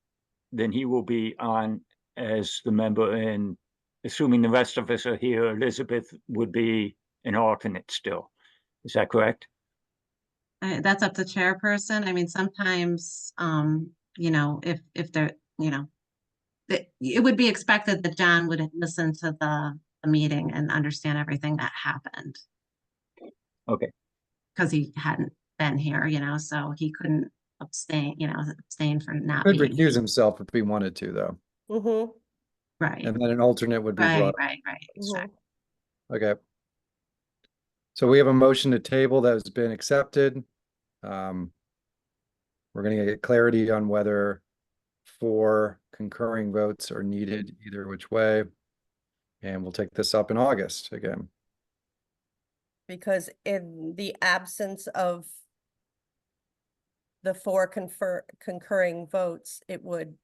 then he will be on as the member, and assuming the rest of us are here, Elizabeth would be an alternate still. Is that correct? That's up to chairperson. I mean, sometimes, you know, if they're, you know, it would be expected that John would listen to the meeting and understand everything that happened. Okay. Because he hadn't been here, you know, so he couldn't abstain for not Could being. recuse himself if he wanted to, though. Mm-hmm. Right, And then an alternate would be right, brought. right, right. Exactly. Okay. So we have a motion to table that has been accepted. We're gonna get clarity on whether 4 concurring votes are needed either which way. And we'll take this up in August again. Because in the absence of the 4 concurring votes, it would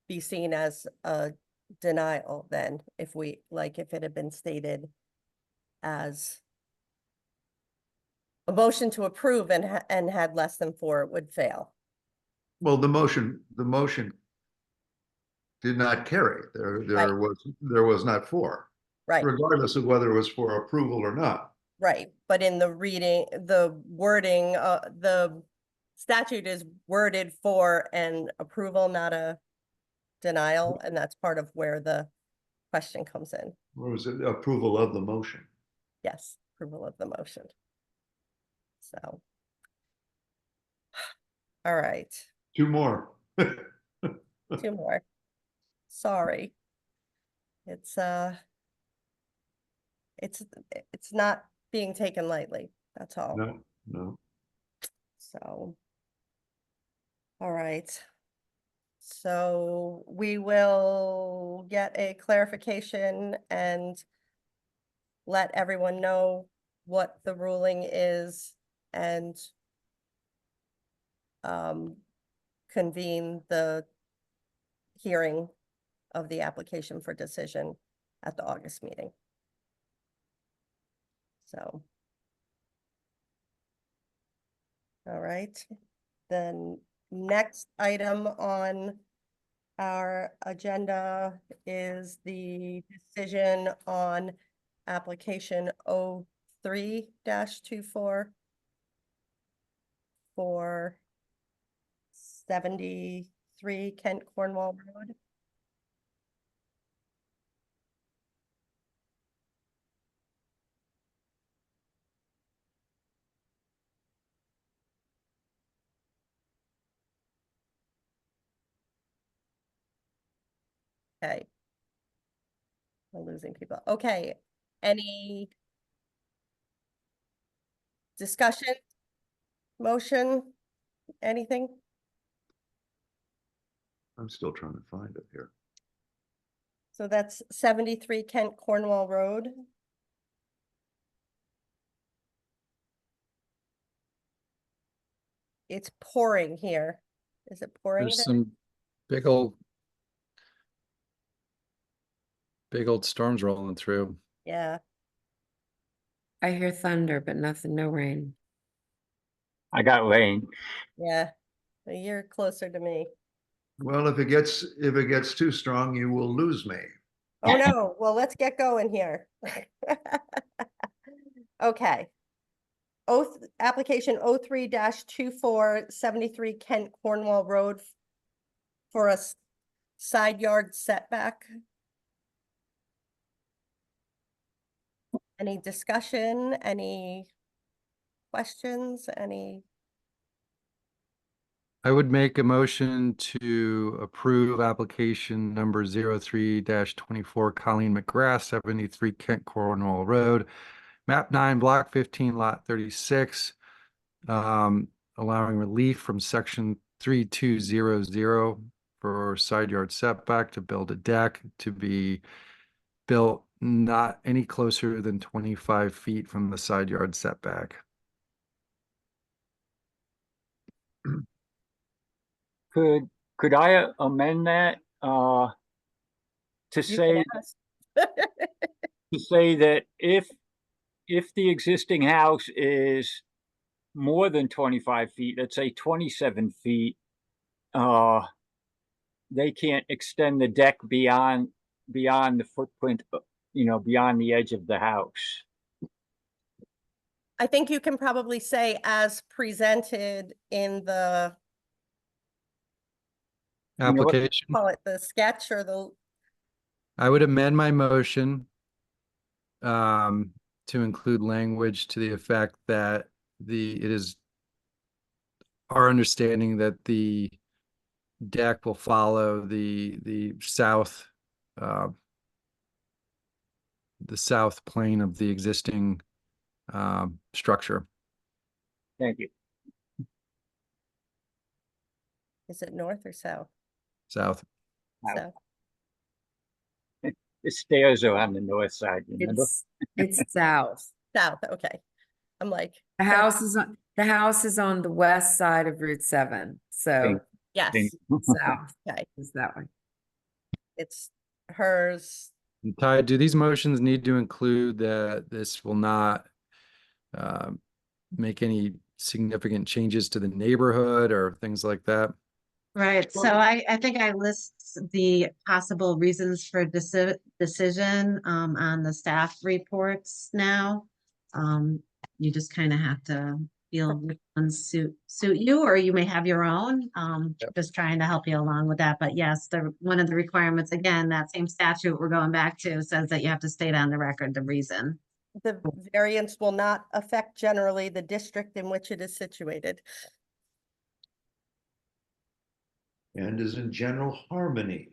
be seen as a denial then, if if it had been stated as a motion to approve and had less than 4, it would fail. Well, the motion did not carry. There was not 4. Right. Regardless of whether it was for approval or not. Right, but in the wording, the statute is worded for an approval, not a denial, and that's part of where the question comes in. Or was it approval of the motion? Yes, approval of the motion. So. All right, 2 more. 2 more. Sorry. It's not being taken lightly, that's all. No. So. All right. So we will get a clarification and let everyone know what the ruling is and convene the hearing of the application for decision at the August meeting. So. All right, then next item on our agenda is the decision on application 03-24 for 73 Kent Cornwall Road. Okay. We're losing people. Okay, any discussion, motion, anything? I'm still trying to find it here. So that's 73 Kent Cornwall Road. It's pouring here. Is it pouring? There's there? some big old storms rolling through. Yeah, I hear thunder, but nothing, no rain. I got rain. yeah. So you're closer to me. Well, if it gets too strong, you will lose me. Oh, no. Well, let's get going here. Okay. Application 03-24 73 Kent Cornwall Road for us side yard setback. Any discussion, any questions, any? I would make a motion to approve application number 03-24 Colleen McGrath, 73 Kent Cornwall Road, map 9, block 15, lot 36, allowing relief from section 3200 for side yard setback to build a deck to be built not any closer than 25 feet from the side yard setback. Could I amend that, to say, that if the existing house is more than 25 feet, let's say 27 feet, they can't extend the deck beyond the footprint, beyond the edge of the house. I think you can probably say as presented in the, Application. call it the sketch or the, I would amend my motion to include language to the effect that it is our understanding that the deck will follow the south plane of the existing structure. Thank you. is it north or south? South. South. The stairs are on the north side, remember? It's south. South, okay. I'm like. The house is on the west side of Route 7, so Yes, south okay, is that way. it's hers. Ty, do these motions need to include that this will not make any significant changes to the neighborhood or things like that? Right, so I think I list the possible reasons for decision on the staff reports now. You just kind of have to feel which ones suit you, or you may have your own. Just trying to help you along with that. But yes, one of the requirements, again, that same statute we're going back to says that you have to state on the record the reason. The variance will not affect generally the district in which it is situated. And is in general harmony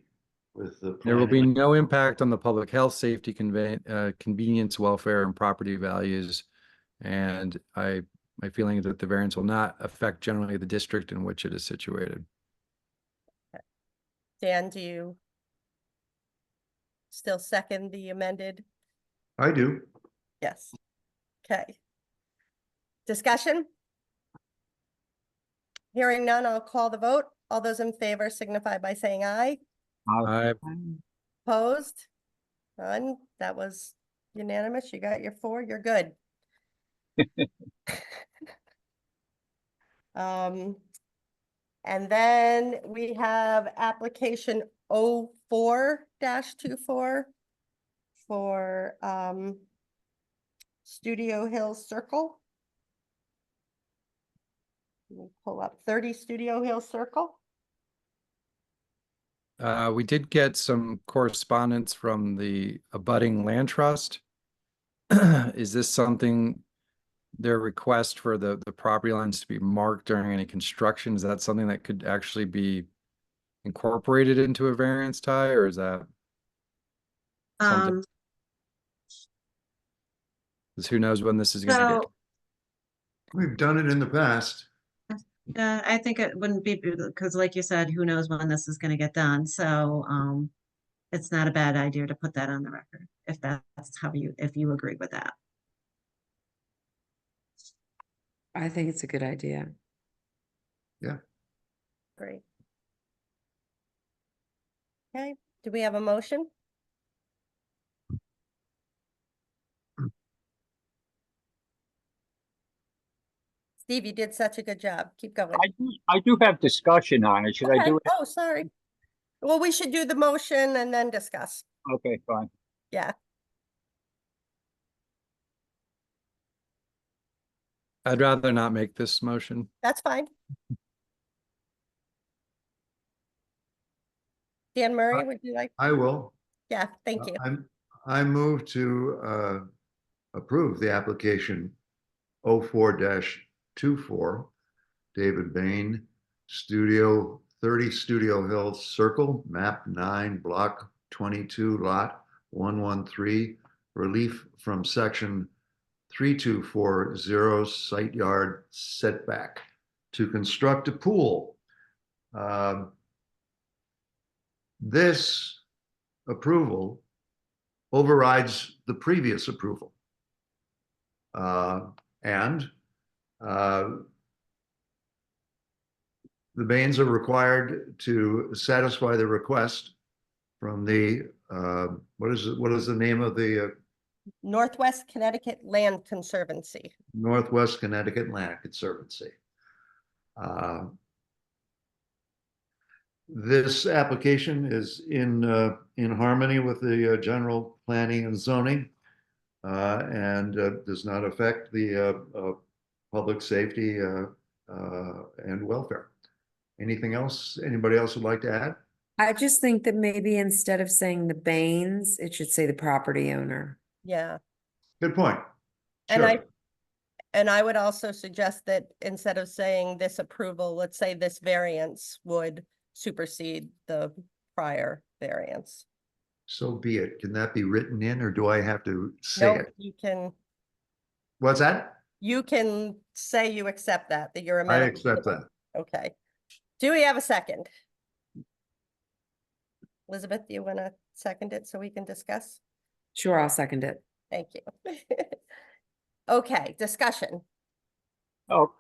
with the. There will be planning. no impact on the public health, safety, convenience, welfare, and property values. And my feeling is that the variance will not affect generally the district in which it is situated. Dan, do you still second the amended? I do. Yes. Okay. Discussion? Hearing none, I'll call the vote. All those in favor signify by saying aye. Aye. Opposed? None. That was unanimous. You got your 4, you're good. And then we have application 04-24 for Studio Hill Circle. We'll pull up 30 Studio Hill Circle. We did get some correspondence from the abutting land trust. Is this something, their request for the property lines to be marked during any construction, is that something that could actually be incorporated into a variance, Ty, or is that something? Because who knows when this is going to get. We've done it in the past. Yeah, I think it wouldn't be, because like you said, who knows when this is gonna get done, so, it's not a bad idea to put that on the record, if that's if you agree with that. I think it's a good idea. Yeah. Great. Okay, do we have a motion? Steve, you did such a good job. Keep going. I do have discussion on it. Should I do it? Oh, sorry. Well, we should do the motion and then discuss. Okay, fine. Yeah. I'd rather not make this motion. That's fine. Dan Murray, would you like? I will. Yeah, thank you. I move to approve the application 04-24, David Bain, Studio 30 Studio Hill Circle, map 9, block 22, lot 113, relief from section 3240 site yard setback to construct a pool. This approval overrides the previous approval. And the Bains are required to satisfy the request from the, what is the name of the Northwest Connecticut Land Conservancy. Northwest Connecticut Land Conservancy. This application is in harmony with the general planning and zoning and does not affect the public safety and welfare. Anything else? Anybody else would like to add? I just think that maybe instead of saying the Bains, it should say the property owner. Yeah. Good point. And Sure. And I would also suggest that instead of saying this approval, let's say this variance would supersede the prior variance. So be it. Can that be written in, or do I have to say No, it? you can, What's that? you can say you accept that you're I amenable. accept that. Okay. Do we have a second? Elizabeth, do you want to second it so we can discuss? Sure, I'll second it. Thank you. Okay, discussion. Oh,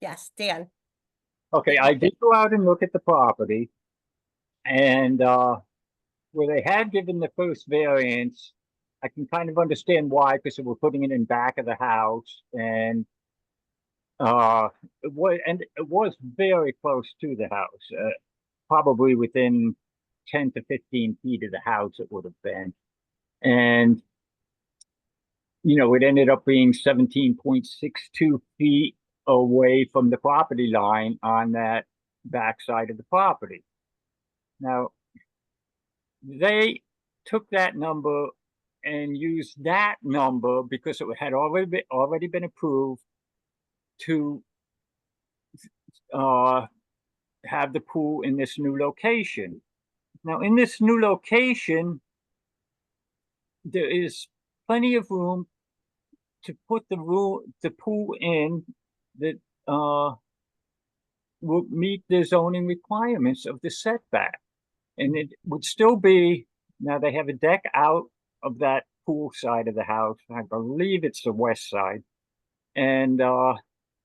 Yes, Dan. okay, I did go out and look at the property. And where they had given the first variance, I can kind of understand why, because they were putting it in back of the house, and it was very close to the house, probably within 10 to 15 feet of the house it would have been. And you know, it ended up being 17.62 feet away from the property line on that back side of the property. Now, they took that number and used that number because it had already been approved to have the pool in this new location. Now, in this new location, there is plenty of room to put the pool in that will meet the zoning requirements of the setback. And it would still be, now they have a deck out of that pool side of the house. I believe it's the west side. And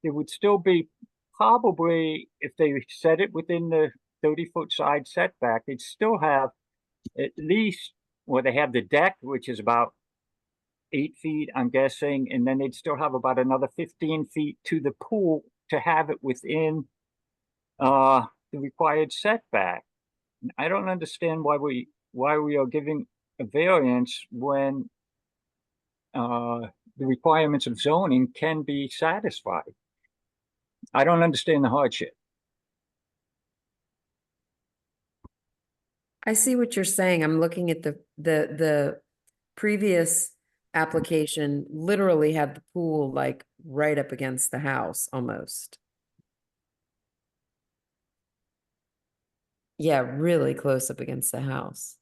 it would still be probably, if they set it within the 30-foot side setback, they'd still have at least, well, they have the deck, which is about 8 feet, I'm guessing, and then they'd still have about another 15 feet to the pool to have it within the required setback. I don't understand why we are giving a variance when the requirements of zoning can be satisfied. I don't understand the hardship. I see what you're saying. I'm looking at the previous application literally had the pool like right up against the house almost. Yeah, really close up against the house.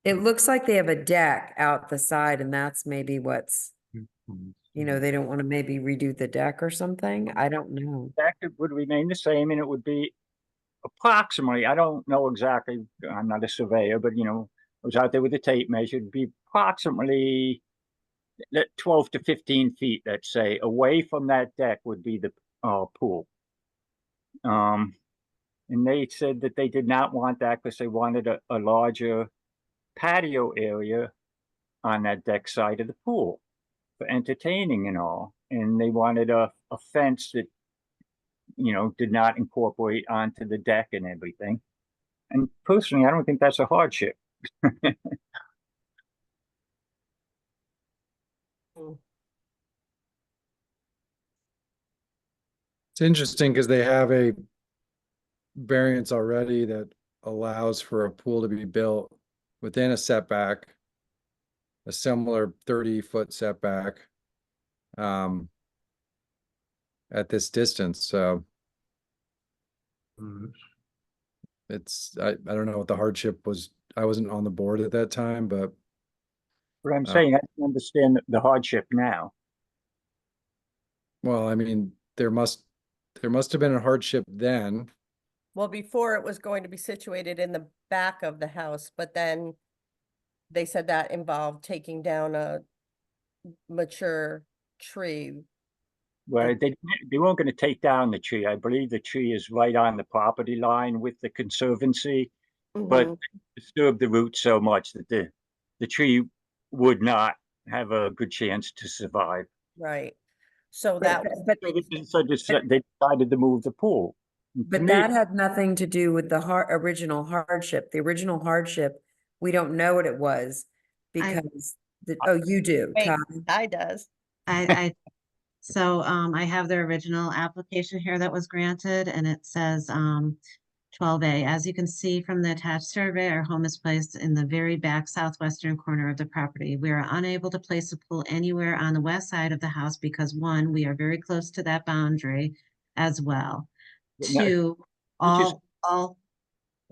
It looks like they have a deck out the side, and that's maybe what's, you know, they don't want to maybe redo the deck or something. I don't know. Deck would remain the same, and it would be approximately, I don't know exactly, I'm not a surveyor, but you know, I was out there with the tape measure, it'd be approximately 12 to 15 feet, let's say, away from that deck would be the pool. And they said that they did not want that because they wanted a larger patio area on that deck side of the pool for entertaining and all. And they wanted a fence that, you know, did not incorporate onto the deck and everything. And personally, I don't think that's a hardship. It's interesting because they have a variance already that allows for a pool to be built within a setback, a similar 30-foot setback, at this distance, so it's, I don't know what the hardship was. I wasn't on the board at that time, but But I'm saying I can understand the hardship now. well, I mean, there must have been a hardship then. Well, before it was going to be situated in the back of the house, but then they said that involved taking down a mature tree. Well, they weren't gonna take down the tree. I believe the tree is right on the property line with the conservancy. But Mhm. disturbed the roots so much that the tree would not have a good chance to survive. Right. So But- that was, but- So they decided to move the pool. To But me, that had nothing to do with the original hardship. The original hardship, we don't know what it was because oh, you do, wait, Todd. I does. So, I have the original application here that was granted and it says, 12A, as you can see from the attached survey, our home is placed in the very back southwestern corner of the property. We are unable to place a pool anywhere on the west side of the house because one, we are very close to that boundary as well. Now, Two,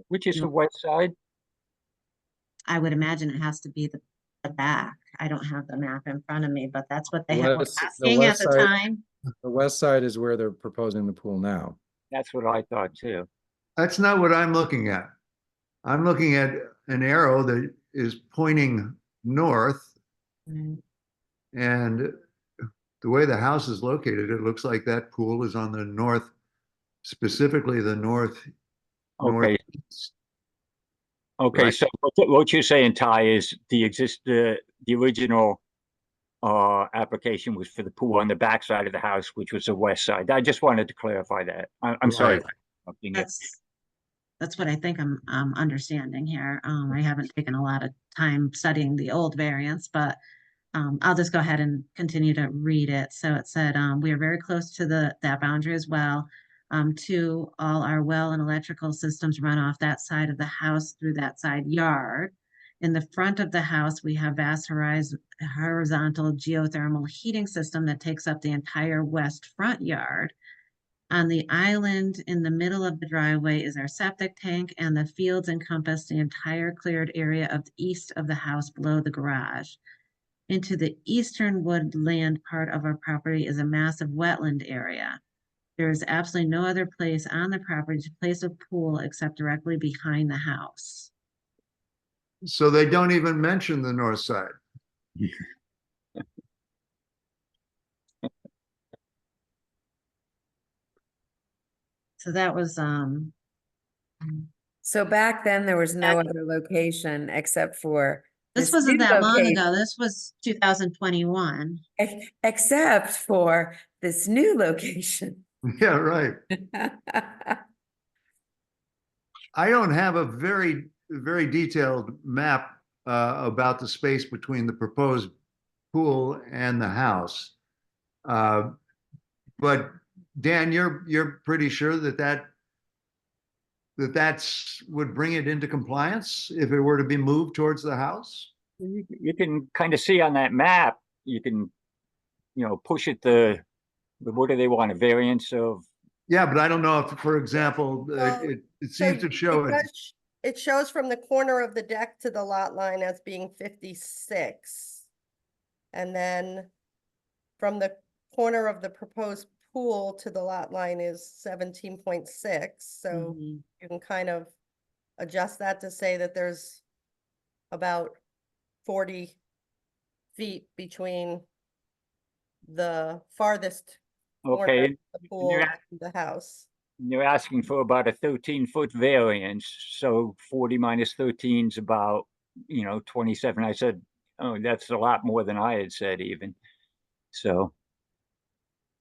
which is you the know, west side? I would imagine it has to be the back. I don't have the map in front of me, but that's what they were asking at the time. The west side is where they're proposing the pool now. That's what I thought too. That's not what I'm looking at. I'm looking at an arrow that is pointing north. Mm. And the way the house is located, it looks like that pool is on the north, specifically the north. Okay. Northeast. Okay, Right. so what you're saying, Ty, is the original application was for the pool on the back side of the house, which was the west side. I just wanted to clarify that. I'm sorry. That's what I think I'm understanding here. I haven't taken a lot of time studying the old variants, but I'll just go ahead and continue to read it. So it said, we are very close to that boundary as well. Two, all our well and electrical systems run off that side of the house through that side yard. In the front of the house, we have vast horizontal geothermal heating system that takes up the entire west front yard. On the island in the middle of the driveway is our septic tank, and the fields encompass the entire cleared area of the east of the house below the garage. Into the eastern woodland part of our property is a massive wetland area. There is absolutely no other place on the property to place a pool except directly behind the house. So they don't even mention the north side. So that was, So back then, there was no other location except for this this wasn't new that long ago. location. This was 2021. Except for this new location. Yeah, right. I don't have a very detailed map about the space between the proposed pool and the house. But Dan, you're pretty sure that's would bring it into compliance if it were to be moved towards the house? You can kind of see on that map, you can, push it what do they want, a variance of? Yeah, but I don't know if, for example, it seems to show it. It shows from the corner of the deck to the lot line as being 56. And then from the corner of the proposed pool to the lot line is 17.6. So you can kind of adjust that to say that there's about 40 feet between the farthest corner Okay, of the pool and the house. you're asking for about a 13-foot variance, so 40 minus 13 is about, 27. I said, oh, that's a lot more than I had said even. So,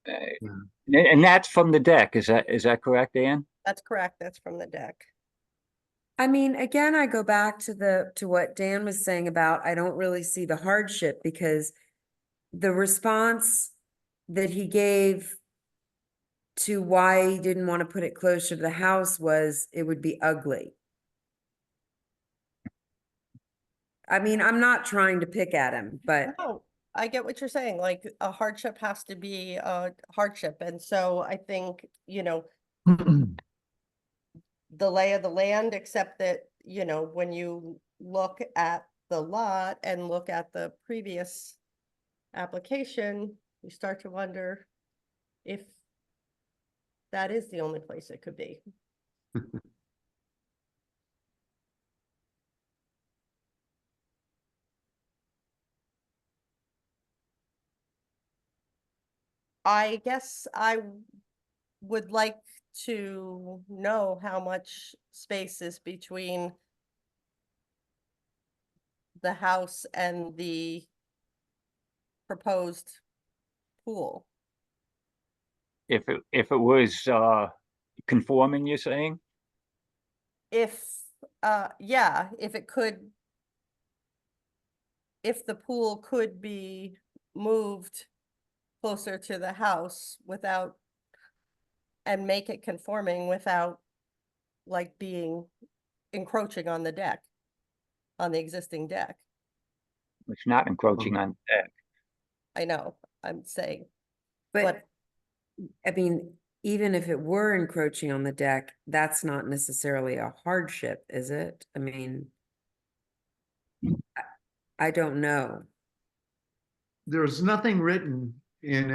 and that's from the deck. Is that correct, Ann? That's correct. That's from the deck. I mean, again, I go back to what Dan was saying about, I don't really see the hardship because the response that he gave to why he didn't want to put it closer to the house was it would be ugly. I mean, I'm not trying to pick at him, but No, I get what you're saying, like a hardship has to be a hardship, and so I think, you know, the lay of the land, except that, you know, when you look at the lot and look at the previous application, you start to wonder if that is the only place it could be. I guess I would like to know how much space is between the house and the proposed pool. If it was conforming, you're saying? If, yeah, if it could, if the pool could be moved closer to the house without, and make it conforming without like being encroaching on the deck, on the existing deck. It's not encroaching on the deck. I know, I'm saying, but I mean, even if it were encroaching on the deck, that's not necessarily a hardship, is it? I mean, I don't know. There's nothing written in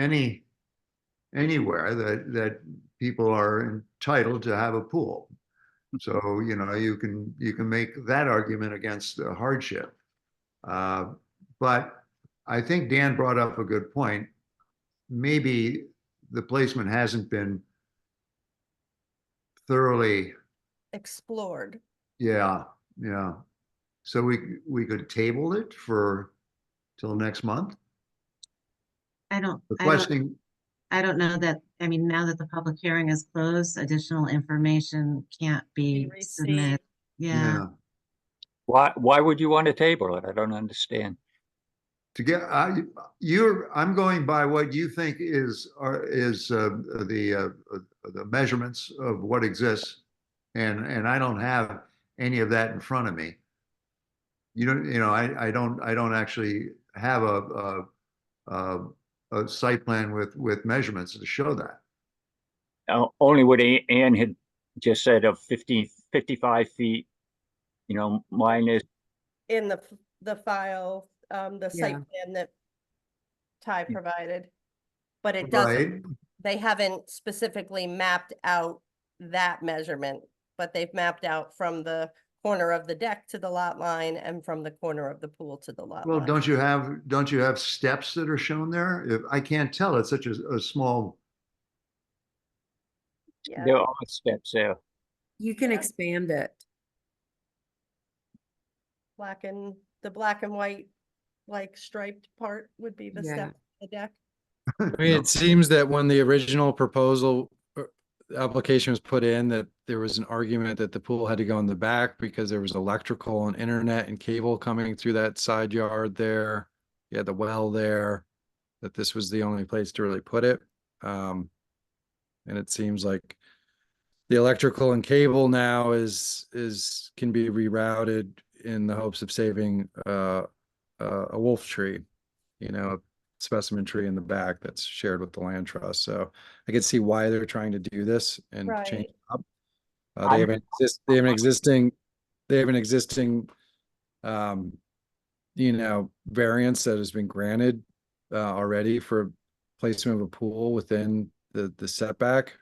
anywhere that people are entitled to have a pool. So, you know, you can make that argument against a hardship. But I think Dan brought up a good point. Maybe the placement hasn't been thoroughly explored. Yeah. So we could table it till next month. I don't Requesting, I don't know that, I mean, now that the public hearing is closed, additional information can't be submitted. Yeah. Why would you want to table it? I don't understand. To get, I'm going by what you think is the measurements of what exists, and I don't have any of that in front of me. I don't actually have a site plan with measurements to show that. Only what Ann had just said of 55 feet, you know, mine is. In the file, the site Yeah. plan that Ty provided. But it Right. doesn't, they haven't specifically mapped out that measurement, but they've mapped out from the corner of the deck to the lot line and from the corner of the pool to the lot Well, line. don't you have steps that are shown there? I can't tell, it's such a small. Yeah. There are steps there. You can expand it. The black and white, like striped part would be the Yeah. step of the deck. I mean, it seems that when the original proposal application was put in, that there was an argument that the pool had to go in the back because there was electrical and internet and cable coming through that side yard there. You had the well there, that this was the only place to really put it. And it seems like the electrical and cable now can be rerouted in the hopes of saving a wolf tree, you know, a specimen tree in the back that's shared with the land trust. So I can see why they're trying to do this and change it up. They have an existing you know, variance that has been granted already for placement of a pool within the setback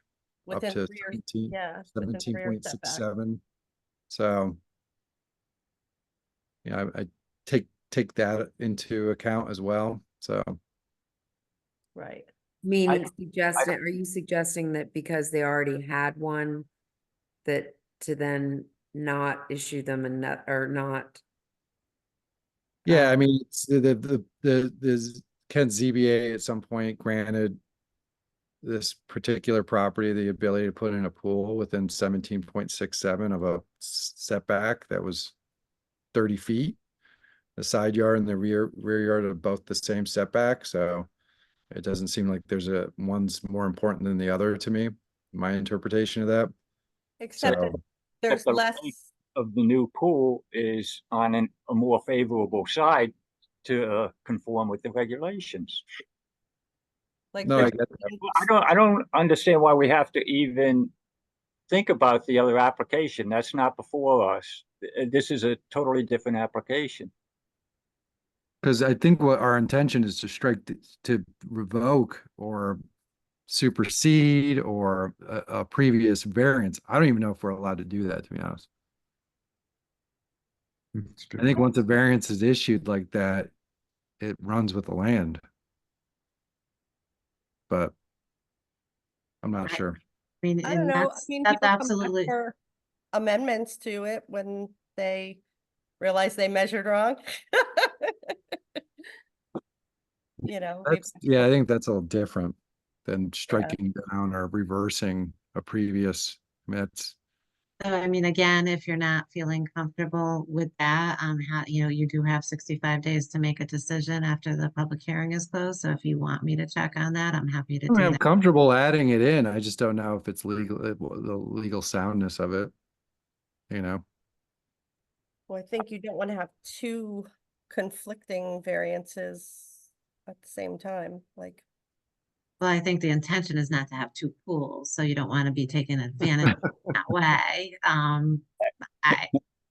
Within up to rear, yeah, within rear setback. 17.67. So yeah, I take that into account as well. So Right. Meaning are you suggesting that because they already had one, that to then not issue them or not? yeah, I mean, it's the Kent ZBA at some point granted this particular property the ability to put in a pool within 17.67 of a setback that was 30 feet. The side yard and the rear yard are both the same setback, so it doesn't seem like one's more important than the other to me, my interpretation of that. Except that there's less of the new pool is on a more favorable side to conform with the regulations. Like, No, for I get that. instance, I don't understand why we have to even think about the other application. That's not before us. This is a totally different application. Because I think what our intention is to to revoke or supersede or a previous variance. I don't even know if we're allowed to do that, to be honest. I think once a variance is issued like that, it runs with the land. But I'm not sure. I mean, I don't and know. I that's, mean, that's people come back absolutely, for amendments to it when they realize they measured wrong. You know, we've That's, yeah, I think that's a little different than striking down or reversing a previous. I mean, that's, so I mean, again, if you're not feeling comfortable with that, you know, you do have 65 days to make a decision after the public hearing is closed. So if you want me to check on that, I'm happy to I mean, do I'm that. comfortable adding it in. I just don't know if it's legal, the legal soundness of it, you know? Well, I think you don't want to have two conflicting variances at the same time, like. Well, I think the intention is not to have two pools, so you don't want to be taken advantage of that way.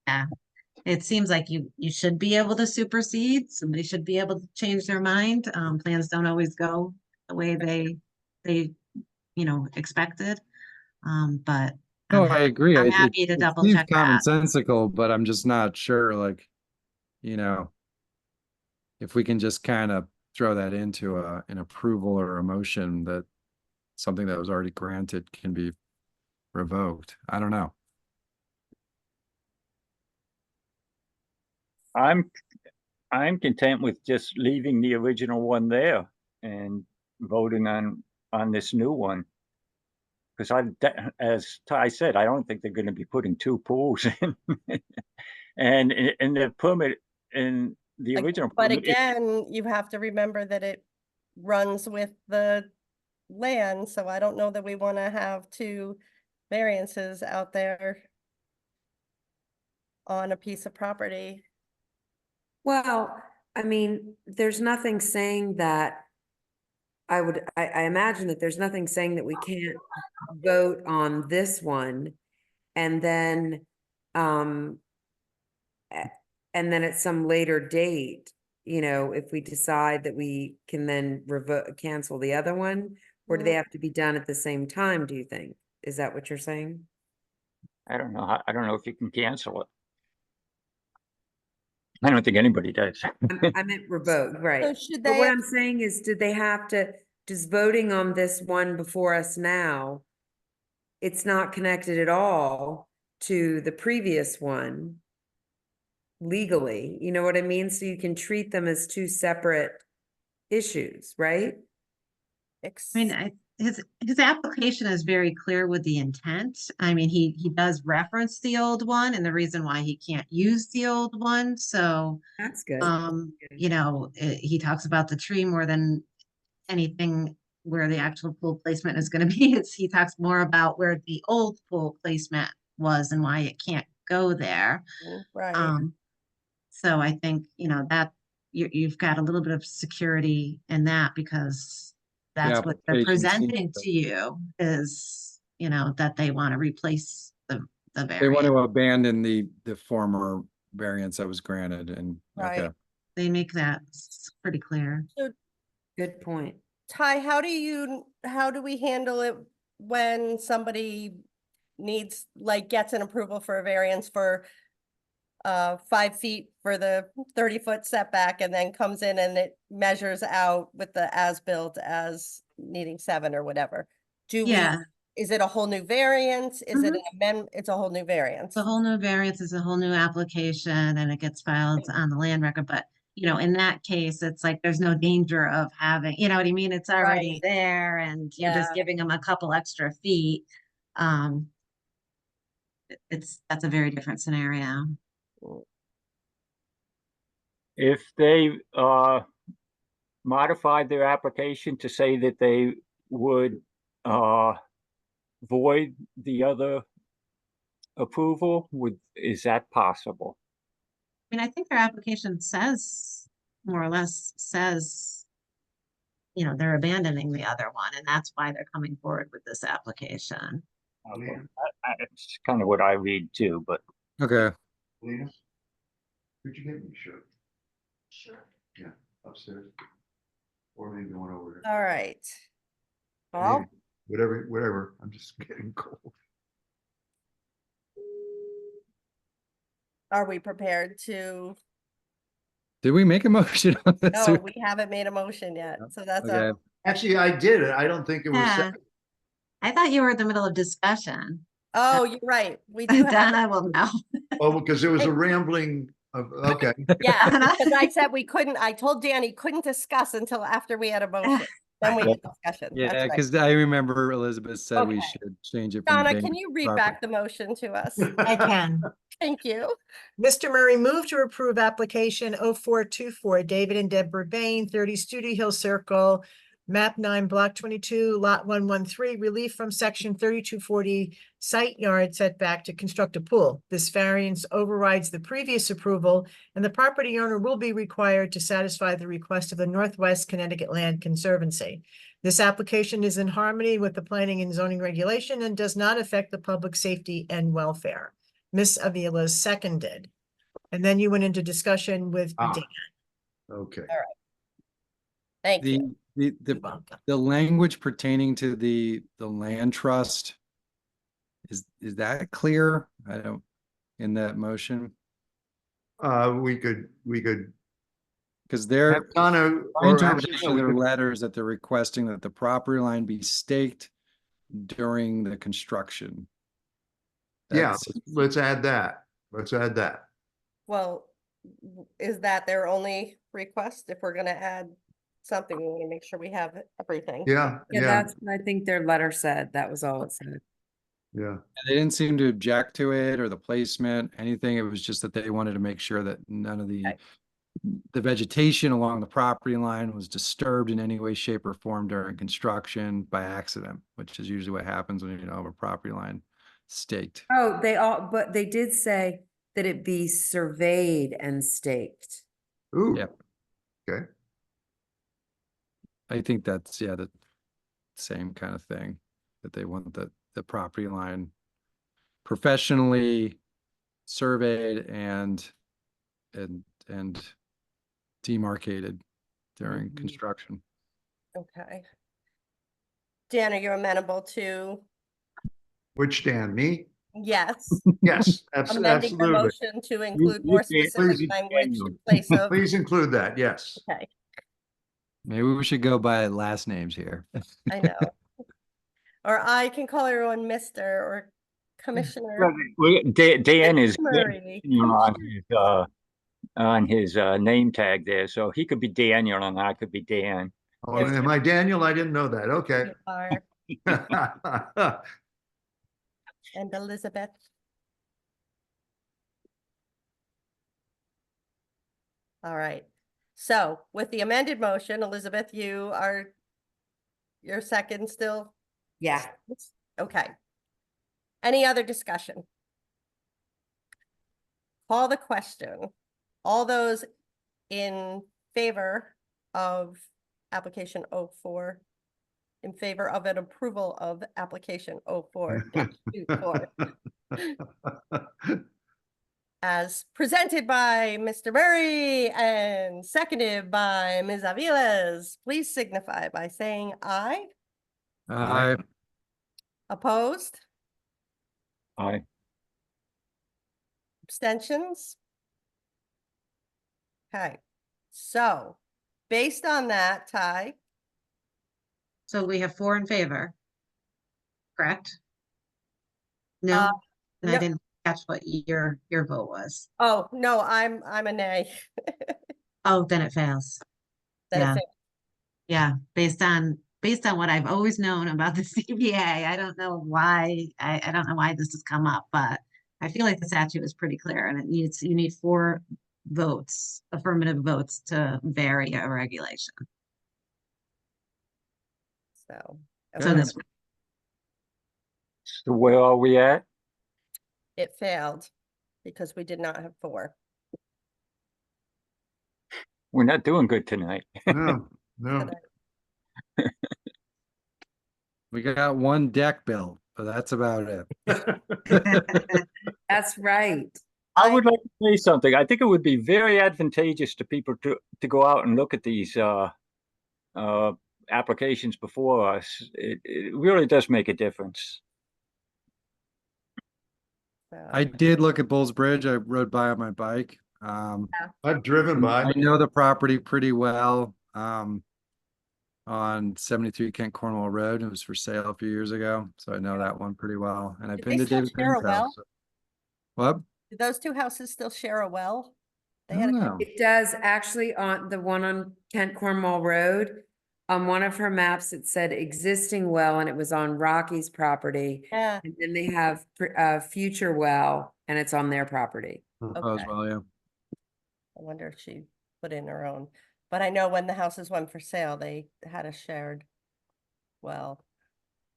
Yeah, it seems like you should be able to supersede. Somebody should be able to change their mind. Plans don't always go the way they expected. But No, I agree. I'm It happy to it double seems check that. commonsensical, but I'm just not sure, like, you know, if we can just kind of throw that into an approval or a motion that something that was already granted can be revoked. I don't know. I'm content with just leaving the original one there and voting on this new one. Because as Ty said, I don't think they're going to be putting two pools in. And in the permit, in the original But permit, again, you have to remember that it runs with the land, so I don't know that we want to have two variances out there on a piece of property. Well, I mean, there's nothing saying that I imagine that there's nothing saying that we can't vote on this one and then, and then at some later date, you know, if we decide that we can then cancel the other one, or do they have to be done at the same time, do you think? Is that what you're saying? I don't know. I don't know if you can cancel it. I don't think anybody does. I meant revoke, right? So should But they what have- I'm saying is, did they have to, just voting on this one before us now, it's not connected at all to the previous one legally, you know what I mean? So you can treat them as two separate issues, right? I mean, his application is very clear with the intent. I mean, he does reference the old one and the reason why he can't use the old one. So that's good. You know, he talks about the tree more than anything where the actual pool placement is going to be. He talks more about where the old pool placement was and why it can't go there. Right. So I think, you know, that you've got a little bit of security in that because that's what they're application seems presenting to you is, you know, that they want to replace the They want variant. to abandon the former variance that was granted and, okay. Right. They make that pretty clear. So, good point. Ty, how do we handle it when somebody needs, like, gets an approval for a variance for 5 feet for the 30-foot setback and then comes in and it measures out with the as-built as needing 7 or whatever? Is it a whole new variance? Is it an amendment? It's a whole new variance. The whole new variance is a whole new application and it gets filed on the land record, but you know, in that case, it's like there's no danger of having, you know what I mean? It's already Right. there and you're just giving them a couple extra feet. That's a very different scenario. If they modified their application to say that they would void the other approval? Is that possible? I mean, I think their application says, more or less says, you know, they're abandoning the other one, and that's why they're coming forward with this application. Okay. That's kind of what I read too, but Okay. Lena, could you get me a shirt? Sure. Yeah, upstairs. Or maybe one over here. All right. Well, Maybe. Whatever. I'm just getting cold. are we prepared to? Did we make a motion on this? No, we haven't made a motion yet, so that's Okay. a. Actually, I did it. I don't think it was. Yeah. I thought you were in the middle of discussion. Oh, you're right. We do have. Donna will know. Oh, because there was a rambling of, okay. Yeah, because I said we couldn't, I told Danny couldn't discuss until after we had a motion. Then we had discussion. Yeah, That's right. because I remember Elizabeth said we Okay. should change it. from Donna, bank can you read property. back the motion to us? I can. Thank you. Mr. Murray moved to approve application 0424 David and Deborah Bain, 30 Studio Hill Circle, map 9, block 22, lot 113, relief from section 3240 site yard setback to construct a pool. This variance overrides the previous approval, and the property owner will be required to satisfy the request of the Northwest Connecticut Land Conservancy. This application is in harmony with the planning and zoning regulation and does not affect the public safety and welfare. Ms. Avila seconded. And then you went into discussion with Dan. Okay. All right. Thank you. The language pertaining to the land trust, is that clear? I don't, in that motion? We could. Because they're, Have Donna, my or interpretation actually, of we their could- letters that they're requesting that the property line be staked during the construction. Yeah, That's- let's add that. Let's add that. Well, is that their only request? If we're gonna add something, we want to make sure we have everything. Yeah, Yeah, yeah, that's what I think their letter said. That was all it said. yeah. They didn't seem to object to it or the placement, anything. It was just that they wanted to make sure that none of the vegetation along the property line was disturbed in any way, shape, or form during construction by accident, which is usually what happens when you don't have a property line staked. Oh, but they did say that it be surveyed and staked. Ooh. Yep. Okay. I think that's, yeah, the same kind of thing, that they want the property line professionally surveyed and demarcated during construction. Okay. Dan, are you amenable to, Which Dan, me? yes, Yes, amending the absolutely. motion to include more please, specific language in place of, Please include that, yes. okay, Maybe we should go by last names here. I know. Or I can call everyone Mr. or Commissioner. Dan is Murray. on his name tag there, so he could be Daniel and I could be Dan. Oh, am I Daniel? I didn't know that. Okay. You are, and Elizabeth. All right, so with the amended motion, Elizabeth, your second still? Yeah. Okay. Any other discussion? Call the question. All those in favor of application 04, in favor of an approval of application 04-24, as presented by Mr. Murray and seconded by Ms. Aviles, please signify by saying aye. Aye. Opposed? Aye. Abstentions? Okay, so based on that, Ty, So we have 4 in favor. Correct? No, and I no. didn't catch what your vote was. Oh, no, I'm a nay. Oh, then it fails. Then it Yeah. fails. Yeah, based on what I've always known about the CBA, I don't know why, I don't know why this has come up, but I feel like the statute is pretty clear and you need 4 votes, affirmative votes to vary a regulation. So, So this, So where are we at? it failed because we did not have 4. We're not doing good tonight. No, no. We got 1 deck built, but that's about it. That's right. I would like to say something. I think it would be very advantageous to people to go out and look at these applications before us. It really does make a difference. I did look at Bulls Bridge. I rode by on my bike. I've driven by. I know the property pretty well. On 73 Kent Cornwall Road. It was for sale a few years ago, so I know that one pretty well. And I've Did been they to still David share a Green's house. well? so- What? Do those 2 houses still share a well? They I had don't a know. It does actually on the one on Kent Cornwall Road. On one of her maps, it said existing well and it was on Rocky's property. Yeah. And then they have a future well and it's on their property. Oh, as Okay. well, yeah. I wonder if she put in her own. But I know when the houses went for sale, they had a shared well,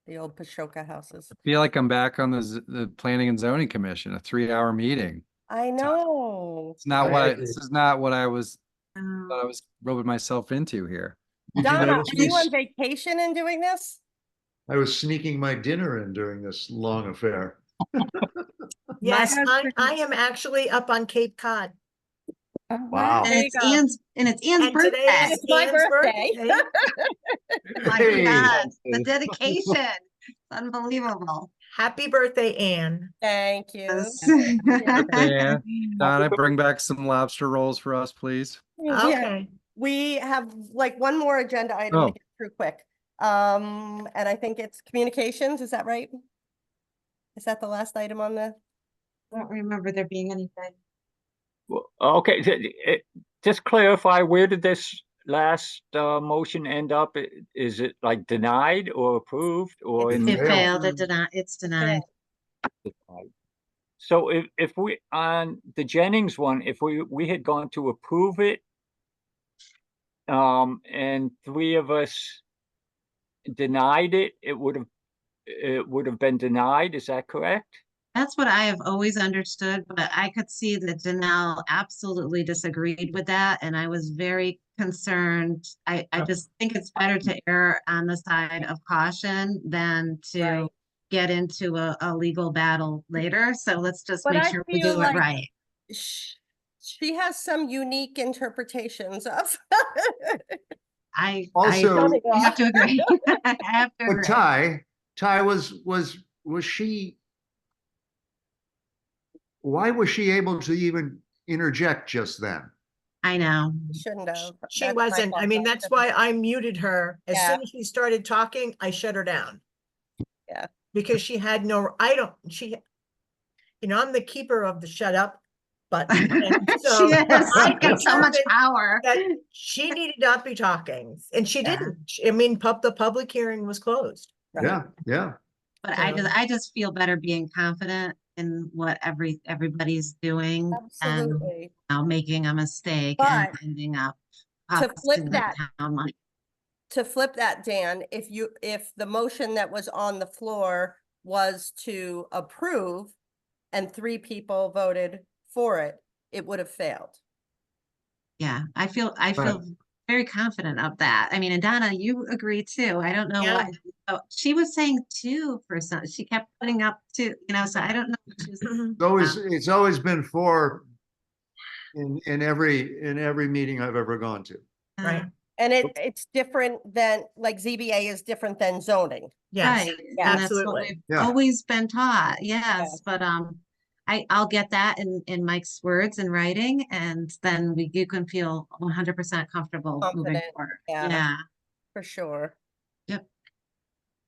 the old Pashoka houses. I feel like I'm back on the Planning and Zoning Commission, a 3-hour meeting. I know. It's not I what agree. this is not what I was Um, what I was roping myself into here. Did you Donna, notice are you me on vacation in doing this? I was sneaking my dinner in during this long affair. Yes, I husband- am actually up on Cape Cod. Wow. And There you it's go. Anne's, and it's Anne's And today birthday. is It's my Anne's birthday. Oh my Hey. God, the dedication. It's unbelievable. Happy birthday, Anne. Thank you. Yes. Yeah. Donna, bring back some lobster rolls for us, please. Yeah. Okay. We have like one more agenda item Oh. to get through quick. And I think it's communications, is that right? Is that the last item on the? I don't remember there being anything. Well, okay, just clarify, where did this last motion end up? Is it like denied or approved or in? It failed. failed, it denied, it's denied. So if we, on the Jennings one, if we had gone to approve it, and 3 of us denied it, it would have been denied, is that correct? That's what I have always understood, but I could see that Janelle absolutely disagreed with that, and I was very concerned. I just think it's better to err on the side of caution than to Right. get into a legal battle later. So let's just But make I sure we feel do it like- right. She has some unique interpretations of. I Also- have to agree. I have to But agree. Ty was she? Why was she able to even interject just then? I know. Shouldn't have. She That's my wasn't. I fault. mean, that's why I muted her. As Yeah. soon as she started talking, I shut her down. Yeah. Because she had no, I'm the keeper of the shut up button. and so She is. I She's got so much determined power. that she needed not be talking, and she Yeah. didn't. I mean, the public hearing was closed. Yeah, yeah. But So- I just feel better being confident in what everybody's doing and Absolutely. making a mistake and But ending up to flip costing the that- town money. To flip that, Dan, if the motion that was on the floor was to approve and 3 people voted for it, it would have failed. Yeah, I feel very confident of that. I mean, and Donna, you agree too. I don't know Yeah. what, she was saying 2 for some, she kept putting up 2, so I don't know. What she was, It's always been 4 in every meeting I've ever gone to. Right. And it's different than, like ZBA is different than zoning. Yes, Right, Yeah, and that's what absolutely. we've Yeah. always been taught, yes, but I'll get that in Mike's words in writing, and then you can feel 100% comfortable moving Confident, forward. yeah. Yeah, For sure. Yep.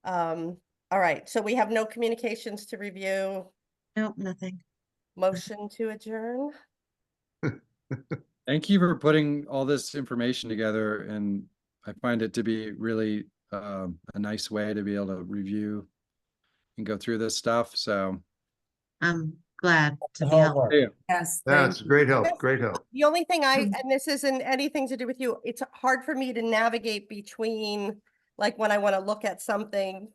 All right, so we have no communications to review. nope, nothing. Motion to adjourn. Thank you for putting all this information together, and I find it to be really a nice way to be able to review and go through this stuff. So I'm glad to be Hard helpful. work. yeah, Yes. That's thank great help, great help. The only thing and this isn't anything to do with you, it's hard for me to navigate between, like, when I want to look at something.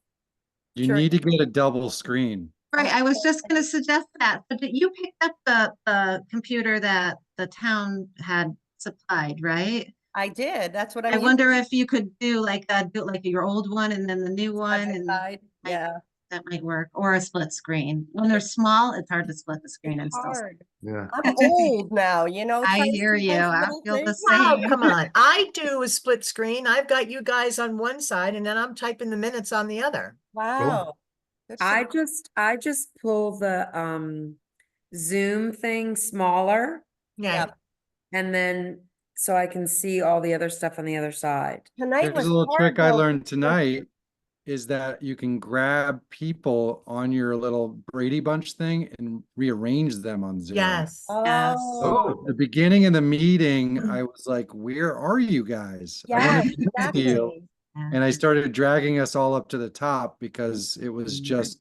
you Sure. need to get a double screen. Right, I was just gonna suggest that, but you picked up the computer that the town had supplied, right? I did. That's what I'm. I wonder if you could do like your old one and then the new one and Side. Yeah. that might work, or a split screen. When they're small, it's hard to split the screen and still. Hard. Yeah. I'm old now, you know. I trying to hear do you. those I little feel the things. Oh, same. come on. I do a split screen. I've got you guys on one side and then I'm typing the minutes on the other. Wow. Good I for- just pull the Zoom thing smaller Yeah. Yep. and then so I can see all the other stuff on the other side. Tonight There's was a little hard trick I though. learned tonight is that you can grab people on your little Brady Bunch thing and rearrange them on Zoom. Yes. Oh. The beginning of the meeting, I was like, where are you guys? I Yes, wanted to talk to you. exactly. And I started dragging us all up to the top because it was just,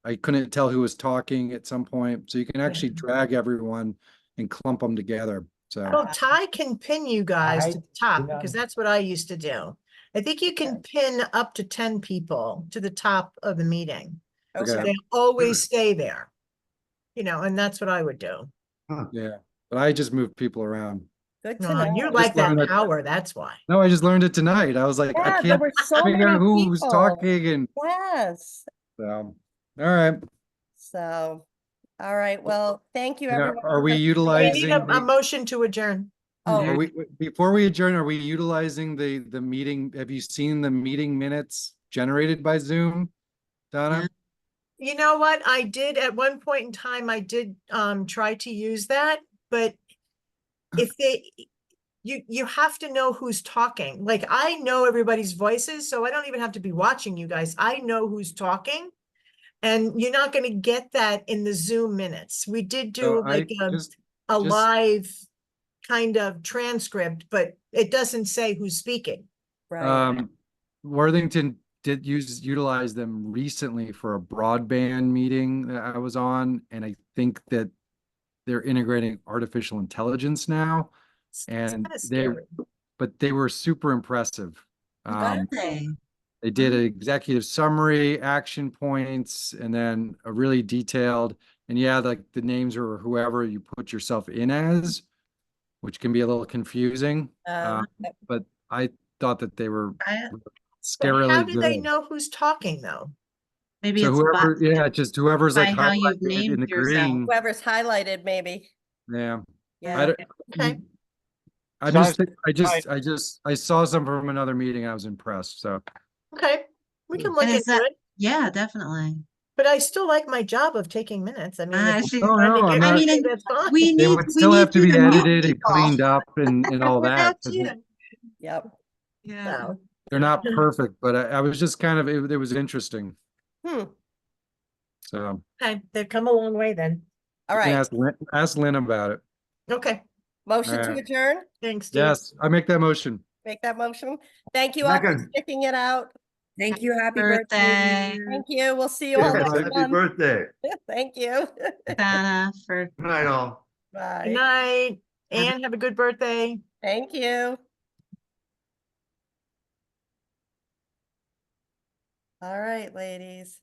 I couldn't tell who was talking at some point. So you can actually drag everyone and clump them together. So Well, Ty can pin you guys to the top yeah. because that's what I used to do. I think you can pin up to 10 people to the top of the meeting. So Okay. they always stay there. You know, and that's what I would do. yeah, but I just moved people around. Good to No, know. you like that learned that- power, that's why. No, I just learned it tonight. I was like, Yeah, I there can't were so figure many out who's people. talking and Yes. so, all right. So, all right. Well, thank you, Yeah, everyone. are we for- We utilizing need a the- motion to adjourn. Oh, Are we, before we adjourn, are we utilizing the meeting? Have you seen the meeting minutes generated by Zoom? Donna? You know what? I did at one point in time, I did try to use that, but if you have to know who's talking. Like I know everybody's voices, so I don't even have to be watching you guys. I know who's talking. And you're not going to get that in the Zoom minutes. We did do So like a live kind of transcript, but it doesn't say who's speaking. right. Worthington did utilize them recently for a broadband meeting that I was on, and I think that they're integrating artificial intelligence now, and kinda scary. but they were super impressive. Okay. They did an executive summary, action points, and then a really detailed, and yeah, like the names are whoever you put yourself in as, which can be a little confusing. But I thought that they were But how scarily do they good. know who's talking though? Maybe So it's whoever, by, yeah, just whoever's by like how you've highlighted in named the yourself. green. Whoever's highlighted, maybe. Yeah. Yeah. I don't, Okay. I just, think- I saw some from another meeting. I was impressed. So Okay, we can look And is into that- it, yeah, definitely. but I still like my job of taking minutes. I mean, I if see. you're trying to no, get I'm me not- to I say mean, that's fine. we they need, would we still have need to you be to meet edited and people. cleaned up and all that. That's you. Yep. Yeah. So, They're not perfect, but I was just kind of, it was interesting. Hmm. So okay, they've come a long way then. All you can right. ask Lynn about it. Okay, Motion All to right. adjourn. thanks, Steve. Yes, I make that motion. Make that motion. Thank you all for Second. sticking it out. Thank you. Happy Birthday. birthday. Thank you. We'll see you all Yes, next happy month. birthday. Thank you. Donna for Good night, all. Good Bye. night, and have a good birthday. Thank you. All right, ladies.